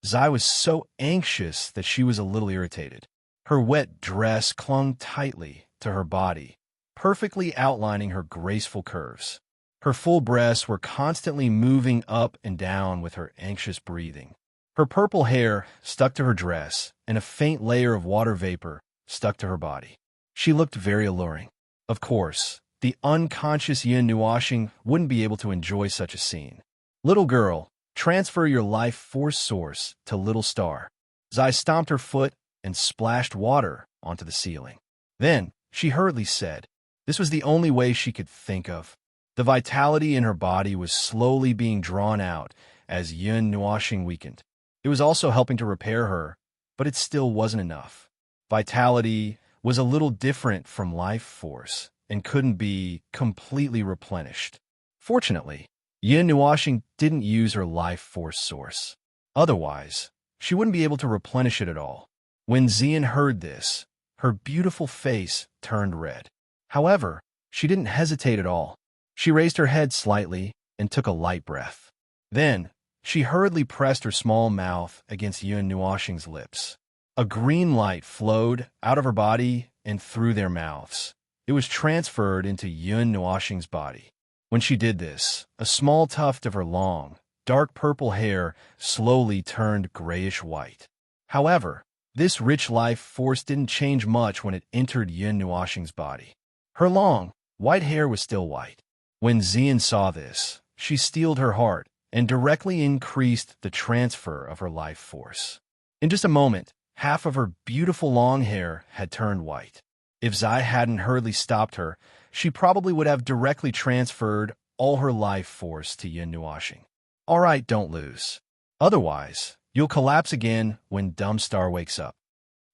Zai was so anxious that she was a little irritated. Her wet dress clung tightly to her body, perfectly outlining her graceful curves. Her full breasts were constantly moving up and down with her anxious breathing. Her purple hair stuck to her dress, and a faint layer of water vapor stuck to her body. She looked very alluring. Of course, the unconscious Yun Nuoxing wouldn't be able to enjoy such a scene. Little girl, transfer your life force source to Little Star. Zai stomped her foot and splashed water onto the ceiling. Then, she hurriedly said, this was the only way she could think of. The vitality in her body was slowly being drawn out as Yun Nuoxing weakened. It was also helping to repair her, but it still wasn't enough. Vitality was a little different from life force and couldn't be completely replenished. Fortunately, Yun Nuoxing didn't use her life force source. Otherwise, she wouldn't be able to replenish it at all. When Xian heard this, her beautiful face turned red. However, she didn't hesitate at all. She raised her head slightly and took a light breath. Then, she hurriedly pressed her small mouth against Yun Nuoxing's lips. A green light flowed out of her body and through their mouths. It was transferred into Yun Nuoxing's body. When she did this, a small tuft of her long, dark purple hair slowly turned grayish-white. However, this rich life force didn't change much when it entered Yun Nuoxing's body. Her long, white hair was still white. When Xian saw this, she steeled her heart and directly increased the transfer of her life force. In just a moment, half of her beautiful long hair had turned white. If Zai hadn't hurriedly stopped her, she probably would have directly transferred all her life force to Yun Nuoxing. All right, don't lose. Otherwise, you'll collapse again when Dumb Star wakes up.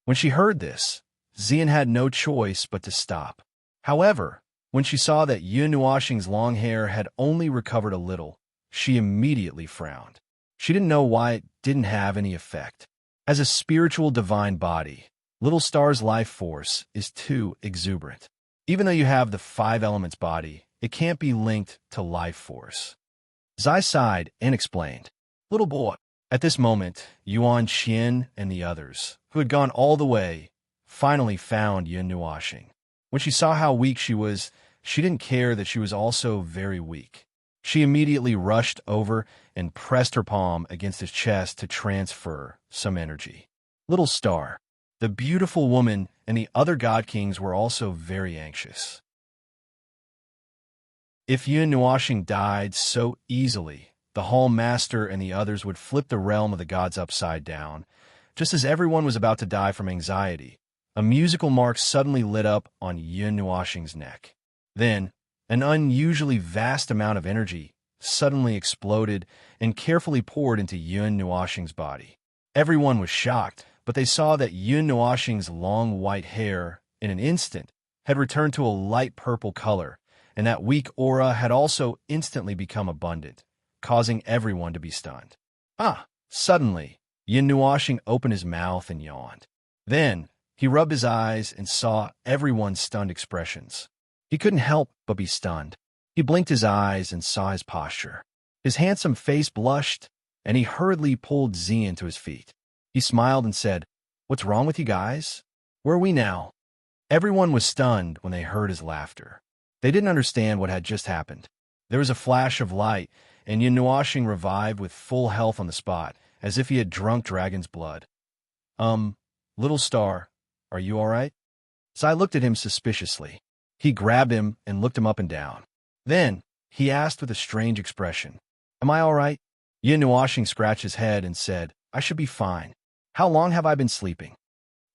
When she heard this, Xian had no choice but to stop. However, when she saw that Yun Nuoxing's long hair had only recovered a little, she immediately frowned. She didn't know why it didn't have any effect. As a spiritual divine body, Little Star's life force is too exuberant. Even though you have the 5 elements body, it can't be linked to life force. Zai sighed and explained, "Little boy." At this moment, Yuan Qian and the others, who had gone all the way, finally found Yun Nuoxing. When she saw how weak she was, she didn't care that she was also very weak. She immediately rushed over and pressed her palm against his chest to transfer some energy. Little Star, the beautiful woman, and the other god kings were also very anxious. If Yun Nuoxing died so easily, the Hall Master and the others would flip the realm of the gods upside down. Just as everyone was about to die from anxiety, a musical mark suddenly lit up on Yun Nuoxing's neck. Then, an unusually vast amount of energy suddenly exploded and carefully poured into Yun Nuoxing's body. Everyone was shocked, but they saw that Yun Nuoxing's long white hair, in an instant, had returned to a light purple color, and that weak aura had also instantly become abundant, causing everyone to be stunned. Suddenly, Yun Nuoxing opened his mouth and yawned. Then, he rubbed his eyes and saw everyone's stunned expressions. He couldn't help but be stunned. He blinked his eyes and saw his posture. His handsome face blushed, and he hurriedly pulled Xian to his feet. He smiled and said, "What's wrong with you guys? Where are we now?" Everyone was stunned when they heard his laughter. They didn't understand what had just happened. There was a flash of light, and Yun Nuoxing revived with full health on the spot, as if he had drunk dragon's blood. Little Star, are you all right?" Zai looked at him suspiciously. He grabbed him and looked him up and down. Then, he asked with a strange expression, "Am I all right?" Yun Nuoxing scratched his head and said, "I should be fine. How long have I been sleeping?"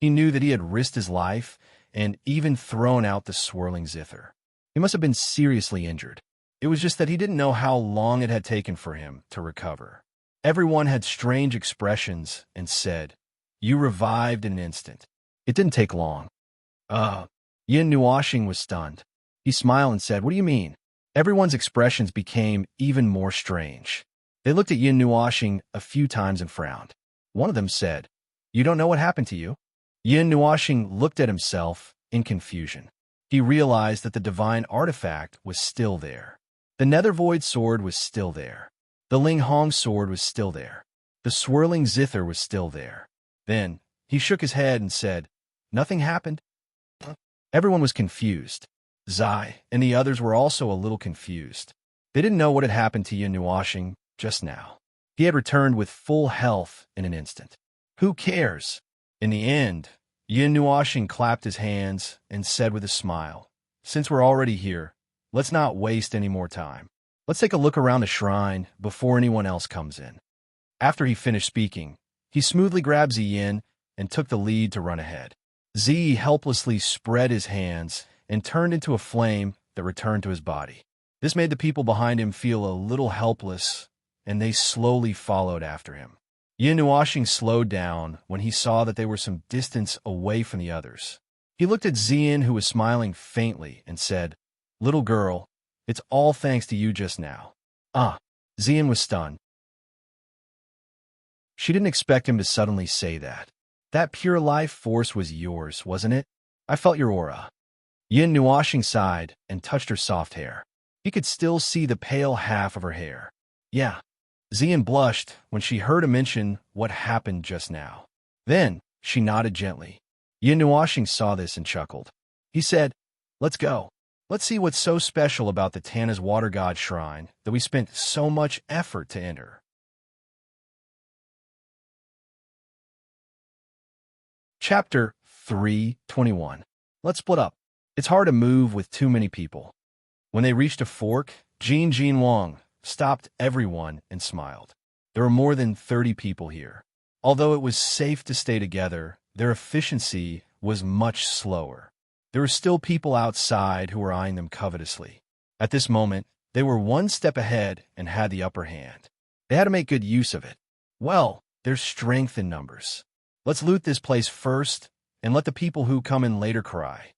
He knew that he had risked his life and even thrown out the swirling zither. He must have been seriously injured. It was just that he didn't know how long it had taken for him to recover. Everyone had strange expressions and said, "You revived in an instant. It didn't take long." Yun Nuoxing was stunned. He smiled and said, "What do you mean?" Everyone's expressions became even more strange. They looked at Yun Nuoxing a few times and frowned. One of them said, "You don't know what happened to you?" Yun Nuoxing looked at himself in confusion. He realized that the divine artifact was still there. The Nether Void sword was still there. The Ling Hong sword was still there. The swirling zither was still there. Then, he shook his head and said, "Nothing happened." Everyone was confused. Zai and the others were also a little confused. They didn't know what had happened to Yun Nuoxing just now. He had returned with full health in an instant. Who cares? In the end, Yun Nuoxing clapped his hands and said with a smile, "Since we're already here, let's not waste any more time. Let's take a look around the shrine before anyone else comes in." After he finished speaking, he smoothly grabbed Ziyin and took the lead to run ahead. Zi helplessly spread his hands and turned into a flame that returned to his body. This made the people behind him feel a little helpless, and they slowly followed after him. Yun Nuoxing slowed down when he saw that they were some distance away from the others. He looked at Xian, who was smiling faintly, and said, "Little girl, it's all thanks to you just now." Xian was stunned. She didn't expect him to suddenly say that. That pure life force was yours, wasn't it? I felt your aura. Yin Nuashing sighed and touched her soft hair. He could still see the pale half of her hair. Yeah. Zian blushed when she heard him mention what happened just now. Then, she nodded gently. Yin Nuashing saw this and chuckled. He said, "Let's go. Let's see what's so special about the Tana's water god shrine that we spent so much effort to enter." Chapter 3:21. Let's split up. It's hard to move with too many people. When they reached a fork, Jin Wang stopped everyone and smiled. There were more than 30 people here. Although it was safe to stay together, their efficiency was much slower. There were still people outside who were eyeing them covetously. At this moment, they were one step ahead and had the upper hand. They had to make good use of it. Well, there's strength in numbers. Let's loot this place first and let the people who come in later cry.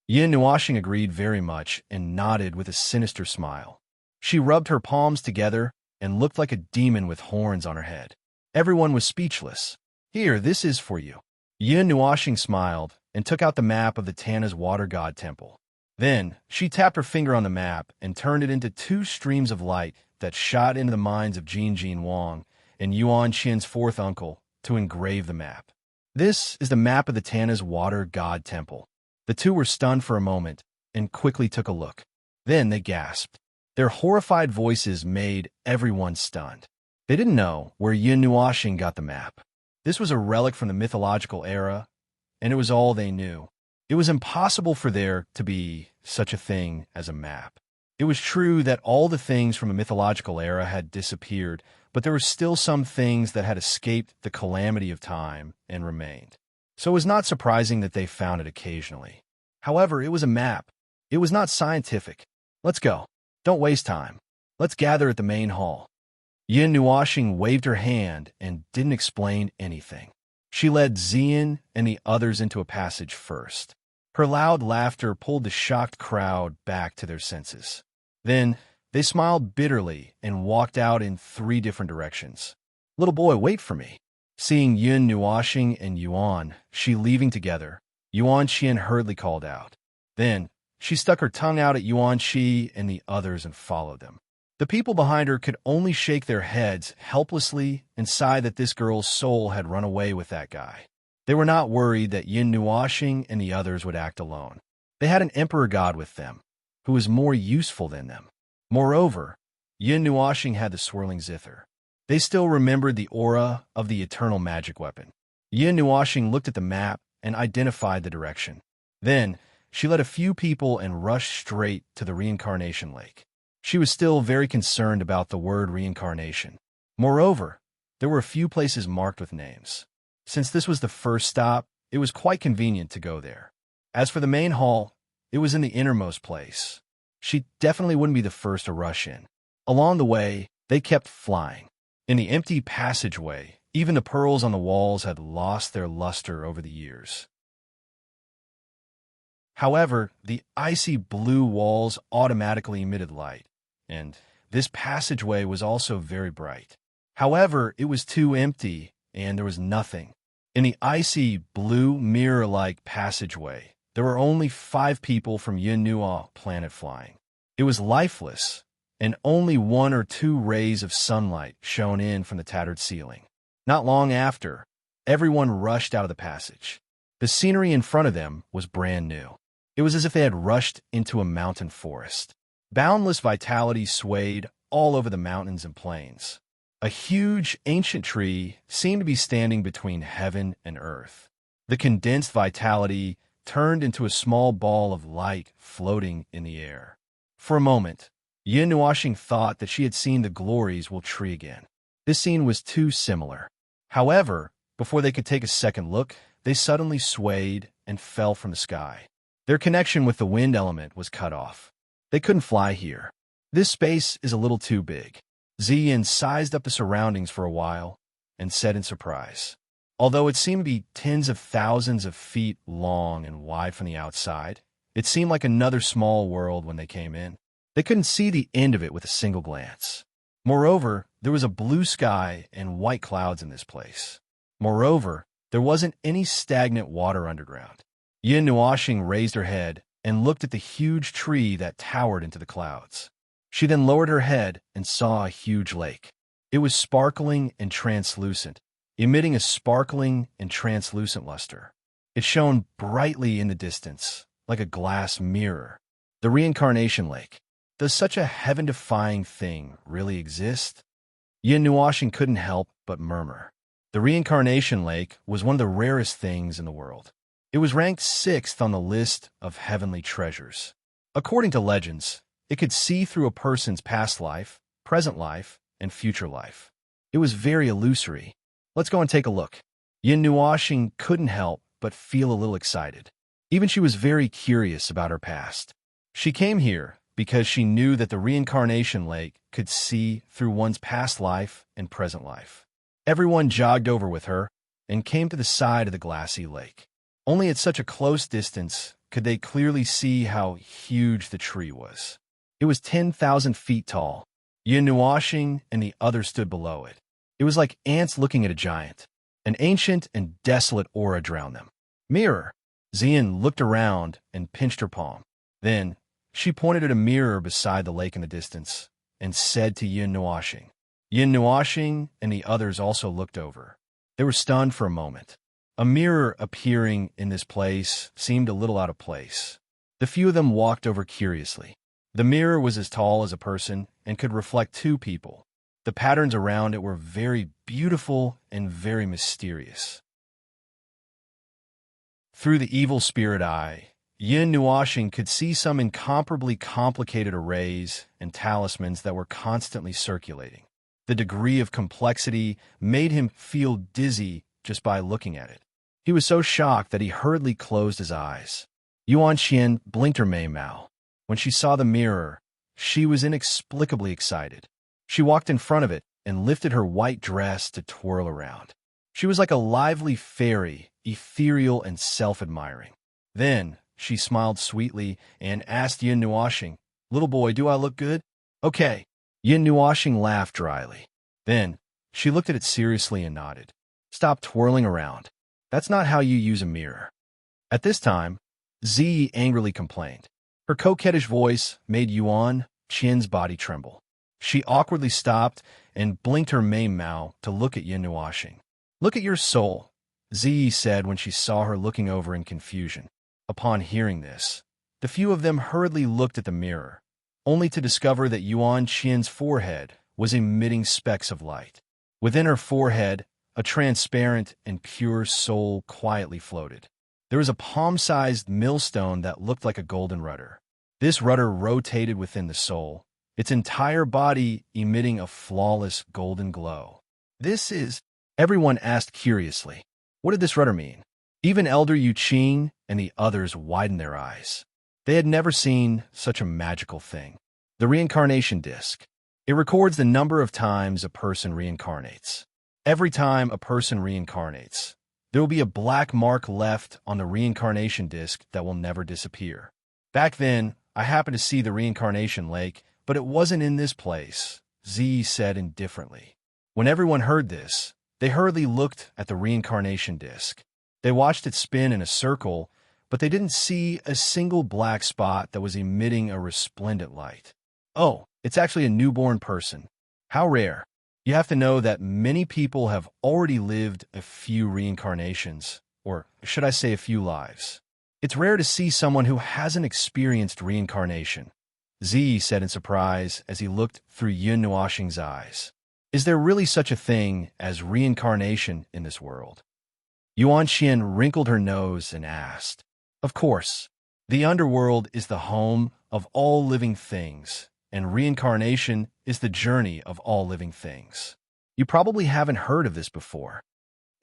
Yin Nuashing agreed very much and nodded with a sinister smile. She rubbed her palms together and looked like a demon with horns on her head. Everyone was speechless. "Here, this is for you." Yin Nuashing smiled and took out the map of the Tana's water god temple. Then, she tapped her finger on the map and turned it into two streams of light that shot into the minds of Jin Wang and Yuan Qian's fourth uncle to engrave the map. This is the map of the Tana's water god temple. The two were stunned for a moment and quickly took a look. Then they gasped. Their horrified voices made everyone stunned. They didn't know where Yin Nuashing got the map. This was a relic from the mythological era, and it was all they knew. It was impossible for there to be such a thing as a map. It was true that all the things from a mythological era had disappeared, but there were still some things that had escaped the calamity of time and remained. So it was not surprising that they found it occasionally. However, it was a map. It was not scientific. "Let's go. Don't waste time. Let's gather at the main hall." Yin Nuashing waved her hand and didn't explain anything. She led Zian and the others into a passage first. Her loud laughter pulled the shocked crowd back to their senses. Then, they smiled bitterly and walked out in 3 different directions. "Little boy, wait for me." Seeing Yin Nuashing and Yuan Shi leaving together, Yuan Qian hurriedly called out. Then, she stuck her tongue out at Yuan Shi and the others and followed them. The people behind her could only shake their heads helplessly and sigh that this girl's soul had run away with that guy. They were not worried that Yin Nuashing and the others would act alone. They had an emperor god with them, who was more useful than them. Moreover, Yin Nuashing had the swirling zither. They still remembered the aura of the eternal magic weapon. Yin Nuashing looked at the map and identified the direction. Then, she led a few people and rushed straight to the reincarnation lake. She was still very concerned about the word reincarnation. Moreover, there were a few places marked with names. Since this was the first stop, it was quite convenient to go there. As for the main hall, it was in the innermost place. She definitely wouldn't be the first to rush in. Along the way, they kept flying. In the empty passageway, even the pearls on the walls had lost their luster over the years. However, the icy blue walls automatically emitted light, and this passageway was also very bright. However, it was too empty, and there was nothing. In the icy blue mirror-like passageway, there were only 5 people from Yin Nua planet flying. It was lifeless, and only 1 or 2 rays of sunlight shone in from the tattered ceiling. Not long after, everyone rushed out of the passage. The scenery in front of them was brand new. It was as if they had rushed into a mountain forest. Boundless vitality swayed all over the mountains and plains. A huge, ancient tree seemed to be standing between heaven and earth. The condensed vitality turned into a small ball of light floating in the air. For a moment, Yin Nuashing thought that she had seen the glories will tree again. This scene was too similar. However, before they could take a second look, they suddenly swayed and fell from the sky. Their connection with the wind element was cut off. They couldn't fly here. This space is a little too big. Ziyin sized up the surroundings for a while and said in surprise. Although it seemed to be tens of thousands of feet long and wide from the outside, it seemed like another small world when they came in. They couldn't see the end of it with a single glance. Moreover, there was a blue sky and white clouds in this place. Moreover, There wasn't any stagnant water underground. Yin Nuoxing raised her head and looked at the huge tree that towered into the clouds. She then lowered her head and saw a huge lake. It was sparkling and translucent, emitting a sparkling and translucent luster. It shone brightly in the distance, like a glass mirror. The reincarnation lake. Does such a heaven-defying thing really exist? Yin Nuoxing couldn't help but murmur. The reincarnation lake was one of the rarest things in the world. It was ranked 6th on the list of heavenly treasures. According to legends, it could see through a person's past life, present life, and future life. It was very illusory. Let's go and take a look. Yin Nuoxing couldn't help but feel a little excited. Even she was very curious about her past. She came here because she knew that the reincarnation lake could see through one's past life and present life. Everyone jogged over with her and came to the side of the glassy lake. Only at such a close distance could they clearly see how huge the tree was. It was 10,000 feet tall. Yin Nuoxing and the others stood below it. It was like ants looking at a giant. An ancient and desolate aura drowned them. Mirror. Xian looked around and pinched her palm. Then, she pointed at a mirror beside the lake in the distance and said to Yin Nuoxing. Yin Nuoxing and the others also looked over. They were stunned for a moment. A mirror appearing in this place seemed a little out of place. The few of them walked over curiously. The mirror was as tall as a person and could reflect 2 people. The patterns around it were very beautiful and very mysterious. Through the evil spirit eye, Yin Nuoxing could see some incomparably complicated arrays and talismans that were constantly circulating. The degree of complexity made him feel dizzy just by looking at it. He was so shocked that he hurriedly closed his eyes. Yuan Xian blinked her Mei-Mao. When she saw the mirror, she was inexplicably excited. She walked in front of it and lifted her white dress to twirl around. She was like a lively fairy, ethereal and self-admiring. Then, she smiled sweetly and asked Yin Nuoxing, "Little boy, do I look good?" "Okay." Yin Nuoxing laughed dryly. Then, she looked at it seriously and nodded. "Stop twirling around. That's not how you use a mirror." At this time, Zi angrily complained. Her coquettish voice made Yuan Qian's body tremble. She awkwardly stopped and blinked her Mei-Mao to look at Yin Nuoxing. "Look at your soul," Zi said when she saw her looking over in confusion. Upon hearing this, the few of them hurriedly looked at the mirror, only to discover that Yuan Qian's forehead was emitting specks of light. Within her forehead, a transparent and pure soul quietly floated. There was a palm-sized millstone that looked like a golden rudder. This rudder rotated within the soul, its entire body emitting a flawless golden glow. "This is—" everyone asked curiously. What did this rudder mean? Even Elder Yu Qing and the others widened their eyes. They had never seen such a magical thing. The reincarnation disc. It records the number of times a person reincarnates. Every time a person reincarnates, there will be a black mark left on the reincarnation disc that will never disappear. Back then, I happened to see the reincarnation lake, but it wasn't in this place, Z said indifferently. When everyone heard this, they hurriedly looked at the reincarnation disc. They watched it spin in a circle, but they didn't see a single black spot that was emitting a resplendent light. Oh, it's actually a newborn person. How rare. You have to know that many people have already lived a few reincarnations, or should I say a few lives. It's rare to see someone who hasn't experienced reincarnation, Z said in surprise as he looked through Yin Nuoxing's eyes. Is there really such a thing as reincarnation in this world? Yuan Xian wrinkled her nose and asked. Of course. The underworld is the home of all living things, and reincarnation is the journey of all living things. You probably haven't heard of this before.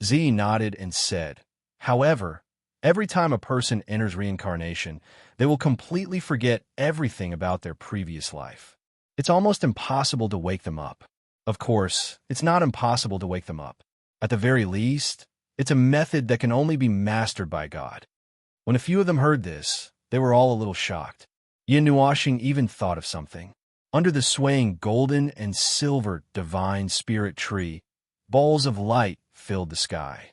Z nodded and said, however, every time a person enters reincarnation, they will completely forget everything about their previous life. It's almost impossible to wake them up. Of course, it's not impossible to wake them up. At the very least, it's a method that can only be mastered by God. When a few of them heard this, they were all a little shocked. Yin Nuoxing even thought of something. Under the swaying golden and silver divine spirit tree, balls of light filled the sky.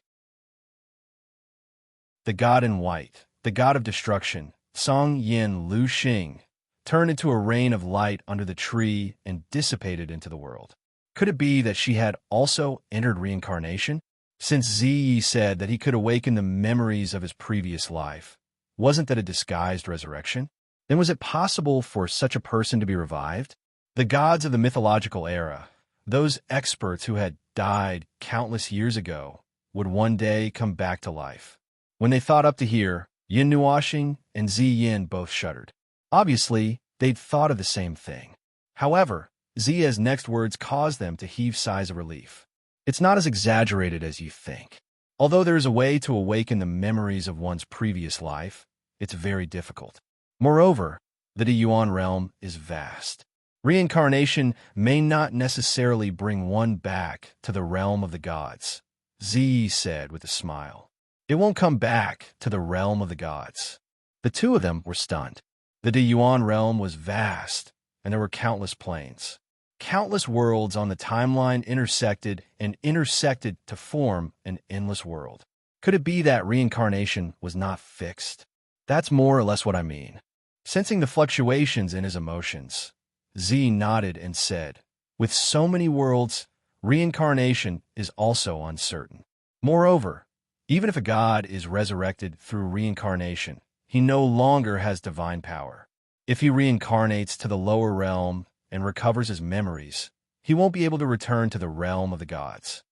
the god in white, the god of destruction, Song Yin Lu Xing, turned into a rain of light under the tree and dissipated into the world. Could it be that she had also entered reincarnation? Since Ziyi said that he could awaken the memories of his previous life, wasn't that a disguised resurrection? Then was it possible for such a person to be revived? The gods of the mythological era, those experts who had died countless years ago, would one day come back to life. When they thought up to here, Yin Nuoxing and Ziyin both shuddered. Obviously, they'd thought of the same thing. However, Ziya's next words caused them to heave sighs of relief. It's not as exaggerated as you think. Although there is a way to awaken the memories of one's previous life, it's very difficult. Moreover, the Yuan realm is vast. Reincarnation may not necessarily bring one back to the realm of the gods, Ziyi said with a smile. It won't come back to the realm of the gods. The two of them were stunned. The Yuan realm was vast, and there were countless planes. Countless worlds on the timeline intersected to form an endless world. Could it be that reincarnation was not fixed? That's more or less what I mean. Sensing the fluctuations in his emotions, Z nodded and said, with so many worlds, reincarnation is also uncertain. Moreover, even if a god is resurrected through reincarnation, he no longer has divine power. If he reincarnates to the lower realm and recovers his memories, he won't be able to return to the realm of the gods.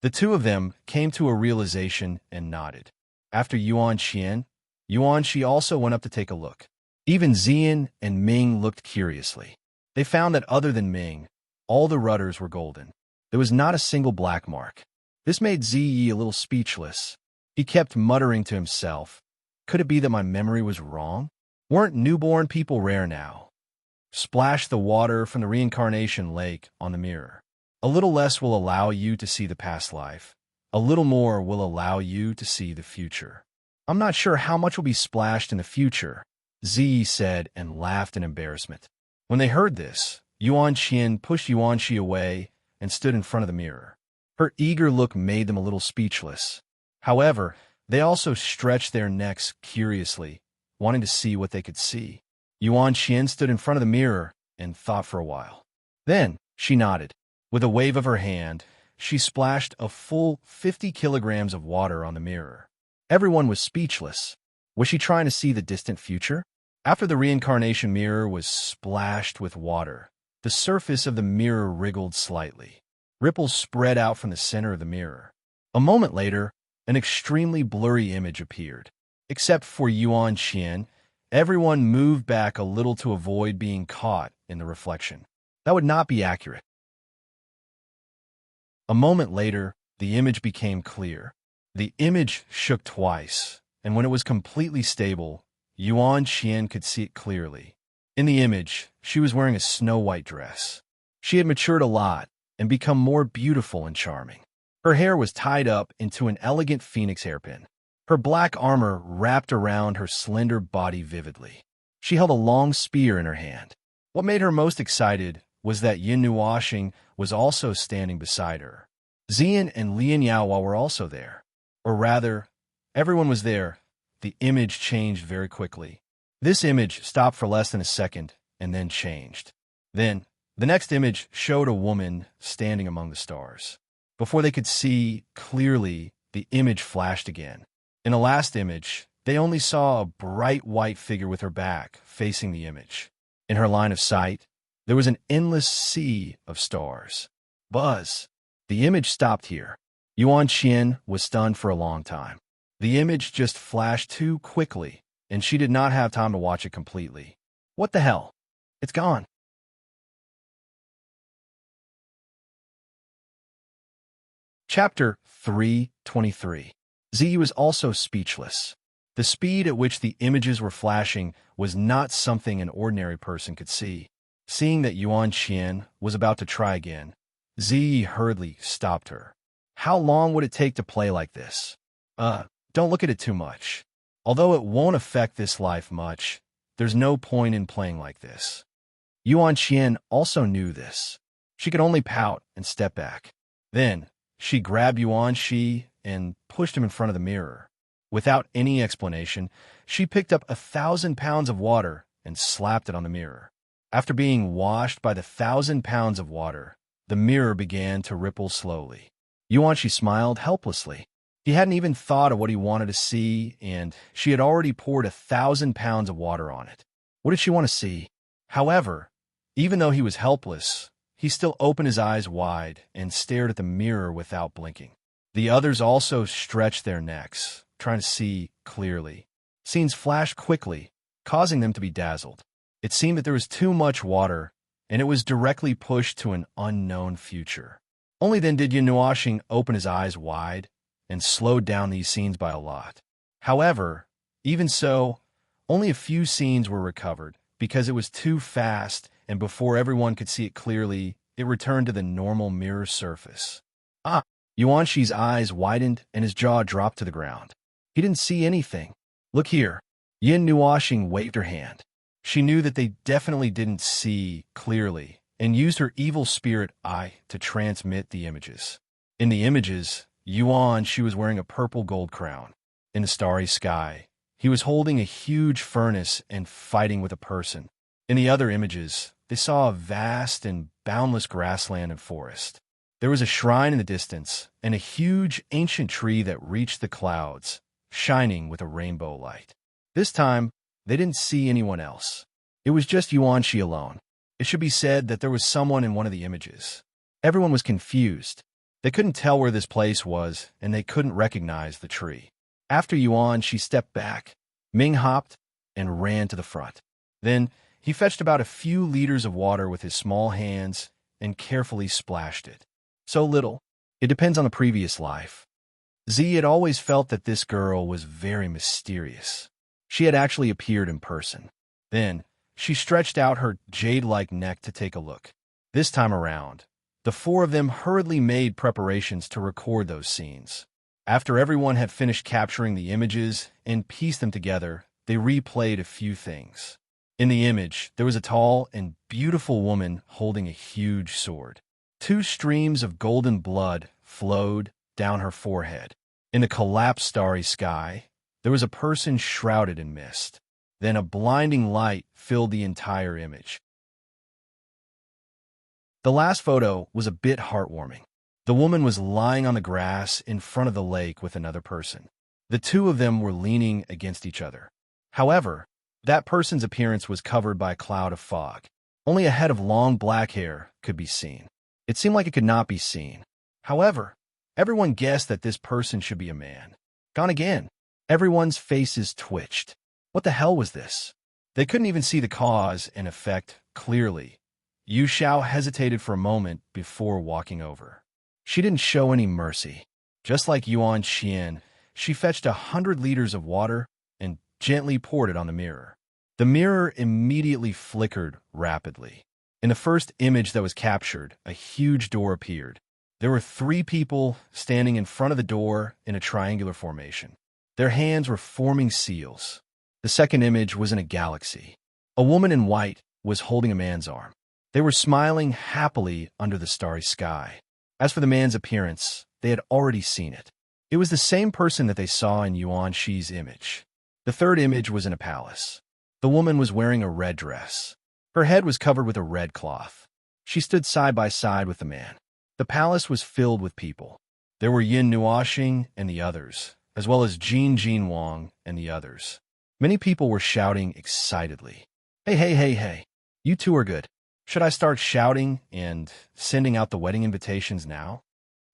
The two of them came to a realization and nodded. After Yuan Shi also went up to take a look. Even Ziyin and Ming looked curiously. They found that other than Ming, all the rudders were golden. There was not a single black mark. This made Ziyi a little speechless. He kept muttering to himself, could it be that my memory was wrong? Weren't newborn people rare now? Splash the water from the reincarnation lake on the mirror. A little less will allow you to see the past life. A little more will allow you to see the future. I'm not sure how much will be splashed in the future, Ziyi said and laughed in embarrassment. When they heard this, Yuan Qian pushed Yuan Shi away and stood in front of the mirror. Her eager look made them a little speechless. However, they also stretched their necks curiously, wanting to see what they could see. Yuan Qian stood in front of the mirror and thought for a while. Then, she nodded. With a wave of her hand, she splashed a full 50 kilograms of water on the mirror. Everyone was speechless. Was she trying to see the distant future? After the reincarnation mirror was splashed with water, the surface of the mirror wriggled slightly. Ripples spread out from the center of the mirror. A moment later, an extremely blurry image appeared. Except for Yuan Qian, everyone moved back a little to avoid being caught in the reflection. That would not be accurate. A moment later, the image became clear. The image shook twice, and when it was completely stable, Yuan Qian could see it clearly. In the image, she was wearing a snow-white dress. She had matured a lot and become more beautiful and charming. Her hair was tied up into an elegant phoenix hairpin. Her black armor wrapped around her slender body vividly. She held a long spear in her hand. What made her most excited was that Yin Nuoxing was also standing beside her. Ziyin and Lian Yaohua were also there. Or rather, everyone was there. The image changed very quickly. This image stopped for less than a second and then changed. Then, the next image showed a woman standing among the stars. Before they could see clearly, the image flashed again. In the last image, they only saw a bright white figure with her back facing the image. In her line of sight, there was an endless sea of stars. Buzz! The image stopped here. Yuan Qian was stunned for a long time. The image just flashed too quickly, and she did not have time to watch it completely. What the hell? It's gone. Chapter 323. Ziyi was also speechless. The speed at which the images were flashing was not something an ordinary person could see. Seeing that Yuan Qian was about to try again, Ziyi hurriedly stopped her. How long would it take to play like this? Don't look at it too much. Although it won't affect this life much, there's no point in playing like this. Yuan Qian also knew this. She could only pout and step back. Then, she grabbed Yuan Shi and pushed him in front of the mirror. Without any explanation, she picked up 1,000 pounds of water and slapped it on the mirror. After being washed by the 1,000 pounds of water, the mirror began to ripple slowly. Yuanshi smiled helplessly. He hadn't even thought of what he wanted to see, and she had already poured 1,000 pounds of water on it. What did she want to see? However, even though he was helpless, he still opened his eyes wide and stared at the mirror without blinking. The others also stretched their necks, trying to see clearly. Scenes flashed quickly, causing them to be dazzled. It seemed that there was too much water, and it was directly pushed to an unknown future. Only then did Yuanshi open his eyes wide and slowed down these scenes by a lot. However, even so, only a few scenes were recovered because it was too fast, and before everyone could see it clearly, it returned to the normal mirror surface. Yuanshi's eyes widened and his jaw dropped to the ground. He didn't see anything. Look here. Yin Nuashing waved her hand. She knew that they definitely didn't see clearly and used her evil spirit eye to transmit the images. In the images, she was wearing a purple gold crown. In the starry sky, he was holding a huge furnace and fighting with a person. In the other images, they saw a vast and boundless grassland and forest. There was a shrine in the distance and a huge ancient tree that reached the clouds, shining with a rainbow light. This time, they didn't see anyone else. It was just Yuanshi alone. It should be said that there was someone in one of the images. Everyone was confused. They couldn't tell where this place was, and they couldn't recognize the tree. After Yuanshi stepped back, Ming hopped and ran to the front. Then, he fetched about a few liters of water with his small hands and carefully splashed it. So little. It depends on the previous life. Z had always felt that this girl was very mysterious. She had actually appeared in person. Then, she stretched out her jade-like neck to take a look. This time around, the four of them hurriedly made preparations to record those scenes. After everyone had finished capturing the images and pieced them together, they replayed a few things. In the image, there was a tall and beautiful woman holding a huge sword. 2 streams of golden blood flowed down her forehead. In the collapsed starry sky, there was a person shrouded in mist. Then a blinding light filled the entire image. The last photo was a bit heartwarming. The woman was lying on the grass in front of the lake with another person. The two of them were leaning against each other. However, that person's appearance was covered by a cloud of fog. Only a head of long black hair could be seen. It seemed like it could not be seen. However, everyone guessed that this person should be a man. Gone again. Everyone's faces twitched. What the hell was this? They couldn't even see the cause and effect clearly. Yu Xiao hesitated for a moment before walking over. She didn't show any mercy. Just like Yuan Xian, she fetched 100 liters of water and gently poured it on the mirror. The mirror immediately flickered rapidly. In the first image that was captured, a huge door appeared. There were 3 people standing in front of the door in a triangular formation. Their hands were forming seals. The second image was in a galaxy. A woman in white was holding a man's arm. They were smiling happily under the starry sky. As for the man's appearance, they had already seen it. It was the same person that they saw in Yuan Shi's image. The third image was in a palace. The woman was wearing a red dress. Her head was covered with a red cloth. She stood side by side with the man. The palace was filled with people. There were Yin Nuashing and the others, as well as Jin Wang and the others. Many people were shouting excitedly. Hey, you two are good. Should I start shouting and sending out the wedding invitations now?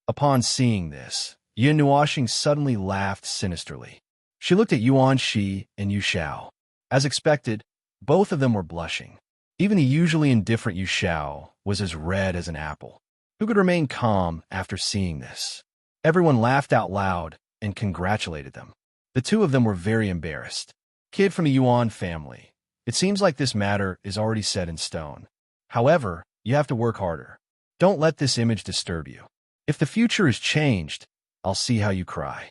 Upon seeing this, Yin Nuashing suddenly laughed sinisterly. She looked at Yuan Shi and Yu Xiao. As expected, both of them were blushing. Even the usually indifferent Yu Xiao was as red as an apple. Who could remain calm after seeing this? Everyone laughed out loud and congratulated them. The two of them were very embarrassed. Kid from the Yuan family. It seems like this matter is already set in stone. However, you have to work harder. Don't let this image disturb you. If the future is changed, I'll see how you cry.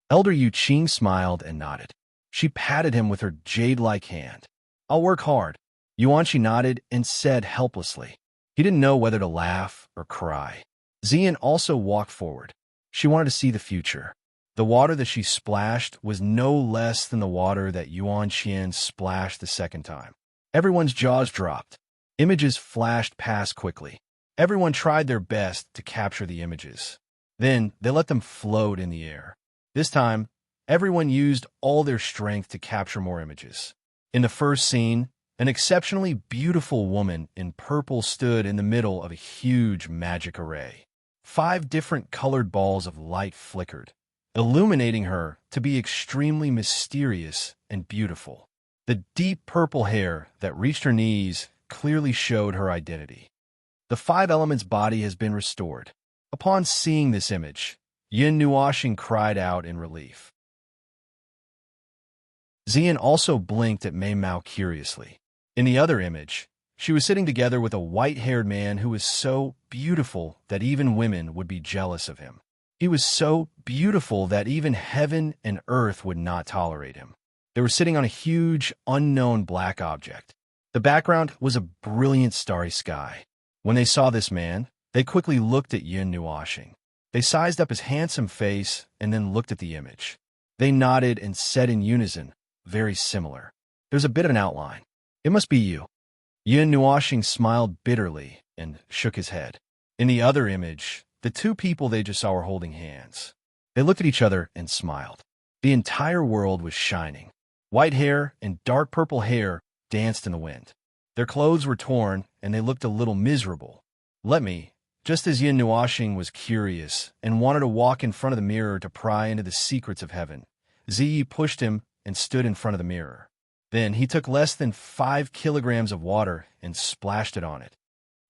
Elder Yu Qing smiled and nodded. She patted him with her jade-like hand. I'll work hard. Yuanshi nodded and said helplessly. He didn't know whether to laugh or cry. Xian also walked forward. She wanted to see the future. The water that she splashed was no less than the water that Yuan Qian splashed the second time. Everyone's jaws dropped. Images flashed past quickly. Everyone tried their best to capture the images. Then they let them float in the air. This time, everyone used all their strength to capture more images. In the first scene, an exceptionally beautiful woman in purple stood in the middle of a huge magic array. 5 different colored balls of light flickered, illuminating her to be extremely mysterious and beautiful. The deep purple hair that reached her knees clearly showed her identity. The 5 elements body has been restored. Upon seeing this image, Yin Nuoxing cried out in relief. Xian also blinked at Mei Mao curiously. In the other image, she was sitting together with a white-haired man who was so beautiful that even women would be jealous of him. He was so beautiful that even heaven and earth would not tolerate him. They were sitting on a huge, unknown black object. The background was a brilliant starry sky. When they saw this man, they quickly looked at Yin Nuoxing. They sized up his handsome face and then looked at the image. They nodded and said in unison, "Very similar. There's a bit of an outline. It must be you." Yin Nuoxing smiled bitterly and shook his head. In the other image, the 2 people they just saw were holding hands. They looked at each other and smiled. The entire world was shining. White hair and dark purple hair danced in the wind. Their clothes were torn, and they looked a little miserable. Just as Yin Nuoxing was curious and wanted to walk in front of the mirror to pry into the secrets of heaven, Ziyi pushed him and stood in front of the mirror. Then he took less than 5 kilograms of water and splashed it on it.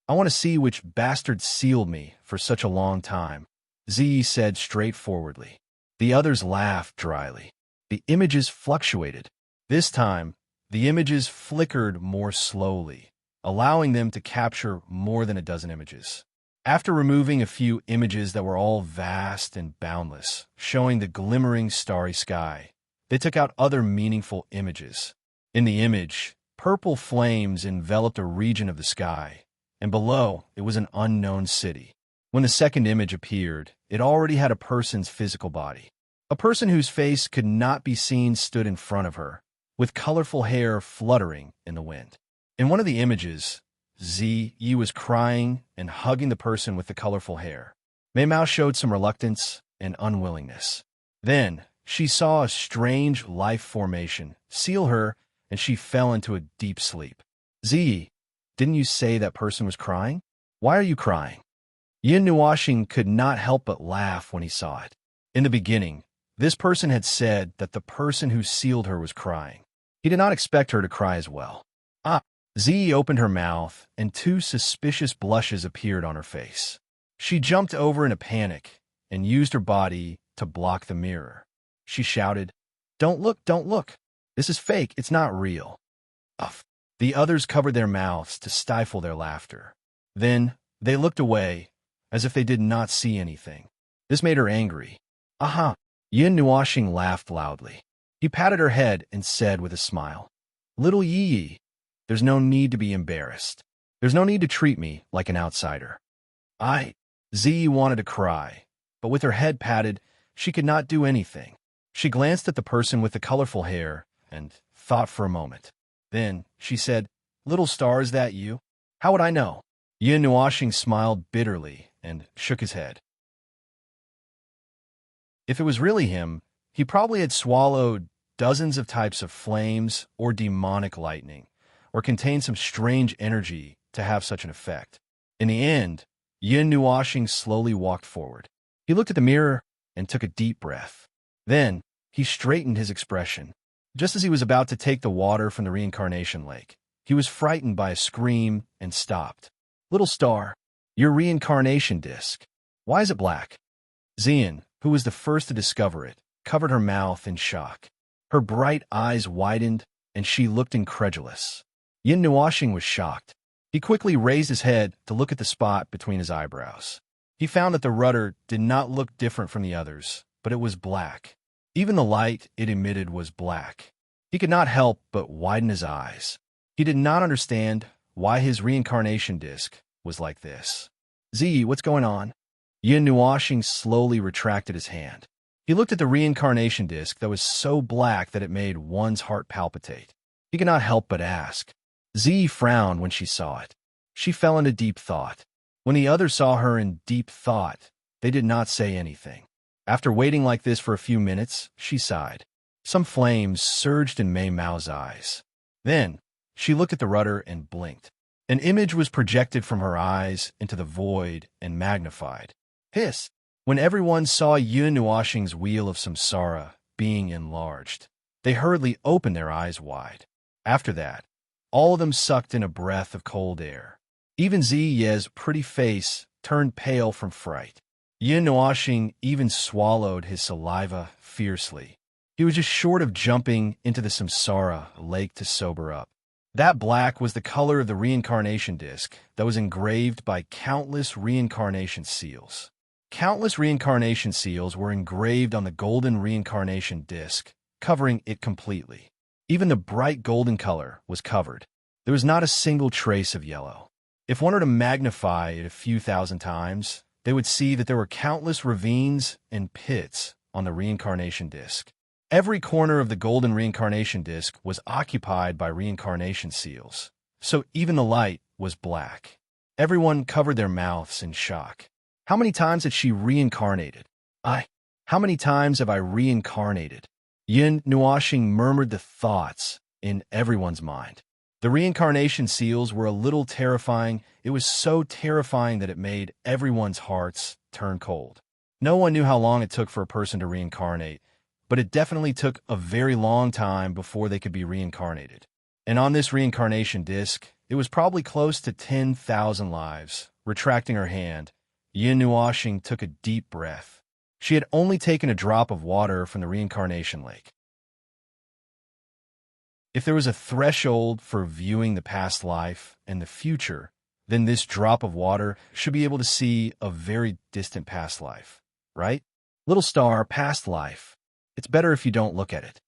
"I want to see which bastard sealed me for such a long time," Ziyi said straightforwardly. The others laughed dryly. The images fluctuated. This time, the images flickered more slowly, allowing them to capture more than a dozen images. After removing a few images that were all vast and boundless, showing the glimmering starry sky, they took out other meaningful images. In the image, purple flames enveloped a region of the sky, and below it was an unknown city. When the second image appeared, it already had a person's physical body. A person whose face could not be seen stood in front of her, with colorful hair fluttering in the wind. In one of the images, Ziyi was crying and hugging the person with the colorful hair. Mei Mao showed some reluctance and unwillingness. Then, she saw a strange life formation seal her, and she fell into a deep sleep. "Ziyi, didn't you say that person was crying? Why are you crying?" Yin Nuoxing could not help but laugh when he saw it. In the beginning, this person had said that the person who sealed her was crying. He did not expect her to cry as well. Ziyi opened her mouth, and 2 suspicious blushes appeared on her face. She jumped over in a panic and used her body to block the mirror. She shouted, "Don't look, don't look. This is fake, it's not real." Uff. The others covered their mouths to stifle their laughter. Then they looked away, as if they did not see anything. This made her angry. "Aha!" Yin Nuoxing laughed loudly. He patted her head and said with a smile, "Little Yi, there's no need to be embarrassed. There's no need to treat me like an outsider." Ziyi wanted to cry, but with her head patted, she could not do anything. She glanced at the person with the colorful hair and thought for a moment. Then she said, "Little star, is that you? How would I know?" Yin Nuoxing smiled bitterly and shook his head. If it was really him, he probably had swallowed dozens of types of flames or demonic lightning, or contained some strange energy to have such an effect. In the end, Yin Nuoxing slowly walked forward. He looked at the mirror and took a deep breath. Then, he straightened his expression. Just as he was about to take the water from the reincarnation lake, he was frightened by a scream and stopped. "Little star, your reincarnation disc. Why is it black?" Xian, who was the first to discover it, covered her mouth in shock. Her bright eyes widened, and she looked incredulous. Yin Nuoxing was shocked. He quickly raised his head to look at the spot between his eyebrows. He found that the rudder did not look different from the others, but it was black. Even the light it emitted was black. He could not help but widen his eyes. He did not understand why his reincarnation disc was like this. "Ziyi, what's going on?" Yin Nuoxing slowly retracted his hand. He looked at the reincarnation disk that was so black that it made one's heart palpitate. He could not help but ask. Z frowned when she saw it. She fell into deep thought. When the others saw her in deep thought, they did not say anything. After waiting like this for a few minutes, she sighed. Some flames surged in Mei Mao's eyes. Then, she looked at the rudder and blinked. An image was projected from her eyes into the void and magnified. Hiss! When everyone saw Yun Nuoxing's wheel of samsara being enlarged, they hurriedly opened their eyes wide. After that, all of them sucked in a breath of cold air. Even Ziye's pretty face turned pale from fright. Yun Nuoxing even swallowed his saliva fiercely. He was just short of jumping into the samsara lake to sober up. That black was the color of the reincarnation disk that was engraved by countless reincarnation seals. Countless reincarnation seals were engraved on the golden reincarnation disk, covering it completely. Even the bright golden color was covered. There was not a single trace of yellow. If one were to magnify it a few thousand times, they would see that there were countless ravines and pits on the reincarnation disk. Every corner of the golden reincarnation disk was occupied by reincarnation seals, so even the light was black. Everyone covered their mouths in shock. How many times had she reincarnated? How many times have I reincarnated? Yun Nuoxing murmured the thoughts in everyone's mind. The reincarnation seals were a little terrifying. It was so terrifying that it made everyone's hearts turn cold. No one knew how long it took for a person to reincarnate, but it definitely took a very long time before they could be reincarnated. And on this reincarnation disk, it was probably close to 10,000 lives. Retracting her hand, Yun Nuoxing took a deep breath. She had only taken a drop of water from the reincarnation lake. If there was a threshold for viewing the past life and the future, then this drop of water should be able to see a very distant past life, right? Little star, past life. It's better if you don't look at it.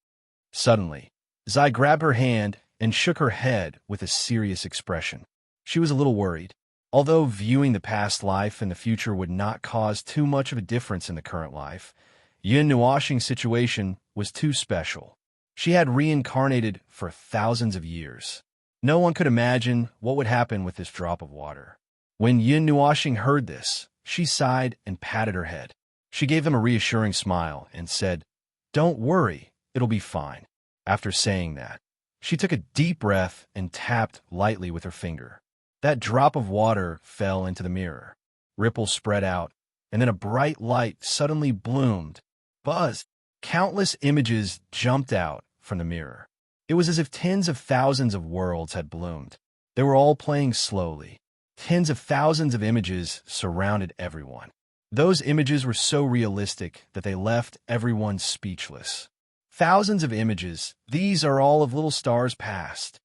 Suddenly, Zai grabbed her hand and shook her head with a serious expression. She was a little worried. Although viewing the past life and the future would not cause too much of a difference in the current life, Yun Nuoxing's situation was too special. She had reincarnated for thousands of years. No one could imagine what would happen with this drop of water. When Yun Nuoxing heard this, she sighed and patted her head. She gave them a reassuring smile and said, "Don't worry, it'll be fine." After saying that, she took a deep breath and tapped lightly with her finger. That drop of water fell into the mirror. Ripples spread out, and then a bright light suddenly bloomed. Buzzed. Countless images jumped out from the mirror. It was as if tens of thousands of worlds had bloomed. They were all playing slowly. Tens of thousands of images surrounded everyone. Those images were so realistic that they left everyone speechless. Thousands of images. These are all of little stars past.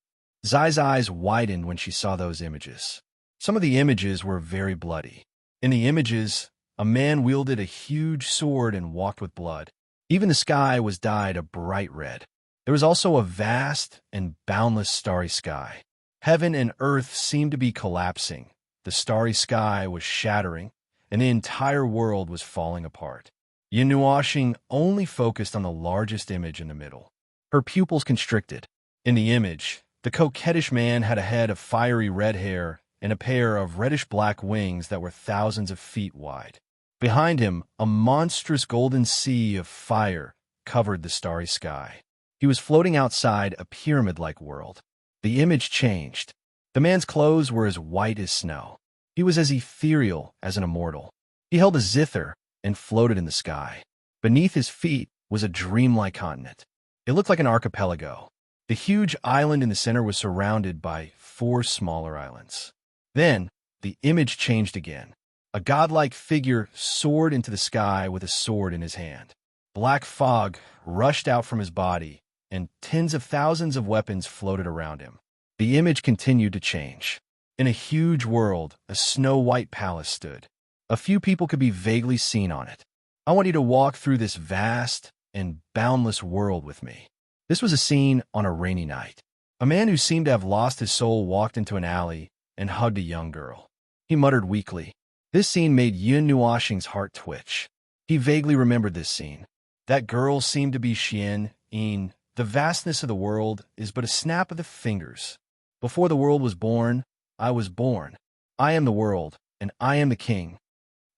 Zai's eyes widened when she saw those images. Some of the images were very bloody. In the images, a man wielded a huge sword and walked with blood. Even the sky was dyed a bright red. There was also a vast and boundless starry sky. Heaven and earth seemed to be collapsing. The starry sky was shattering, and the entire world was falling apart. Yun Nuoxing only focused on the largest image in the middle. Her pupils constricted. In the image, the coquettish man had a head of fiery red hair and a pair of reddish-black wings that were thousands of feet wide. Behind him, a monstrous golden sea of fire covered the starry sky. He was floating outside a pyramid-like world. The image changed. The man's clothes were as white as snow. He was as ethereal as an immortal. He held a zither and floated in the sky. Beneath his feet was a dreamlike continent. It looked like an archipelago. The huge island in the center was surrounded by 4 smaller islands. Then, the image changed again. A godlike figure soared into the sky with a sword in his hand. Black fog rushed out from his body, and tens of thousands of weapons floated around him. The image continued to change. In a huge world, a snow-white palace stood. A few people could be vaguely seen on it. "I want you to walk through this vast and boundless world with me." This was a scene on a rainy night. A man who seemed to have lost his soul walked into an alley and hugged a young girl. He muttered weakly. This scene made Yun Nuoxing's heart twitch. He vaguely remembered this scene. That girl seemed to be Xian, Yin. The vastness of the world is but a snap of the fingers. Before the world was born, I was born. I am the world, and I am the king.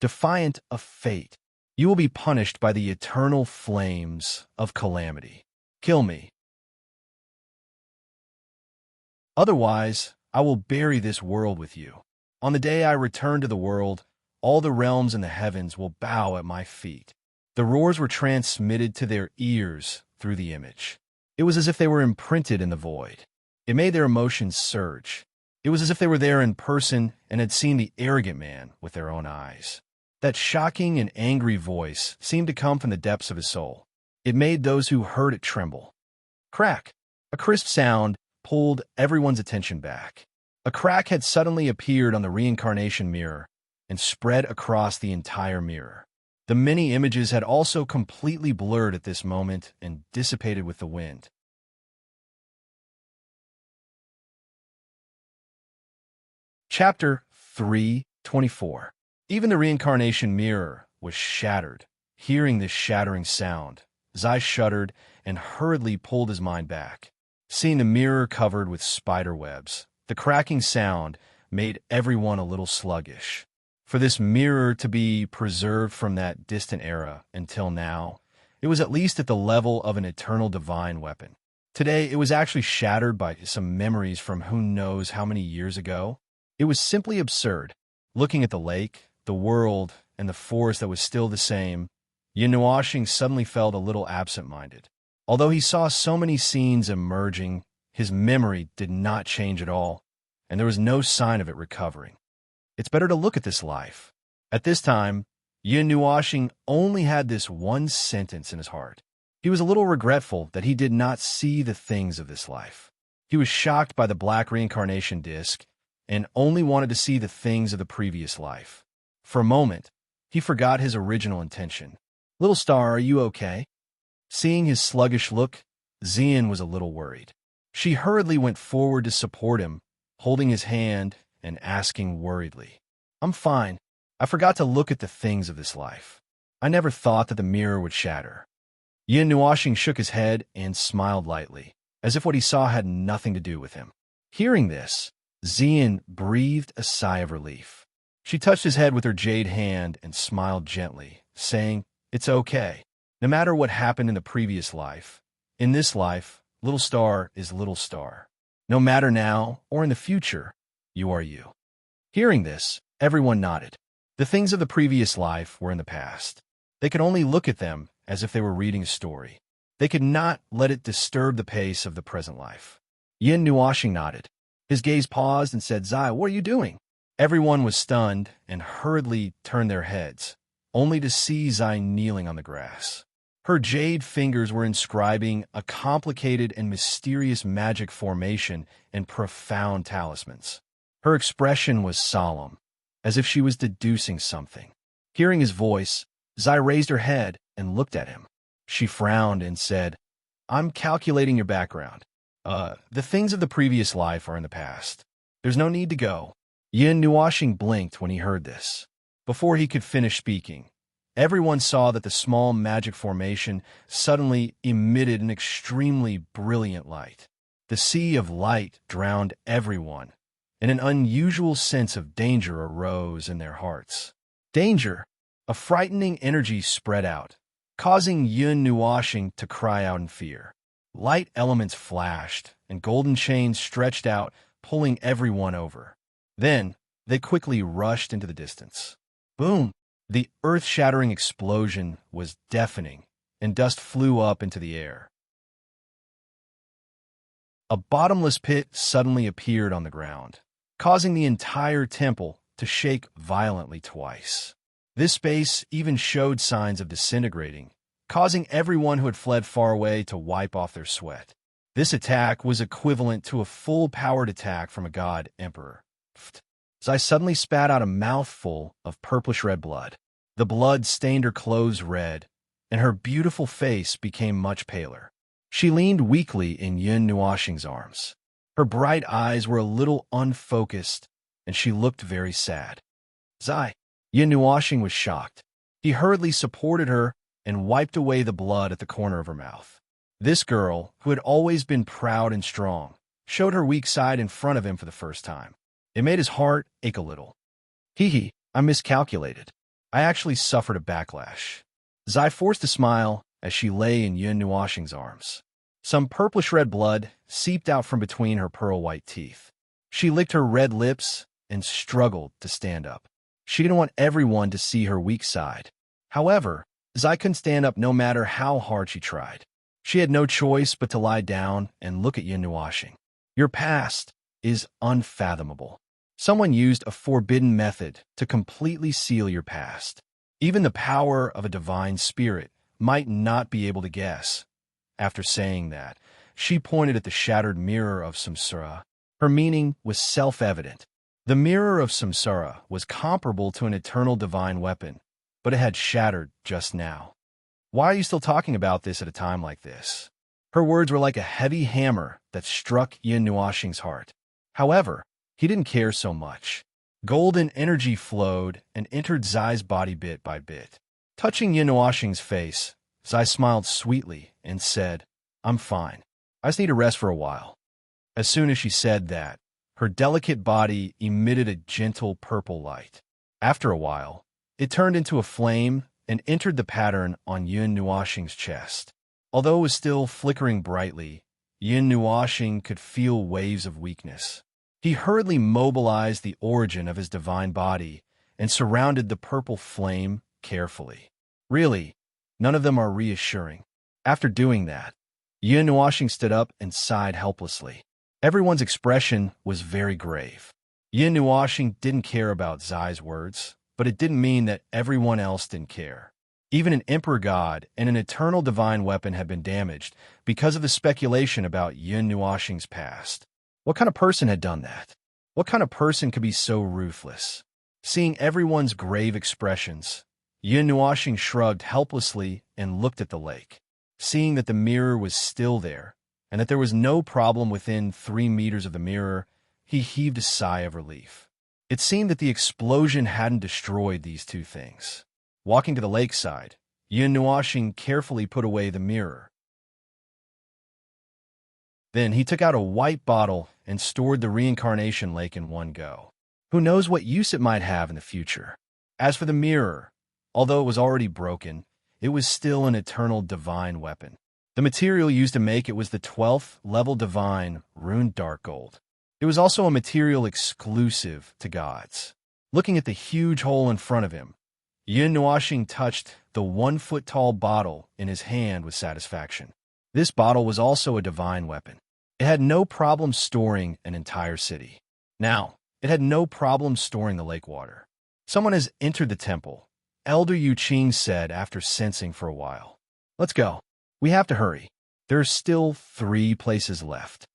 Defiant of fate, you will be punished by the eternal flames of calamity. Kill me. Otherwise, I will bury this world with you. On the day I return to the world, all the realms in the heavens will bow at my feet. The roars were transmitted to their ears through the image. It was as if they were imprinted in the void. It made their emotions surge. It was as if they were there in person and had seen the arrogant man with their own eyes. That shocking and angry voice seemed to come from the depths of his soul. It made those who heard it tremble. Crack! A crisp sound pulled everyone's attention back. A crack had suddenly appeared on the reincarnation mirror and spread across the entire mirror. The many images had also completely blurred at this moment and dissipated with the wind. Chapter 3:24. Even the reincarnation mirror was shattered. Hearing this shattering sound, Zai shuddered and hurriedly pulled his mind back. Seeing the mirror covered with spider webs, the cracking sound made everyone a little sluggish. For this mirror to be preserved from that distant era until now, it was at least at the level of an eternal divine weapon. Today, it was actually shattered by some memories from who knows how many years ago. It was simply absurd. Looking at the lake, the world, and the forest that was still the same, Yin Nuoxing suddenly felt a little absent-minded. Although he saw so many scenes emerging, his memory did not change at all, and there was no sign of it recovering. It's better to look at this life. At this time, Yin Nuoxing only had this one sentence in his heart. He was a little regretful that he did not see the things of this life. He was shocked by the black reincarnation disc and only wanted to see the things of the previous life. For a moment, he forgot his original intention. "Little star, are you okay?" Seeing his sluggish look, Xian was a little worried. She hurriedly went forward to support him, holding his hand and asking worriedly, "I'm fine. I forgot to look at the things of this life. I never thought that the mirror would shatter." Yin Nuoxing shook his head and smiled lightly, as if what he saw had nothing to do with him. Hearing this, Xian breathed a sigh of relief. She touched his head with her jade hand and smiled gently, saying, "It's okay. No matter what happened in the previous life, in this life, little star is little star. No matter now or in the future, you are you." Hearing this, everyone nodded. The things of the previous life were in the past. They could only look at them as if they were reading a story. They could not let it disturb the pace of the present life. Yin Nuoxing nodded. His gaze paused and said, "Zai, what are you doing?" Everyone was stunned and hurriedly turned their heads, only to see Zai kneeling on the grass. Her jade fingers were inscribing a complicated and mysterious magic formation and profound talismans. Her expression was solemn, as if she was deducing something. Hearing his voice, Zai raised her head and looked at him. She frowned and said, "I'm calculating your background. The things of the previous life are in the past. There's no need to go." Yin Nuoxing blinked when he heard this. Before he could finish speaking, everyone saw that the small magic formation suddenly emitted an extremely brilliant light. The sea of light drowned everyone, and an unusual sense of danger arose in their hearts. Danger! A frightening energy spread out, causing Yin Nuoxing to cry out in fear. Light elements flashed, and golden chains stretched out, pulling everyone over. Then, they quickly rushed into the distance. Boom! The earth-shattering explosion was deafening, and dust flew up into the air. A bottomless pit suddenly appeared on the ground, causing the entire temple to shake violently twice. This space even showed signs of disintegrating, causing everyone who had fled far away to wipe off their sweat. This attack was equivalent to a full-powered attack from a god emperor. Zai suddenly spat out a mouthful of purplish-red blood. The blood stained her clothes red, and her beautiful face became much paler. She leaned weakly in Yin Nuoxing's arms. Her bright eyes were a little unfocused, and she looked very sad. "Zai!" Yin Nuoxing was shocked. He hurriedly supported her and wiped away the blood at the corner of her mouth. This girl, who had always been proud and strong, showed her weak side in front of him for the first time. It made his heart ache a little. Hee, I miscalculated. I actually suffered a backlash. Zai forced a smile as she lay in Yun Nuoxing's arms. Some purplish-red blood seeped out from between her pearl-white teeth. She licked her red lips and struggled to stand up. She didn't want everyone to see her weak side. However, Zai couldn't stand up no matter how hard she tried. She had no choice but to lie down and look at Yun Nuoxing. Your past is unfathomable. Someone used a forbidden method to completely seal your past. Even the power of a divine spirit might not be able to guess. After saying that, she pointed at the shattered mirror of samsara. Her meaning was self-evident. The mirror of samsara was comparable to an eternal divine weapon, but it had shattered just now. Why are you still talking about this at a time like this? Her words were like a heavy hammer that struck Yun Nuoxing's heart. However, he didn't care so much. Golden energy flowed and entered Zai's body bit by bit. Touching Yun Nuoxing's face, Zai smiled sweetly and said, I'm fine. I just need to rest for a while. As soon as she said that, her delicate body emitted a gentle purple light. After a while, it turned into a flame and entered the pattern on Yun Nuoxing's chest. Although it was still flickering brightly, Yun Nuoxing could feel waves of weakness. He hurriedly mobilized the origin of his divine body and surrounded the purple flame carefully. Really, none of them are reassuring. After doing that, Yun Nuoxing stood up and sighed helplessly. Everyone's expression was very grave. Yun Nuoxing didn't care about Zai's words, but it didn't mean that everyone else didn't care. Even an emperor god and an eternal divine weapon had been damaged because of the speculation about Yun Nuoxing's past. What kind of person had done that? What kind of person could be so ruthless? Seeing everyone's grave expressions, Yun Nuoxing shrugged helplessly and looked at the lake. Seeing that the mirror was still there, and that there was no problem within 3 meters of the mirror, he heaved a sigh of relief. It seemed that the explosion hadn't destroyed these two things. Walking to the lakeside, Yun Nuoxing carefully put away the mirror. Then he took out a white bottle and stored the reincarnation lake in one go. Who knows what use it might have in the future? As for the mirror, although it was already broken, it was still an eternal divine weapon. The material used to make it was the 12th level divine runed dark gold. It was also a material exclusive to gods. Looking at the huge hole in front of him, Yun Nuoxing touched the 1-foot-tall bottle in his hand with satisfaction. This bottle was also a divine weapon. It had no problem storing an entire city. Now, it had no problem storing the lake water. Someone has entered the temple, Elder Yu Qing said after sensing for a while. Let's go. We have to hurry. There are still 3 places left.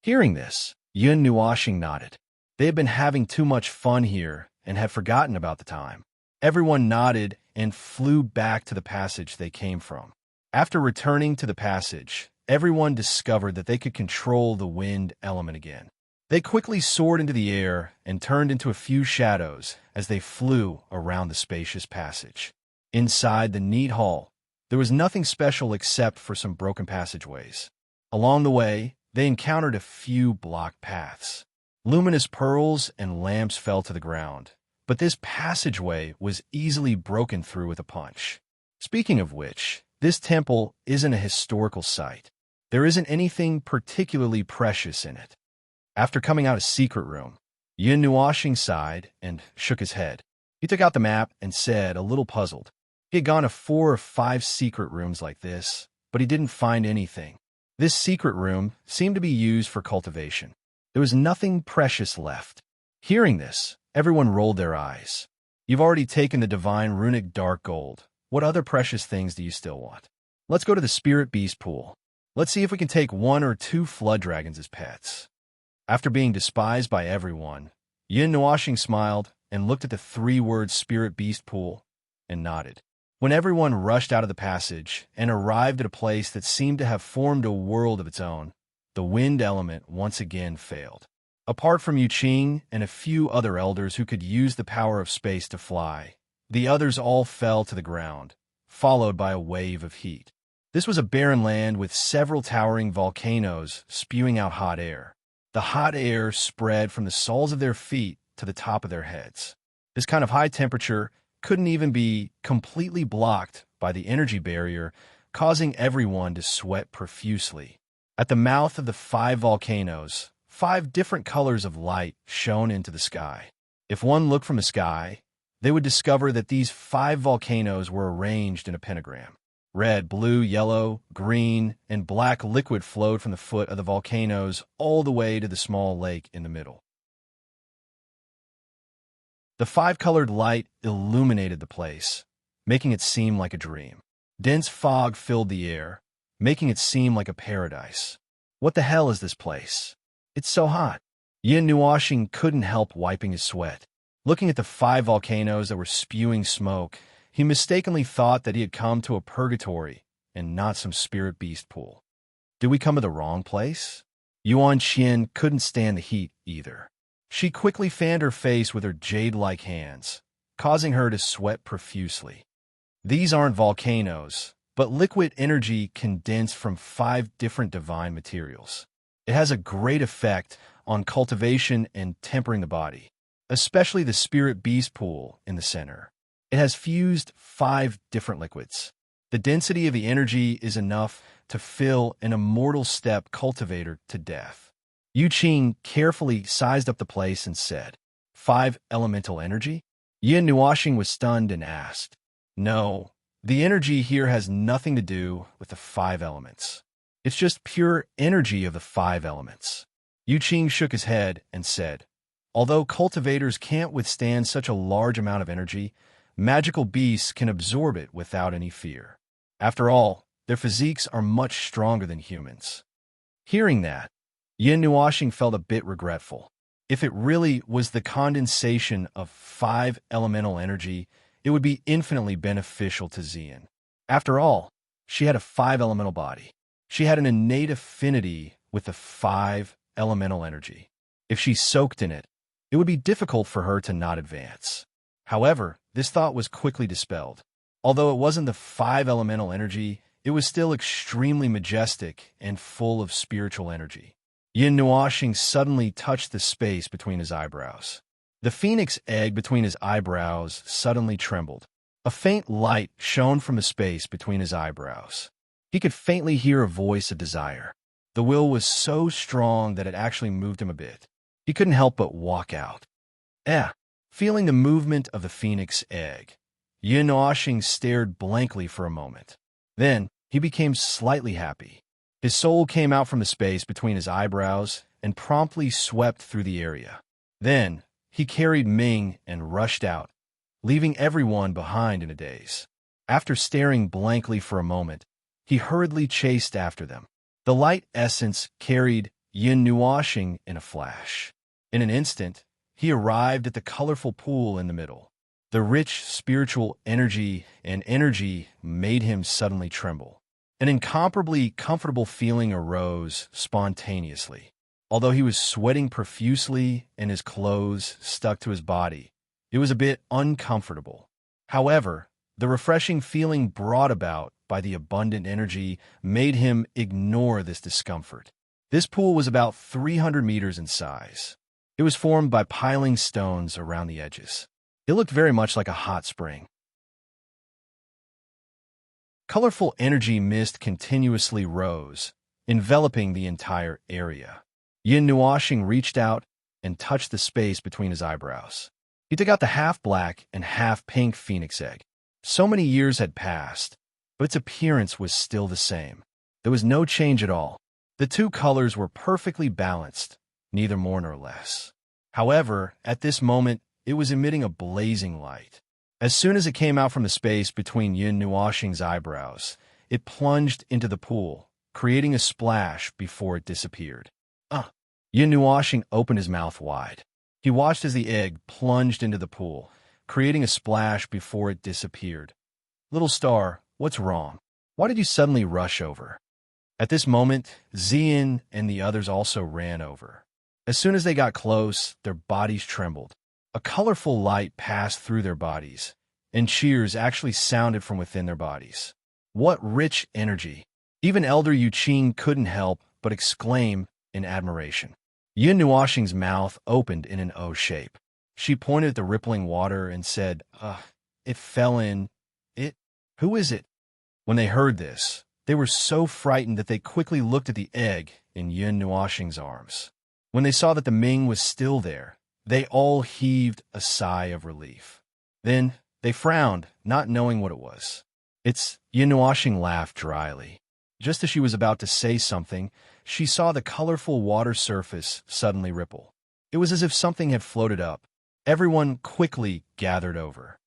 Hearing this, Yun Nuoxing nodded. They had been having too much fun here and had forgotten about the time. Everyone nodded and flew back to the passage they came from. After returning to the passage, everyone discovered that they could control the wind element again. They quickly soared into the air and turned into a few shadows as they flew around the spacious passage. Inside the neat hall, there was nothing special except for some broken passageways. Along the way, they encountered a few blocked paths. Luminous pearls and lamps fell to the ground, but this passageway was easily broken through with a punch. Speaking of which, this temple isn't a historical site. There isn't anything particularly precious in it. After coming out of secret room, Yun Nuoxing sighed and shook his head. He took out the map and said, a little puzzled. He had gone to 4 or 5 secret rooms like this, but he didn't find anything. This secret room seemed to be used for cultivation. There was nothing precious left. Hearing this, everyone rolled their eyes. You've already taken the divine runic dark gold. What other precious things do you still want? Let's go to the spirit beast pool. Let's see if we can take 1 or 2 flood dragons as pets. After being despised by everyone, Yun Nuoxing smiled and looked at the 3-word spirit beast pool and nodded. When everyone rushed out of the passage and arrived at a place that seemed to have formed a world of its own, the wind element once again failed. Apart from Yu Qing and a few other elders who could use the power of space to fly, the others all fell to the ground, followed by a wave of heat. This was a barren land with several towering volcanoes spewing out hot air. The hot air spread from the soles of their feet to the top of their heads. This kind of high temperature couldn't even be completely blocked by the energy barrier, causing everyone to sweat profusely. At the mouth of the 5 volcanoes, 5 different colors of light shone into the sky. If one looked from the sky, they would discover that these 5 volcanoes were arranged in a pentagram. Red, blue, yellow, green, and black liquid flowed from the foot of the volcanoes all the way to the small lake in the middle. The 5-colored light illuminated the place, making it seem like a dream. Dense fog filled the air, making it seem like a paradise. What the hell is this place? It's so hot. Yin Nuoxing couldn't help wiping his sweat. Looking at the 5 volcanoes that were spewing smoke, he mistakenly thought that he had come to a purgatory and not some spirit beast pool. Did we come to the wrong place? Yuan Qian couldn't stand the heat either. She quickly fanned her face with her jade-like hands, causing her to sweat profusely. These aren't volcanoes, but liquid energy condensed from 5 different divine materials. It has a great effect on cultivation and tempering the body, especially the spirit beast pool in the center. It has fused 5 different liquids. The density of the energy is enough to fill an immortal steppe cultivator to death. Yu Qing carefully sized up the place and said, 5 elemental energy? Yin Nuoxing was stunned and asked, No, the energy here has nothing to do with the 5 elements. It's just pure energy of the 5 elements. Yu Qing shook his head and said, Although cultivators can't withstand such a large amount of energy, magical beasts can absorb it without any fear. After all, their physiques are much stronger than humans. Hearing that, Yin Nuoxing felt a bit regretful. If it really was the condensation of 5 elemental energy, it would be infinitely beneficial to Xian. After all, she had a 5 elemental body. She had an innate affinity with the 5 elemental energy. If she soaked in it, it would be difficult for her to not advance. However, this thought was quickly dispelled. Although it wasn't the 5 elemental energy, it was still extremely majestic and full of spiritual energy. Yin Nuoxing suddenly touched the space between his eyebrows. The phoenix egg between his eyebrows suddenly trembled. A faint light shone from the space between his eyebrows. He could faintly hear a voice of desire. The will was so strong that it actually moved him a bit. He couldn't help but walk out. Feeling the movement of the phoenix egg, Yin Nuoxing stared blankly for a moment. Then, he became slightly happy. His soul came out from the space between his eyebrows and promptly swept through the area. Then, he carried Ming and rushed out, leaving everyone behind in a daze. After staring blankly for a moment, he hurriedly chased after them. The light essence carried Yin Nuoxing in a flash. In an instant, he arrived at the colorful pool in the middle. The rich spiritual energy made him suddenly tremble. An incomparably comfortable feeling arose spontaneously. Although he was sweating profusely and his clothes stuck to his body, it was a bit uncomfortable. However, the refreshing feeling brought about by the abundant energy made him ignore this discomfort. This pool was about 300 meters in size. It was formed by piling stones around the edges. It looked very much like a hot spring. Colorful energy mist continuously rose, enveloping the entire area. Yin Nuoxing reached out and touched the space between his eyebrows. He took out the half-black and half-pink phoenix egg. So many years had passed, but its appearance was still the same. There was no change at all. The 2 colors were perfectly balanced, neither more nor less. However, at this moment, it was emitting a blazing light. As soon as it came out from the space between Yin Nuoxing's eyebrows, it plunged into the pool, creating a splash before it disappeared. Yin Nuoxing opened his mouth wide. He watched as the egg plunged into the pool, creating a splash before it disappeared. Little star, what's wrong? Why did you suddenly rush over? At this moment, Xian and the others also ran over. As soon as they got close, their bodies trembled. A colorful light passed through their bodies, and cheers actually sounded from within their bodies. What rich energy! Even Elder Yuqing couldn't help but exclaim in admiration. Yin Nuoxing's mouth opened in an O shape. She pointed at the rippling water and said, "Ugh, it fell in. It? Who is it?" When they heard this, they were so frightened that they quickly looked at the egg in Yin Nuoxing's arms. When they saw that the Ming was still there, they all heaved a sigh of relief. Then they frowned, not knowing what it was. Yin Nuoxing laughed dryly. Just as she was about to say something, she saw the colorful water surface suddenly ripple. It was as if something had floated up. Everyone quickly gathered over.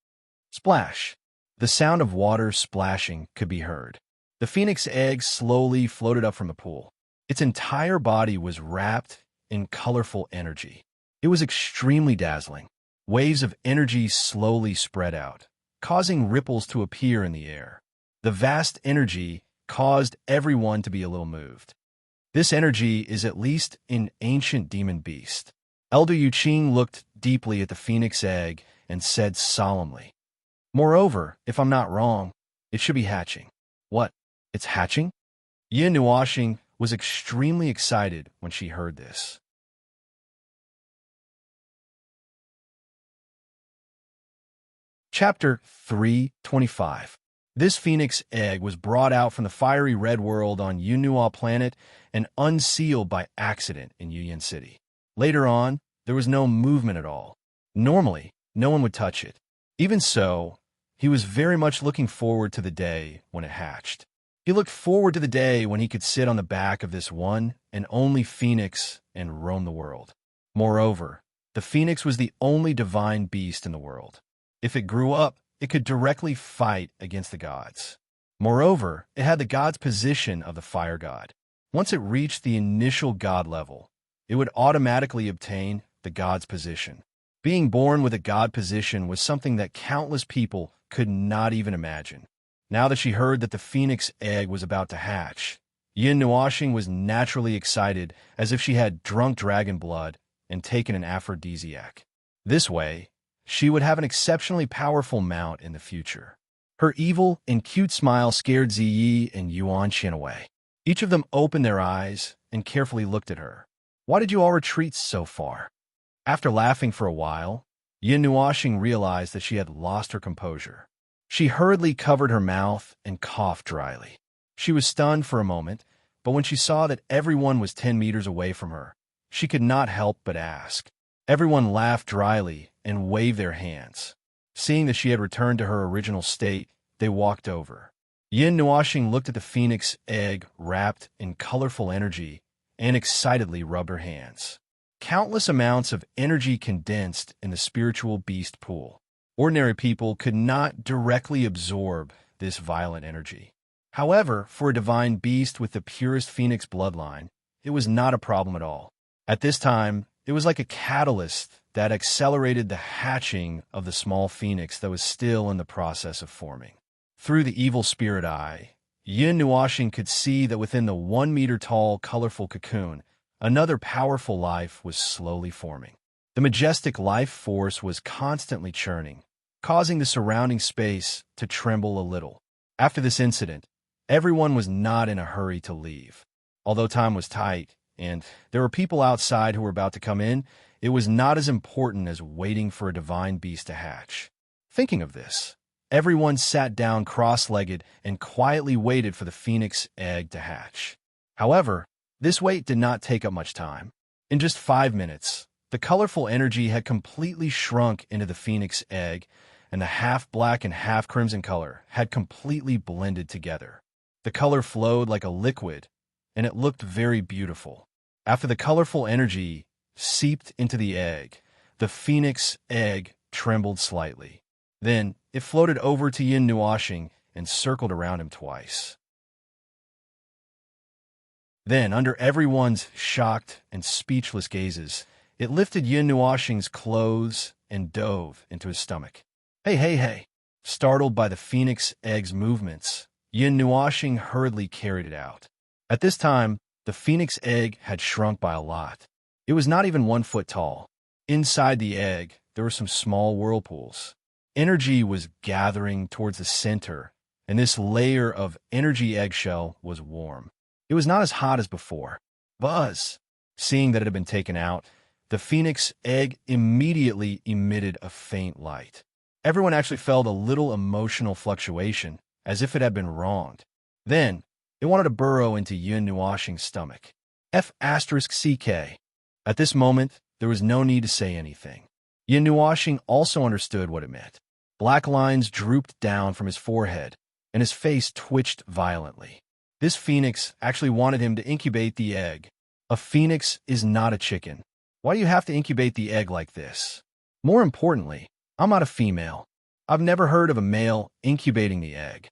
Splash! The sound of water splashing could be heard. The phoenix egg slowly floated up from the pool. Its entire body was wrapped in colorful energy. It was extremely dazzling. Waves of energy slowly spread out, causing ripples to appear in the air. The vast energy caused everyone to be a little moved. This energy is at least an ancient demon beast. Elder Yuqing looked deeply at the phoenix egg and said solemnly, "Moreover, if I'm not wrong, it should be hatching." "What? It's hatching?" Yin Nuoxing was extremely excited when she heard this. Chapter 325. This phoenix egg was brought out from the fiery red world on Yunhua planet and unsealed by accident in Yuyan City. Later on, there was no movement at all. Normally, no one would touch it. Even so, he was very much looking forward to the day when it hatched. He looked forward to the day when he could sit on the back of this one and only phoenix and roam the world. Moreover, the phoenix was the only divine beast in the world. If it grew up, it could directly fight against the gods. Moreover, it had the god's position of the fire god. Once it reached the initial god level, it would automatically obtain the god's position. Being born with a god position was something that countless people could not even imagine. Now that she heard that the phoenix egg was about to hatch, Yin Nuoxing was naturally excited, as if she had drunk dragon blood and taken an aphrodisiac. This way, she would have an exceptionally powerful mount in the future. Her evil and cute smile scared Ziyi and Yuan Xin away. Each of them opened their eyes and carefully looked at her. "Why did you all retreat so far?" After laughing for a while, Yin Nuoxing realized that she had lost her composure. She hurriedly covered her mouth and coughed dryly. She was stunned for a moment, but when she saw that everyone was 10 meters away from her, she could not help but ask. Everyone laughed dryly and waved their hands. Seeing that she had returned to her original state, they walked over. Yin Nuoxing looked at the phoenix egg wrapped in colorful energy and excitedly rubbed her hands. Countless amounts of energy condensed in the spiritual beast pool. Ordinary people could not directly absorb this violent energy. However, for a divine beast with the purest phoenix bloodline, it was not a problem at all. At this time, it was like a catalyst that accelerated the hatching of the small phoenix that was still in the process of forming. Through the evil spirit eye, Yin Nuoxing could see that within the 1-meter-tall colorful cocoon, another powerful life was slowly forming. The majestic life force was constantly churning, causing the surrounding space to tremble a little. After this incident, everyone was not in a hurry to leave. Although time was tight, and there were people outside who were about to come in, it was not as important as waiting for a divine beast to hatch. Thinking of this, everyone sat down cross-legged and quietly waited for the phoenix egg to hatch. However, this wait did not take up much time. In just 5 minutes, the colorful energy had completely shrunk into the phoenix egg, and the half-black and half-crimson color had completely blended together. The color flowed like a liquid, and it looked very beautiful. After the colorful energy seeped into the egg, the phoenix egg trembled slightly. Then it floated over to Yin Nuoxing and circled around him twice. Then, under everyone's shocked and speechless gazes, it lifted Yin Nuoxing's clothes and dove into his stomach. "Hey, hey, hey!" Startled by the phoenix egg's movements, Yin Nuoxing hurriedly carried it out. At this time, the phoenix egg had shrunk by a lot. It was not even 1 foot tall. Inside the egg, there were some small whirlpools. Energy was gathering towards the center, and this layer of energy eggshell was warm. It was not as hot as before. Buzz! Seeing that it had been taken out, the phoenix egg immediately emitted a faint light. Everyone actually felt a little emotional fluctuation, as if it had been wronged. Then, it wanted to burrow into Yun Nuoxing's stomach. F***CK. At this moment, there was no need to say anything. Yun Nuoxing also understood what it meant. Black lines drooped down from his forehead, and his face twitched violently. This phoenix actually wanted him to incubate the egg. A phoenix is not a chicken. Why do you have to incubate the egg like this? More importantly, I'm not a female. I've never heard of a male incubating the egg.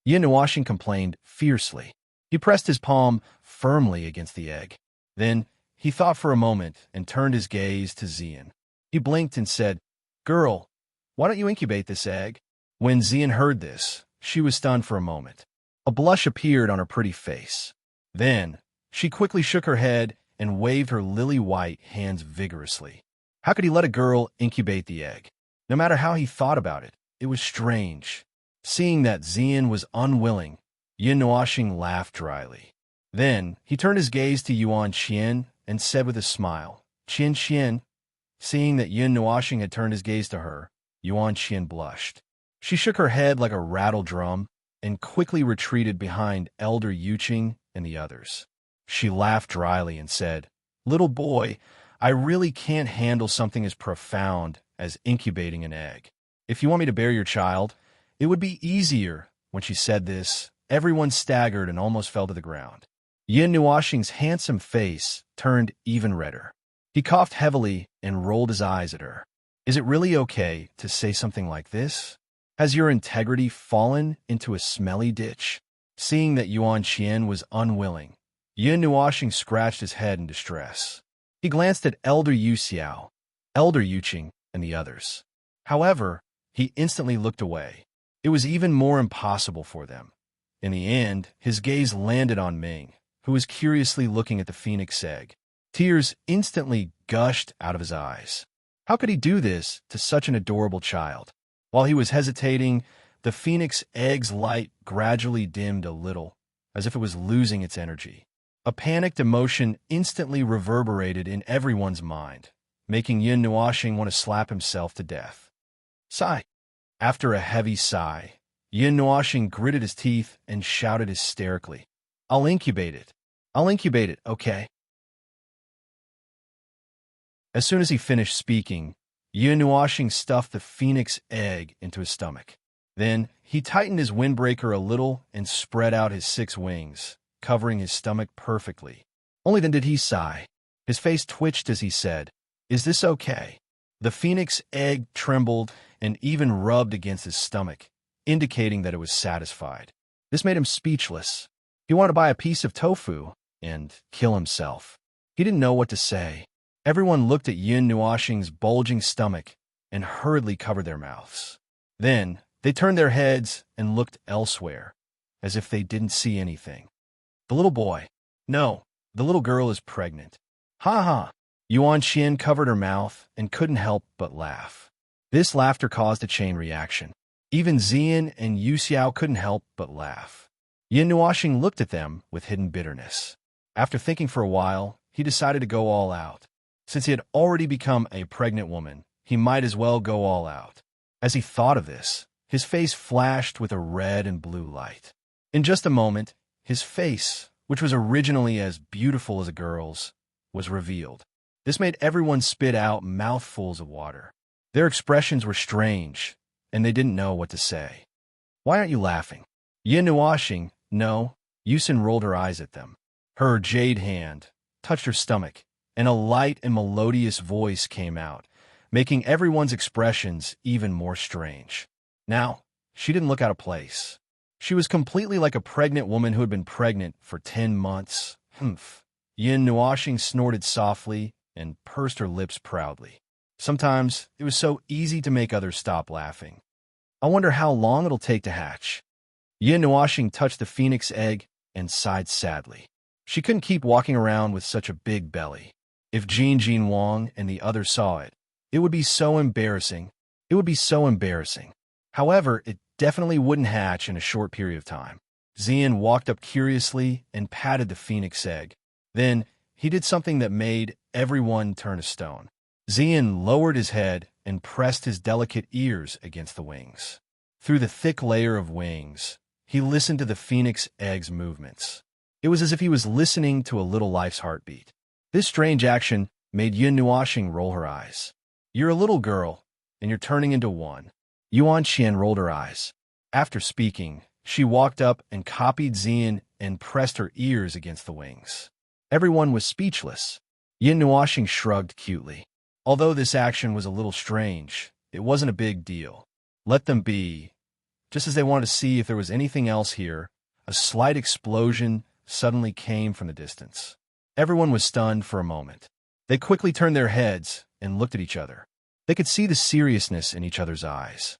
Yun Nuoxing complained fiercely. He pressed his palm firmly against the egg. Then, he thought for a moment and turned his gaze to Xian. He blinked and said, "Girl, why don't you incubate this egg?" When Xian heard this, she was stunned for a moment. A blush appeared on her pretty face. Then, she quickly shook her head and waved her lily-white hands vigorously. How could he let a girl incubate the egg? No matter how he thought about it, it was strange. Seeing that Xian was unwilling, Yun Nuoxing laughed dryly. Then, he turned his gaze to Yuan Qian and said with a smile, "Qian Qian." Seeing that Yun Nuoxing had turned his gaze to her, Yuan Qian blushed. She shook her head like a rattle drum and quickly retreated behind Elder Yuqing and the others. She laughed dryly and said, "Little boy, I really can't handle something as profound as incubating an egg. If you want me to bear your child, it would be easier." When she said this, everyone staggered and almost fell to the ground. Yun Nuoxing's handsome face turned even redder. He coughed heavily and rolled his eyes at her. "Is it really okay to say something like this? Has your integrity fallen into a smelly ditch?" Seeing that Yuan Qian was unwilling, Yun Nuoxing scratched his head in distress. He glanced at Elder Yu Xiao, Elder Yuqing, and the others. However, he instantly looked away. It was even more impossible for them. In the end, his gaze landed on Ming, who was curiously looking at the phoenix egg. Tears instantly gushed out of his eyes. How could he do this to such an adorable child? While he was hesitating, the phoenix egg's light gradually dimmed a little, as if it was losing its energy. A panicked emotion instantly reverberated in everyone's mind, making Yun Nuoxing want to slap himself to death. Sigh. After a heavy sigh, Yun Nuoxing gritted his teeth and shouted hysterically, "I'll incubate it. I'll incubate it, okay?" As soon as he finished speaking, Yun Nuoxing stuffed the phoenix egg into his stomach. Then, he tightened his windbreaker a little and spread out his 6 wings, covering his stomach perfectly. Only then did he sigh. His face twitched as he said, "Is this okay?" The phoenix egg trembled and even rubbed against his stomach, indicating that it was satisfied. This made him speechless. He wanted to buy a piece of tofu and kill himself. He didn't know what to say. Everyone looked at Yun Nuoxing's bulging stomach and hurriedly covered their mouths. Then, they turned their heads and looked elsewhere, as if they didn't see anything. The little boy. No, the little girl is pregnant. Ha ha! Yuan Qian covered her mouth and couldn't help but laugh. This laughter caused a chain reaction. Even Xian and Yu Xiao couldn't help but laugh. Yun Nuoxing looked at them with hidden bitterness. After thinking for a while, he decided to go all out. Since he had already become a pregnant woman, he might as well go all out. As he thought of this, his face flashed with a red and blue light. In just a moment, his face, which was originally as beautiful as a girl's, was revealed. This made everyone spit out mouthfuls of water. Their expressions were strange, and they didn't know what to say. "Why aren't you laughing?" Yun Nuoxing, no. Yusin rolled her eyes at them. Her jade hand touched her stomach, and a light and melodious voice came out, making everyone's expressions even more strange. Now, she didn't look out of place. She was completely like a pregnant woman who had been pregnant for 10 months. Humph. Yun Nuoxing snorted softly and pursed her lips proudly. Sometimes it was so easy to make others stop laughing. "I wonder how long it'll take to hatch." Yun Nuoxing touched the phoenix egg and sighed sadly. She couldn't keep walking around with such a big belly. If Jin Wang and the others saw it, it would be so embarrassing, It would be so embarrassing. However, it definitely wouldn't hatch in a short period of time. Xian walked up curiously and patted the phoenix egg. Then, he did something that made everyone turn to stone. Xian lowered his head and pressed his delicate ears against the wings. Through the thick layer of wings, he listened to the phoenix egg's movements. It was as if he was listening to a little life's heartbeat. This strange action made Yun Nuoxing roll her eyes. "You're a little girl, and you're turning into one." Yuan Xian rolled her eyes. After speaking, she walked up and copied Xian and pressed her ears against the wings. Everyone was speechless. Yun Nuoxing shrugged cutely. Although this action was a little strange, it wasn't a big deal. Let them be. Just as they wanted to see if there was anything else here, a slight explosion suddenly came from the distance. Everyone was stunned for a moment. They quickly turned their heads and looked at each other. They could see the seriousness in each other's eyes.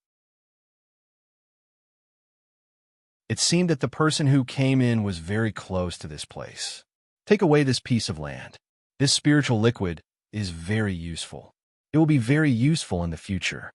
It seemed that the person who came in was very close to this place. Take away this piece of land. This spiritual liquid is very useful. It will be very useful in the future.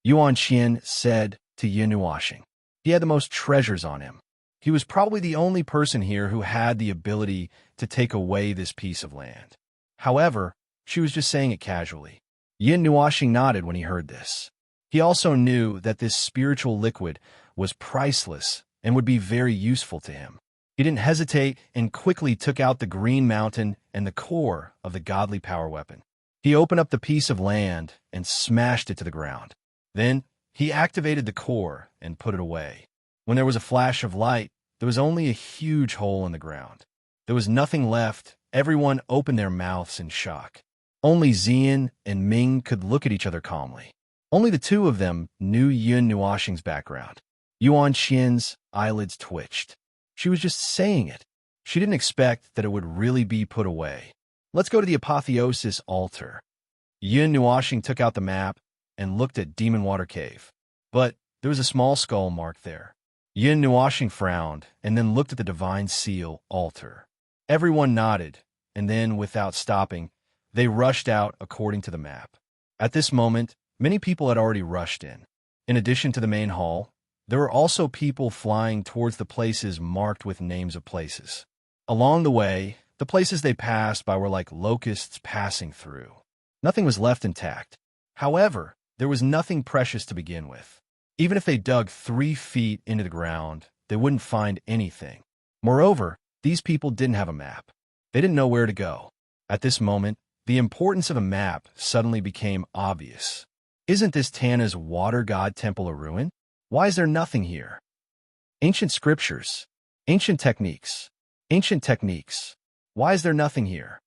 Yuan Xian said to Yun Nuoxing. He had the most treasures on him. He was probably the only person here who had the ability to take away this piece of land. However, she was just saying it casually. Yun Nuoxing nodded when he heard this. He also knew that this spiritual liquid was priceless and would be very useful to him. He didn't hesitate and quickly took out the green mountain and the core of the godly power weapon. He opened up the piece of land and smashed it to the ground. Then, he activated the core and put it away. When there was a flash of light, there was only a huge hole in the ground. There was nothing left. Everyone opened their mouths in shock. Only Xian and Ming could look at each other calmly. Only the two of them knew Yun Nuoxing's background. Yuan Xian's eyelids twitched. She was just saying it. She didn't expect that it would really be put away. Let's go to the apotheosis altar. Yun Nuoxing took out the map and looked at Demon Water Cave. But there was a small skull marked there. Yun Nuoxing frowned and then looked at the divine seal altar. Everyone nodded, and then, without stopping, they rushed out according to the map. At this moment, many people had already rushed in. In addition to the main hall, there were also people flying towards the places marked with names of places. Along the way, the places they passed by were like locusts passing through. Nothing was left intact. However, there was nothing precious to begin with. Even if they dug 3 feet into the ground, they wouldn't find anything. Moreover, these people didn't have a map. They didn't know where to go. At this moment, the importance of a map suddenly became obvious. Isn't this Tana's water god temple a ruin? Why is there nothing here? Ancient scriptures. Ancient techniques. Ancient techniques. Why is there nothing here?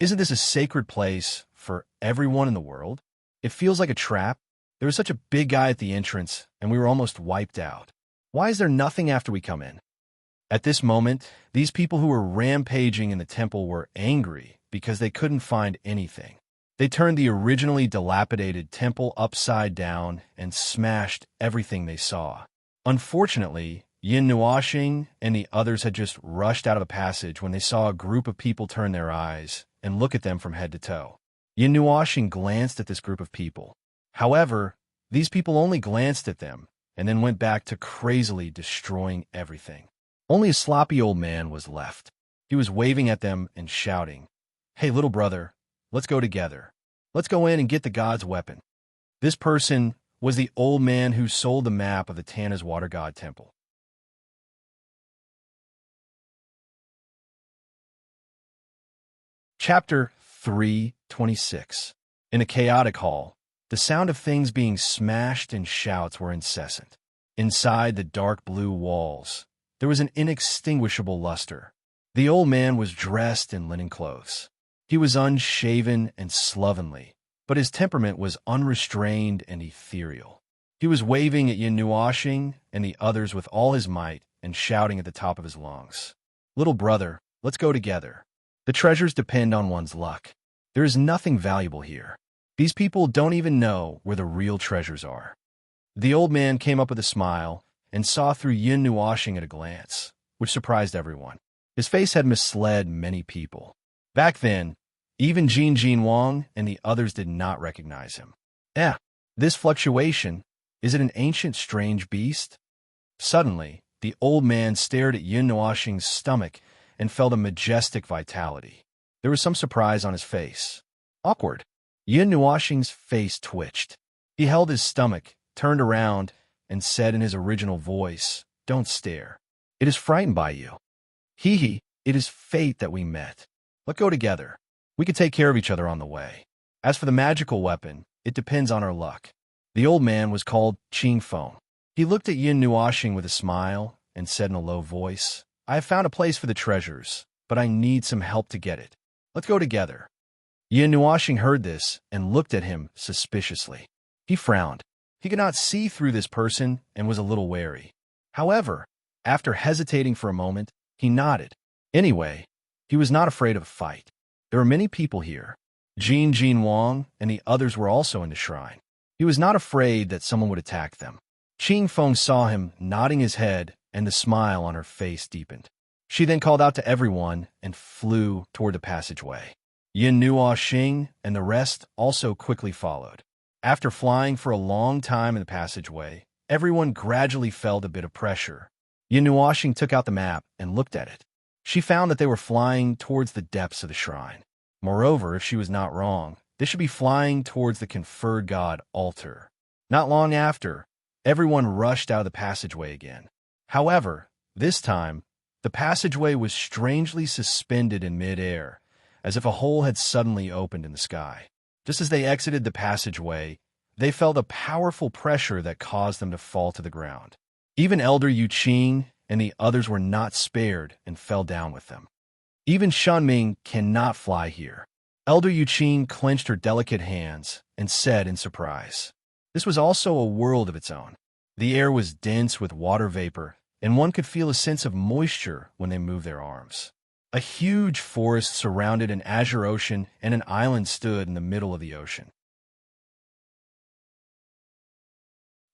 Isn't this a sacred place for everyone in the world? It feels like a trap. There was such a big guy at the entrance, and we were almost wiped out. Why is there nothing after we come in? At this moment, these people who were rampaging in the temple were angry because they couldn't find anything. They turned the originally dilapidated temple upside down and smashed everything they saw. Unfortunately, Yun Nuoxing and the others had just rushed out of the passage when they saw a group of people turn their eyes and look at them from head to toe. Yun Nuoxing glanced at this group of people. However, these people only glanced at them and then went back to crazily destroying everything. Only a sloppy old man was left. He was waving at them and shouting, "Hey, little brother, let's go together. Let's go in and get the god's weapon." This person was the old man who sold the map of the Tana's water god temple. Chapter 326. In a chaotic hall, the sound of things being smashed and shouts were incessant. Inside the dark blue walls, there was an inextinguishable luster. The old man was dressed in linen clothes. He was unshaven and slovenly, but his temperament was unrestrained and ethereal. He was waving at Yun Nuoxing and the others with all his might and shouting at the top of his lungs, "Little brother, let's go together. The treasures depend on one's luck. There is nothing valuable here. These people don't even know where the real treasures are." The old man came up with a smile and saw through Yun Nuoxing at a glance, which surprised everyone. His face had misled many people. Back then, even Jin Wang and the others did not recognize him. This fluctuation, is it an ancient strange beast? Suddenly, the old man stared at Yin Nuoxing's stomach and felt a majestic vitality. There was some surprise on his face. Awkward. Yin Nuoxing's face twitched. He held his stomach, turned around, and said in his original voice, "Don't stare. It is frightened by you. Hee, it is fate that we met. Let's go together. We could take care of each other on the way. As for the magical weapon, it depends on our luck." The old man was called Qing Feng. He looked at Yin Nuoxing with a smile and said in a low voice, "I have found a place for the treasures, but I need some help to get it. Let's go together." Yin Nuoxing heard this and looked at him suspiciously. He frowned. He could not see through this person and was a little wary. However, after hesitating for a moment, he nodded. Anyway, he was not afraid of a fight. There were many people here. Jin Wang and the others were also in the shrine. He was not afraid that someone would attack them. Qing Feng saw him nodding his head, and the smile on her face deepened. She then called out to everyone and flew toward the passageway. Yin Nuoxing and the rest also quickly followed. After flying for a long time in the passageway, everyone gradually felt a bit of pressure. Yin Nuoxing took out the map and looked at it. She found that they were flying towards the depths of the shrine. Moreover, if she was not wrong, they should be flying towards the conferred god altar. Not long after, everyone rushed out of the passageway again. However, this time, the passageway was strangely suspended in mid-air, as if a hole had suddenly opened in the sky. Just as they exited the passageway, they felt a powerful pressure that caused them to fall to the ground. Even Elder Yu Qing and the others were not spared and fell down with them. Even Shunming cannot fly here. Elder Yu Qing clenched her delicate hands and said in surprise. This was also a world of its own. The air was dense with water vapor, and one could feel a sense of moisture when they moved their arms. A huge forest surrounded an azure ocean, and an island stood in the middle of the ocean.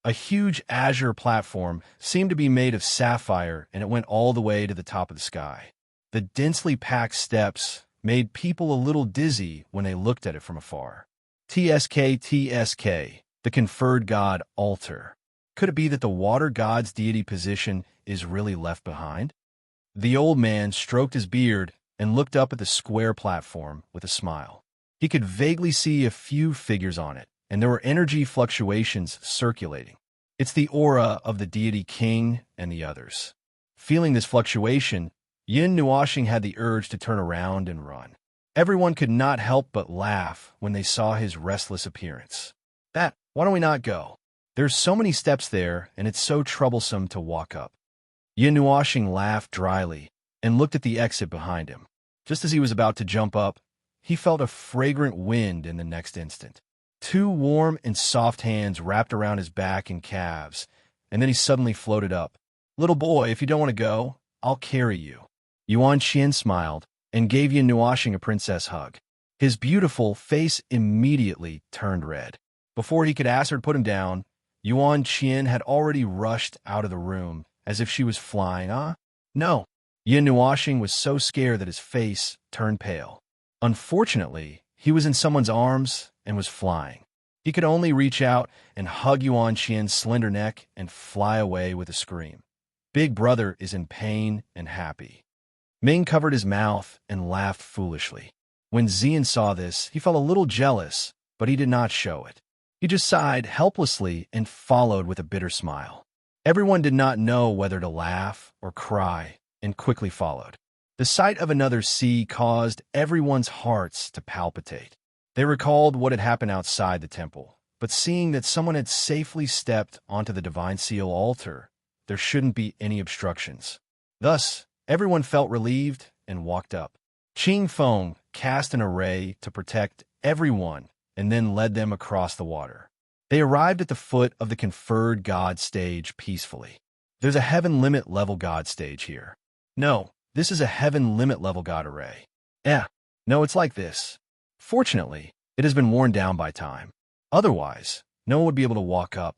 A huge azure platform seemed to be made of sapphire, and it went all the way to the top of the sky. The densely packed steps made people a little dizzy when they looked at it from afar. TSK, the conferred god altar. Could it be that the water god's deity position is really left behind? The old man stroked his beard and looked up at the square platform with a smile. He could vaguely see a few figures on it, and there were energy fluctuations circulating. It's the aura of the deity king and the others. Feeling this fluctuation, Yin Nuoxing had the urge to turn around and run. Everyone could not help but laugh when they saw his restless appearance. Why don't we not go? There's so many steps there, and it's so troublesome to walk up. Yin Nuoxing laughed dryly and looked at the exit behind him. Just as he was about to jump up, he felt a fragrant wind in the next instant. Two warm and soft hands wrapped around his back and calves, and then he suddenly floated up. "Little boy, if you don't want to go, I'll carry you." Yuan Qian smiled and gave Yin Nuoxing a princess hug. His beautiful face immediately turned red. Before he could ask her to put him down, Yuan Qian had already rushed out of the room as if she was flying. No. Yin Nuoxing was so scared that his face turned pale. Unfortunately, he was in someone's arms and was flying. He could only reach out and hug Yuan Qian's slender neck and fly away with a scream. Big brother is in pain and happy. Ming covered his mouth and laughed foolishly. When Xian saw this, he felt a little jealous, but he did not show it. He just sighed helplessly and followed with a bitter smile. Everyone did not know whether to laugh or cry and quickly followed. The sight of another sea caused everyone's hearts to palpitate. They recalled what had happened outside the temple, but seeing that someone had safely stepped onto the divine seal altar, there shouldn't be any obstructions. Thus, everyone felt relieved and walked up. Qing Feng cast an array to protect everyone and then led them across the water. They arrived at the foot of the conferred god stage peacefully. There's a heaven limit level god stage here. No, this is a heaven limit level god array. No, it's like this. Fortunately, it has been worn down by time. Otherwise, no one would be able to walk up.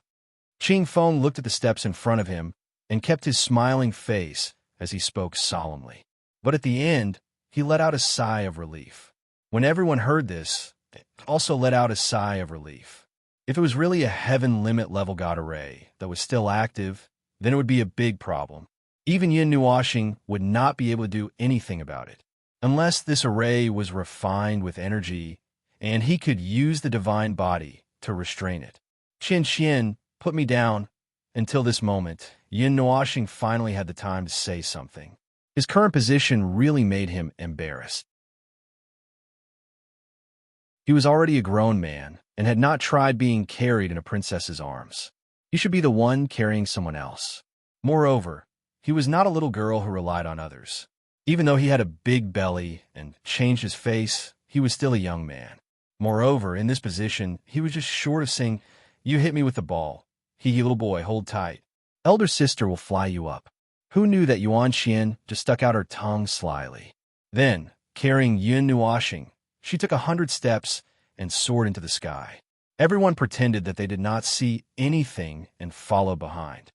Qing Feng looked at the steps in front of him and kept his smiling face as he spoke solemnly. But at the end, he let out a sigh of relief. When everyone heard this, they also let out a sigh of relief. If it was really a heaven limit level god array that was still active, then it would be a big problem. Even Yin Nuashing would not be able to do anything about it, unless this array was refined with energy, and he could use the divine body to restrain it. Qian Xian put me down. Until this moment, Yin Nuashing finally had the time to say something. His current position really made him embarrassed. He was already a grown man and had not tried being carried in a princess's arms. He should be the one carrying someone else. Moreover, he was not a little girl who relied on others. Even though he had a big belly and changed his face, he was still a young man. Moreover, in this position, he was just short of saying, "You hit me with the ball. Hee little boy, hold tight. Elder sister will fly you up." Who knew that Yuan Xian just stuck out her tongue slyly? Then, carrying Yin Nuashing, she took 100 steps and soared into the sky. Everyone pretended that they did not see anything and followed behind.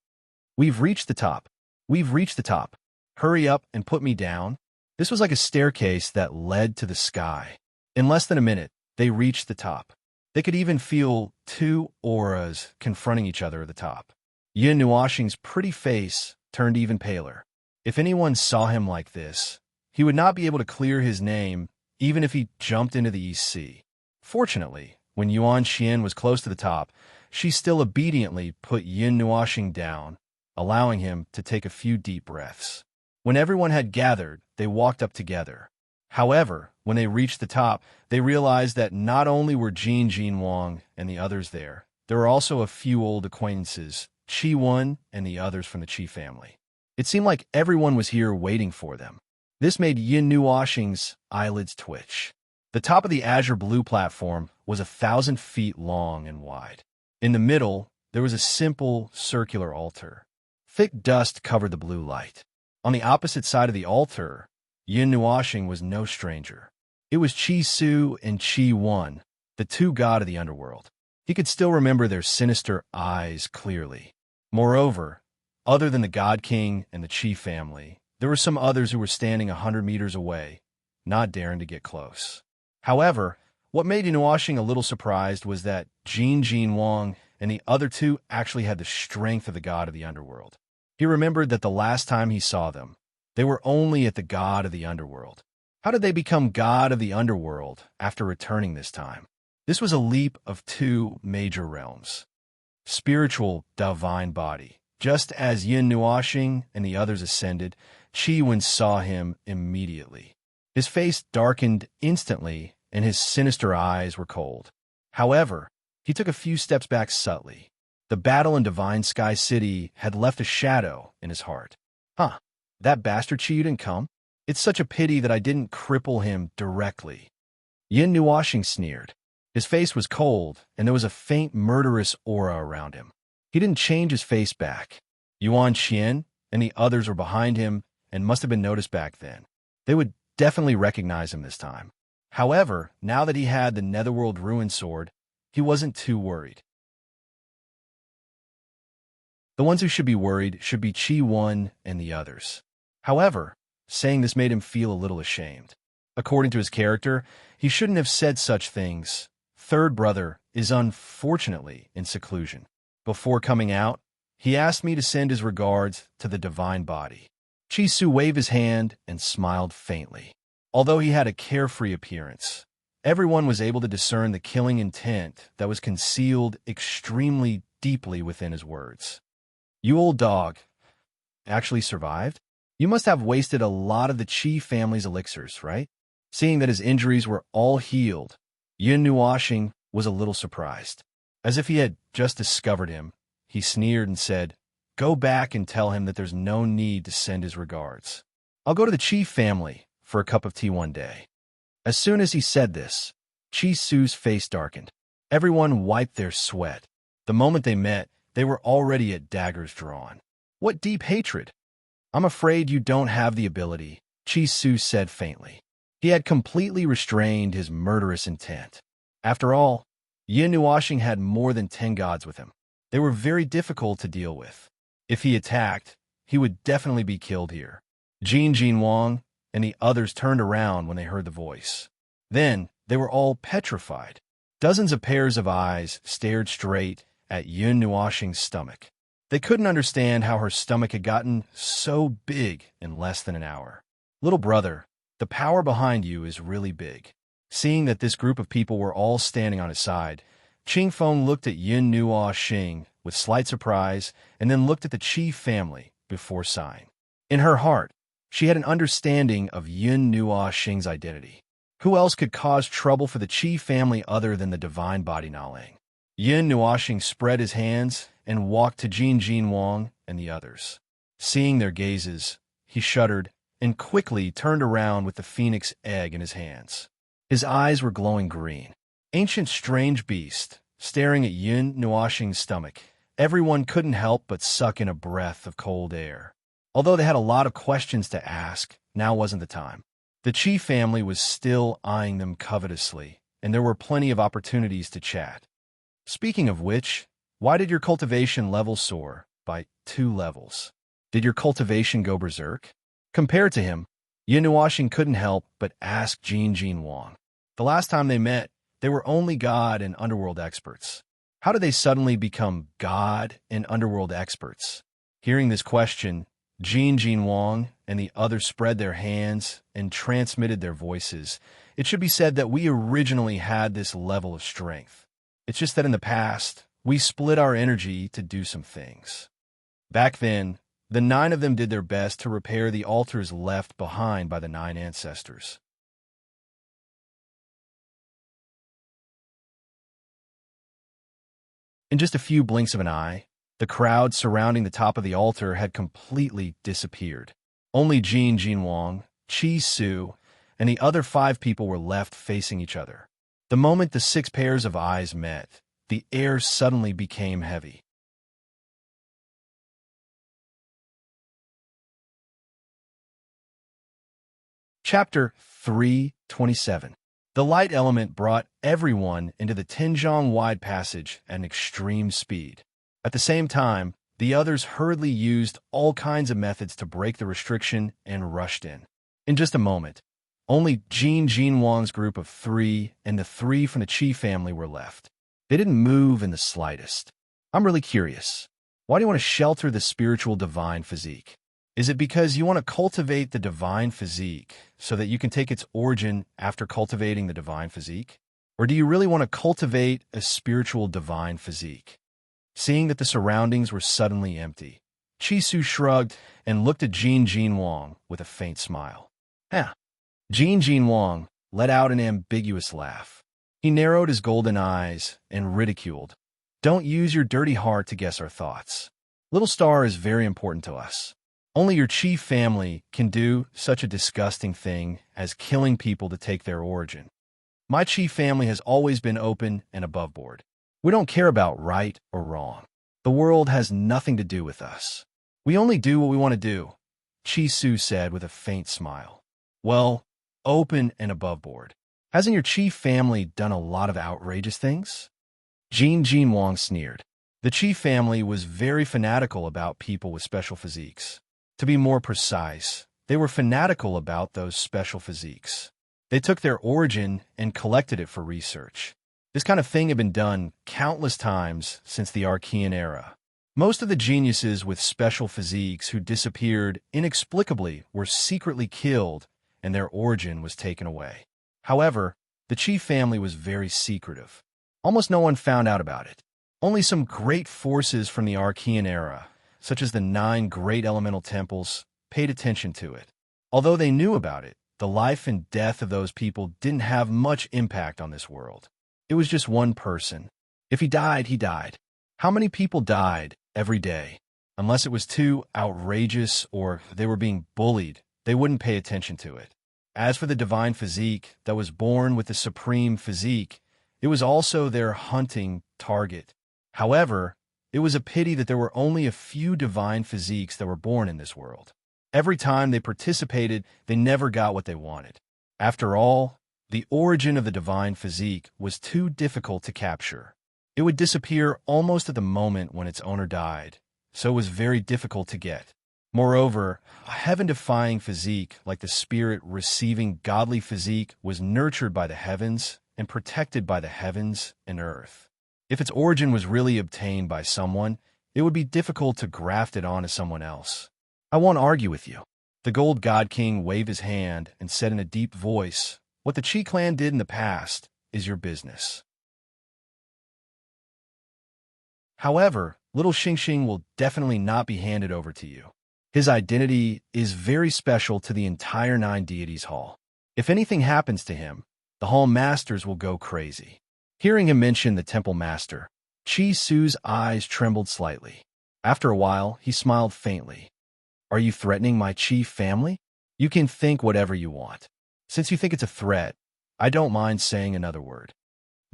"We've reached the top. We've reached the top. Hurry up and put me down." This was like a staircase that led to the sky. In less than a minute, they reached the top. They could even feel two auras confronting each other at the top. Yin Nuashing's pretty face turned even paler. If anyone saw him like this, he would not be able to clear his name even if he jumped into the East Sea. Fortunately, when Yuan Xian was close to the top, she still obediently put Yin Nuashing down, allowing him to take a few deep breaths. When everyone had gathered, they walked up together. However, when they reached the top, they realized that not only were Jin Wang and the others there were also a few old acquaintances, Qi Wen and the others from the Qi family. It seemed like everyone was here waiting for them. This made Yin Nuashing's eyelids twitch. The top of the azure blue platform was 1,000 feet long and wide. In the middle, there was a simple circular altar. Thick dust covered the blue light. On the opposite side of the altar, Yin Nuashing was no stranger. It was Qi Su and Qi Wen, the two gods of the underworld. He could still remember their sinister eyes clearly. Moreover, other than the God King and the Qi family, there were some others who were standing 100 meters away, not daring to get close. However, what made Yin Nuashing a little surprised was that Jin Wang and the other two actually had the strength of the god of the underworld. He remembered that the last time he saw them, they were only at the god of the underworld. How did they become god of the underworld after returning this time? This was a leap of two major realms. Spiritual divine body. Just as Yin Nuashing and the others ascended, Qi Wen saw him immediately. His face darkened instantly, and his sinister eyes were cold. However, he took a few steps back subtly. The battle in Divine Sky City had left a shadow in his heart. That bastard Qi didn't come? It's such a pity that I didn't cripple him directly. Yin Nuashing sneered. His face was cold, and there was a faint murderous aura around him. He didn't change his face back. Yuan Xian and the others were behind him and must have been noticed back then. They would definitely recognize him this time. However, now that he had the Netherworld Ruin Sword, he wasn't too worried. The ones who should be worried should be Qi Wen and the others. However, saying this made him feel a little ashamed. According to his character, he shouldn't have said such things. Third brother is unfortunately in seclusion. Before coming out, he asked me to send his regards to the divine body. Qi Su waved his hand and smiled faintly. Although he had a carefree appearance, everyone was able to discern the killing intent that was concealed extremely deeply within his words. "You old dog, actually survived? You must have wasted a lot of the Qi family's elixirs, right?" Seeing that his injuries were all healed, Yin Nuashing was a little surprised. As if he had just discovered him, he sneered and said, "Go back and tell him that there's no need to send his regards. I'll go to the Qi family for a cup of tea one day." As soon as he said this, Qi Su's face darkened. Everyone wiped their sweat. The moment they met, they were already at daggers drawn. "What deep hatred!" "I'm afraid you don't have the ability," Qi Su said faintly. He had completely restrained his murderous intent. After all, Yin Nuashing had more than 10 gods with him. They were very difficult to deal with. If he attacked, he would definitely be killed here. Jin Wang and the others turned around when they heard the voice. Then they were all petrified. Dozens of pairs of eyes stared straight at Yun Nuoxing's stomach. They couldn't understand how her stomach had gotten so big in less than an hour. Little brother, the power behind you is really big. Seeing that this group of people were all standing on his side, Qingfeng looked at Yun Nuoxing with slight surprise and then looked at the Qi family before sighing. In her heart, she had an understanding of Yun Nuoxing's identity. Who else could cause trouble for the Qi family other than the divine body Naling? Yun Nuoxing spread his hands and walked to Jin Wang and the others. Seeing their gazes, he shuddered and quickly turned around with the phoenix egg in his hands. His eyes were glowing green. Ancient strange beast, staring at Yun Nuoxing's stomach, everyone couldn't help but suck in a breath of cold air. Although they had a lot of questions to ask, now wasn't the time. The Qi family was still eyeing them covetously, and there were plenty of opportunities to chat. Speaking of which, why did your cultivation level soar by 2 levels? Did your cultivation go berserk? Compared to him, Yun Nuoxing couldn't help but ask Jin Wang. The last time they met, they were only God and underworld experts. How did they suddenly become God and underworld experts? Hearing this question, Jin Wang and the others spread their hands and transmitted their voices. It should be said that we originally had this level of strength. It's just that in the past, we split our energy to do some things. Back then, the 9 of them did their best to repair the altars left behind by the 9 ancestors. In just a few blinks of an eye, the crowd surrounding the top of the altar had completely disappeared. Only Jin Wang, Qi Su, and the other 5 people were left facing each other. The moment the 6 pairs of eyes met, the air suddenly became heavy. Chapter 327. The light element brought everyone into the Tianzhong wide passage at an extreme speed. At the same time, the others hurriedly used all kinds of methods to break the restriction and rushed in. In just a moment, only Jin Wang's group of 3 and the 3 from the Qi family were left. They didn't move in the slightest. I'm really curious. Why do you want to shelter the spiritual divine physique? Is it because you want to cultivate the divine physique so that you can take its origin after cultivating the divine physique? Or do you really want to cultivate a spiritual divine physique? Seeing that the surroundings were suddenly empty, Qi Su shrugged and looked at Jin Wang with a faint smile. Jin Wang let out an ambiguous laugh. He narrowed his golden eyes and ridiculed. Don't use your dirty heart to guess our thoughts. Little Star is very important to us. Only your Qi family can do such a disgusting thing as killing people to take their origin. My Qi family has always been open and above board. We don't care about right or wrong. The world has nothing to do with us. We only do what we want to do, Qi Su said with a faint smile. Well, open and above board. Hasn't your Qi family done a lot of outrageous things? Jin Wang sneered. The Qi family was very fanatical about people with special physiques. To be more precise, they were fanatical about those special physiques. They took their origin and collected it for research. This kind of thing had been done countless times since the Archean era. Most of the geniuses with special physiques who disappeared inexplicably were secretly killed and their origin was taken away. However, the Qi family was very secretive. Almost no one found out about it. Only some great forces from the Archean era, such as the 9 great elemental temples, paid attention to it. Although they knew about it, the life and death of those people didn't have much impact on this world. It was just one person. If he died, he died. How many people died every day? Unless it was too outrageous or they were being bullied, they wouldn't pay attention to it. As for the divine physique that was born with the supreme physique, it was also their hunting target. However, it was a pity that there were only a few divine physiques that were born in this world. Every time they participated, they never got what they wanted. After all, the origin of the divine physique was too difficult to capture. It would disappear almost at the moment when its owner died, so it was very difficult to get. Moreover, a heaven-defying physique like the spirit receiving godly physique was nurtured by the heavens and protected by the heavens and earth. If its origin was really obtained by someone, it would be difficult to graft it onto someone else. I won't argue with you. The Gold God King waved his hand and said in a deep voice, "What the Chi clan did in the past is your business." However, little Xing will definitely not be handed over to you. His identity is very special to the entire Nine Deities Hall. If anything happens to him, the Hall Masters will go crazy. Hearing him mention the Temple Master, Chi Su's eyes trembled slightly. After a while, he smiled faintly. "Are you threatening my Chi family? You can think whatever you want. Since you think it's a threat, I don't mind saying another word."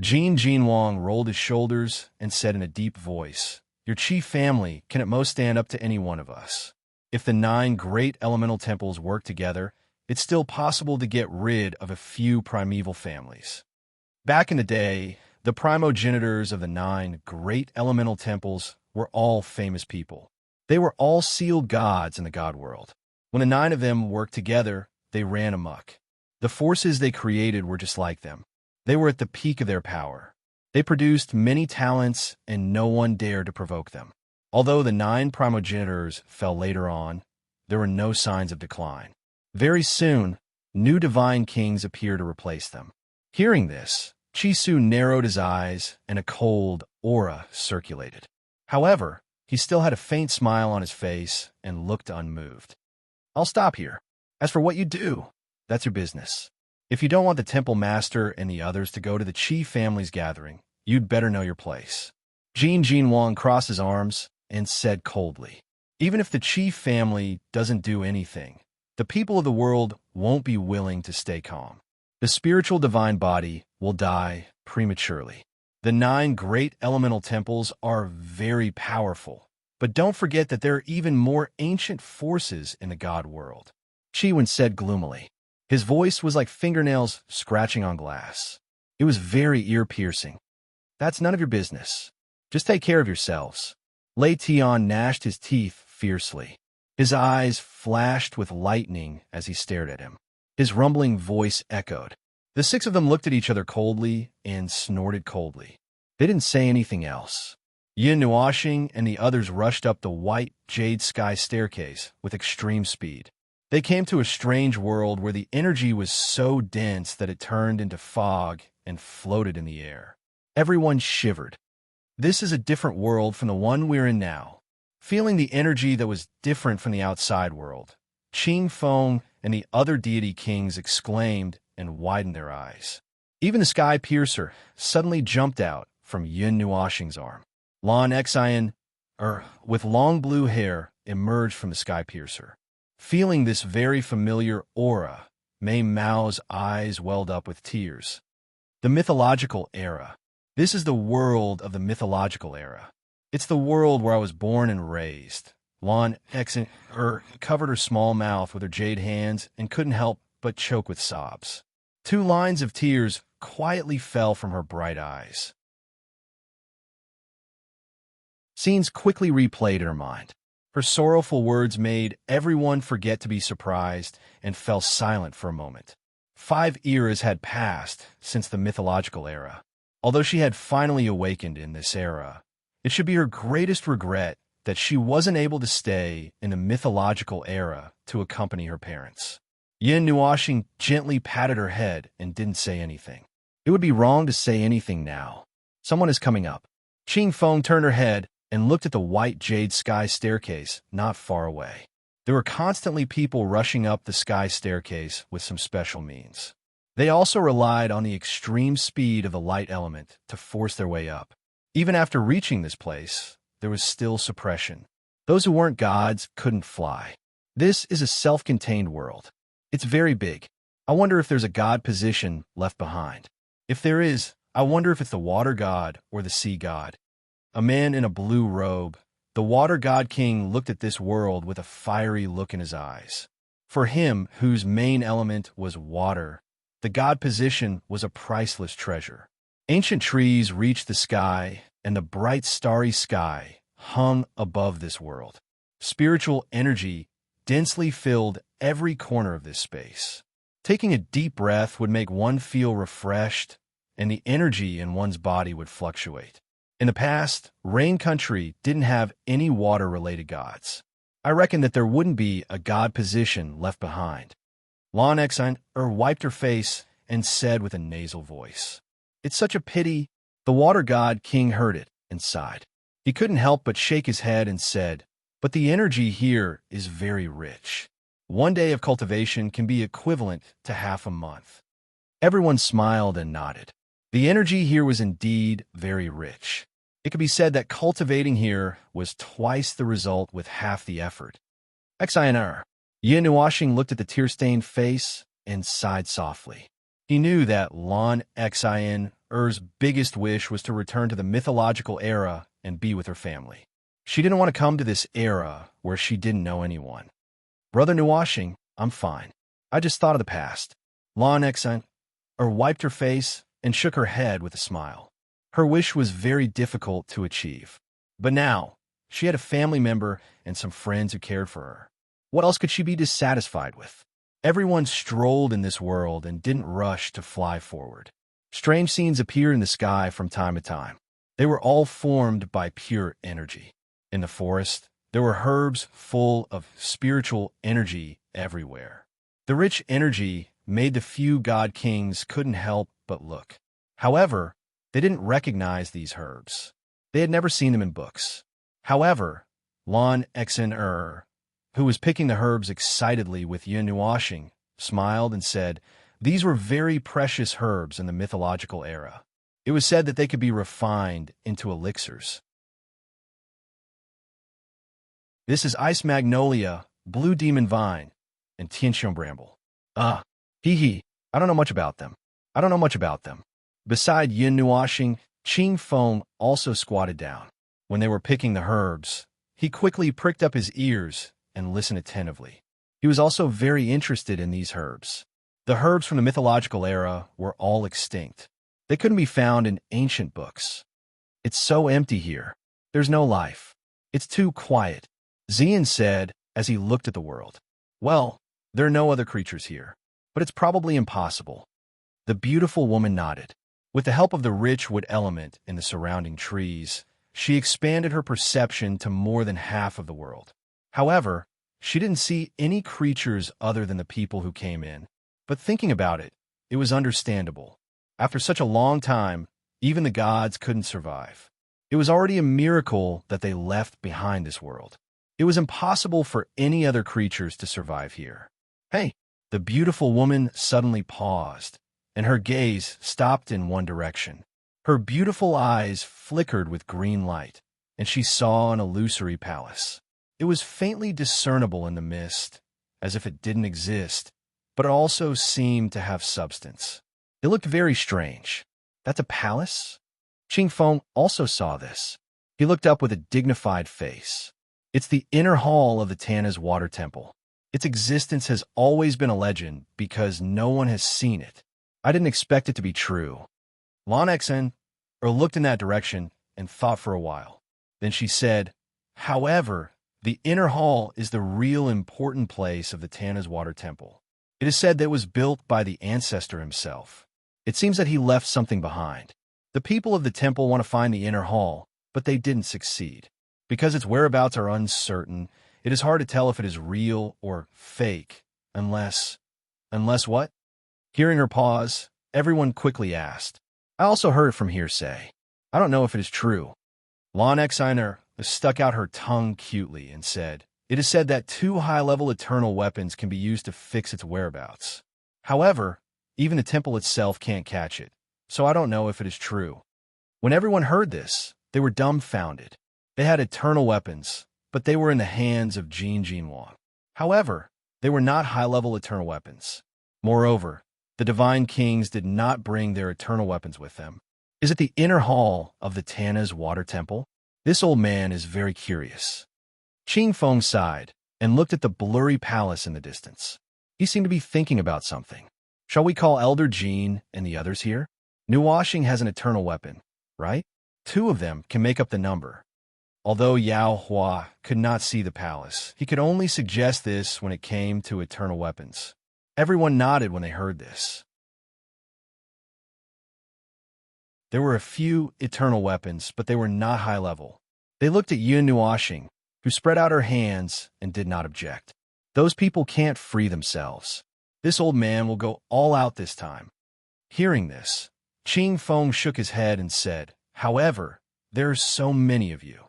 Jin Wang rolled his shoulders and said in a deep voice, "Your Chi family can at most stand up to any one of us. If the 9 great elemental temples work together, it's still possible to get rid of a few primeval families." Back in the day, the primogenitors of the 9 great elemental temples were all famous people. They were all sealed gods in the god world. When the 9 of them worked together, they ran amok. The forces they created were just like them. They were at the peak of their power. They produced many talents, and no one dared to provoke them. Although the 9 primogenitors fell later on, there were no signs of decline. Very soon, new divine kings appeared to replace them. Hearing this, Chi Su narrowed his eyes, and a cold aura circulated. However, he still had a faint smile on his face and looked unmoved. "I'll stop here. As for what you do, that's your business. If you don't want the Temple Master and the others to go to the Chi family's gathering, you'd better know your place." Jin Wang crossed his arms and said coldly, "Even if the Chi family doesn't do anything, the people of the world won't be willing to stay calm. The spiritual divine body will die prematurely. The 9 great elemental temples are very powerful, but don't forget that there are even more ancient forces in the god world," Chiwen said gloomily. His voice was like fingernails scratching on glass. It was very ear-piercing. "That's none of your business. Just take care of yourselves." Lei Tian gnashed his teeth fiercely. His eyes flashed with lightning as he stared at him. His rumbling voice echoed. The 6 of them looked at each other coldly and snorted coldly. They didn't say anything else. Yin Nuoxing and the others rushed up the white jade sky staircase with extreme speed. They came to a strange world where the energy was so dense that it turned into fog and floated in the air. Everyone shivered. This is a different world from the one we're in now. Feeling the energy that was different from the outside world, Qing Feng and the other deity kings exclaimed and widened their eyes. Even the Sky Piercer suddenly jumped out from Yin Nuoxing's arm. Lan Xian, with long blue hair, emerged from the Sky Piercer. Feeling this very familiar aura, Mei Mao's eyes welled up with tears. The mythological era. This is the world of the mythological era. It's the world where I was born and raised. Lan Xian covered her small mouth with her jade hands and couldn't help but choke with sobs. 2 lines of tears quietly fell from her bright eyes. Scenes quickly replayed in her mind. Her sorrowful words made everyone forget to be surprised and fell silent for a moment. 5 eras had passed since the mythological era. Although she had finally awakened in this era, it should be her greatest regret that she wasn't able to stay in the mythological era to accompany her parents. Yin Nuoxing gently patted her head and didn't say anything. It would be wrong to say anything now. Someone is coming up. Qing Feng turned her head and looked at the white jade sky staircase not far away. There were constantly people rushing up the sky staircase with some special means. They also relied on the extreme speed of the light element to force their way up. Even after reaching this place, there was still suppression. Those who weren't gods couldn't fly. This is a self-contained world. It's very big. I wonder if there's a god position left behind. If there is, I wonder if it's the water god or the sea god. A man in a blue robe, the water god king, looked at this world with a fiery look in his eyes. For him, whose main element was water, the god position was a priceless treasure. Ancient trees reached the sky, and the bright starry sky hung above this world. Spiritual energy densely filled every corner of this space. Taking a deep breath would make one feel refreshed and the energy in one's body would fluctuate. In the past, Rain Country didn't have any water-related gods. I reckon that there wouldn't be a god position left behind. Lon Exine wiped her face and said with a nasal voice, "It's such a pity." The water god king heard it and sighed. He couldn't help but shake his head and said, "But the energy here is very rich. One day of cultivation can be equivalent to half a month." Everyone smiled and nodded. The energy here was indeed very rich. It could be said that cultivating here was twice the result with half the effort. Xinr. Yin Nuashing looked at the tear-stained face and sighed softly. He knew that Lon Xinr's biggest wish was to return to the mythological era and be with her family. She didn't want to come to this era where she didn't know anyone. "Brother Nuashing, I'm fine. I just thought of the past." Lon Xinr wiped her face and shook her head with a smile. Her wish was very difficult to achieve. But now, she had a family member and some friends who cared for her. What else could she be dissatisfied with? Everyone strolled in this world and didn't rush to fly forward. Strange scenes appeared in the sky from time to time. They were all formed by pure energy. In the forest, there were herbs full of spiritual energy everywhere. The rich energy made the few god kings couldn't help but look. However, they didn't recognize these herbs. They had never seen them in books. However, Lon Xinr, who was picking the herbs excitedly with Yin Nuashing, smiled and said, "These were very precious herbs in the mythological era. It was said that they could be refined into elixirs." This is Ice Magnolia, Blue Demon Vine, and Tianxiong Bramble. Hee. I don't know much about them. Beside Yin Nuashing, Qing Feng also squatted down. When they were picking the herbs, he quickly pricked up his ears and listened attentively. He was also very interested in these herbs. The herbs from the mythological era were all extinct. They couldn't be found in ancient books. "It's so empty here. There's no life. It's too quiet," Xian said as he looked at the world. "Well, there are no other creatures here, but it's probably impossible." The beautiful woman nodded. With the help of the rich wood element in the surrounding trees, she expanded her perception to more than half of the world. However, she didn't see any creatures other than the people who came in. But thinking about it, it was understandable. After such a long time, even the gods couldn't survive. It was already a miracle that they left behind this world. It was impossible for any other creatures to survive here. "Hey!" The beautiful woman suddenly paused, and her gaze stopped in one direction. Her beautiful eyes flickered with green light, and she saw an illusory palace. It was faintly discernible in the mist, as if it didn't exist, but it also seemed to have substance. It looked very strange. "That's a palace?" Qing Feng also saw this. He looked up with a dignified face. "It's the inner hall of the Tana's water temple. Its existence has always been a legend because no one has seen it. I didn't expect it to be true." Lon Xen looked in that direction and thought for a while. Then she said, "However, the inner hall is the real important place of the Tana's water temple. It is said that it was built by the ancestor himself. It seems that he left something behind. The people of the temple want to find the inner hall, but they didn't succeed. Because its whereabouts are uncertain, it is hard to tell if it is real or fake, unless what?" Hearing her pause, everyone quickly asked, "I also heard it from hearsay. I don't know if it is true." Lon Xiner stuck out her tongue cutely and said, "It is said that 2 high-level eternal weapons can be used to fix its whereabouts. However, even the temple itself can't catch it, so I don't know if it is true." When everyone heard this, they were dumbfounded. They had eternal weapons, but they were in the hands of Jin Jinwang. However, they were not high-level eternal weapons. Moreover, the divine kings did not bring their eternal weapons with them. Is it the inner hall of the Tana's water temple? This old man is very curious. Qing Feng sighed and looked at the blurry palace in the distance. He seemed to be thinking about something. "Shall we call Elder Jean and the others here? Nuashing has an eternal weapon, right? 2 of them can make up the number." Although Yao Hua could not see the palace, he could only suggest this when it came to eternal weapons. Everyone nodded when they heard this. There were a few eternal weapons, but they were not high level. They looked at Yun Nuoxing, who spread out her hands and did not object. Those people can't free themselves. This old man will go all out this time. Hearing this, Qing Feng shook his head and said, "However, there are so many of you.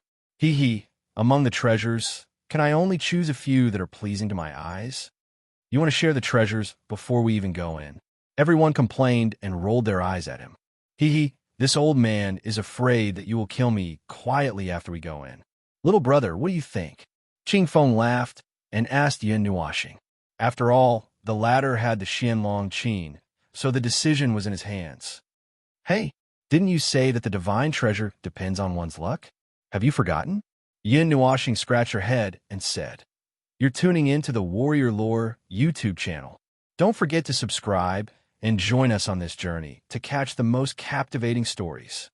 Among the treasures, can I only choose a few that are pleasing to my eyes? You want to share the treasures before we even go in?" Everyone complained and rolled their eyes at him. This old man is afraid that you will kill me quietly after we go in. Little brother, what do you think? Qing Feng laughed and asked Yun Nuoxing. After all, the latter had the Xianlong Qin, so the decision was in his hands. "Hey, didn't you say that the divine treasure depends on one's luck? Have you forgotten?" Yun Nuoxing scratched her head and said, "You're tuning in to the Warrior Lore YouTube channel. Don't forget to subscribe and join us on this journey to catch the most captivating stories."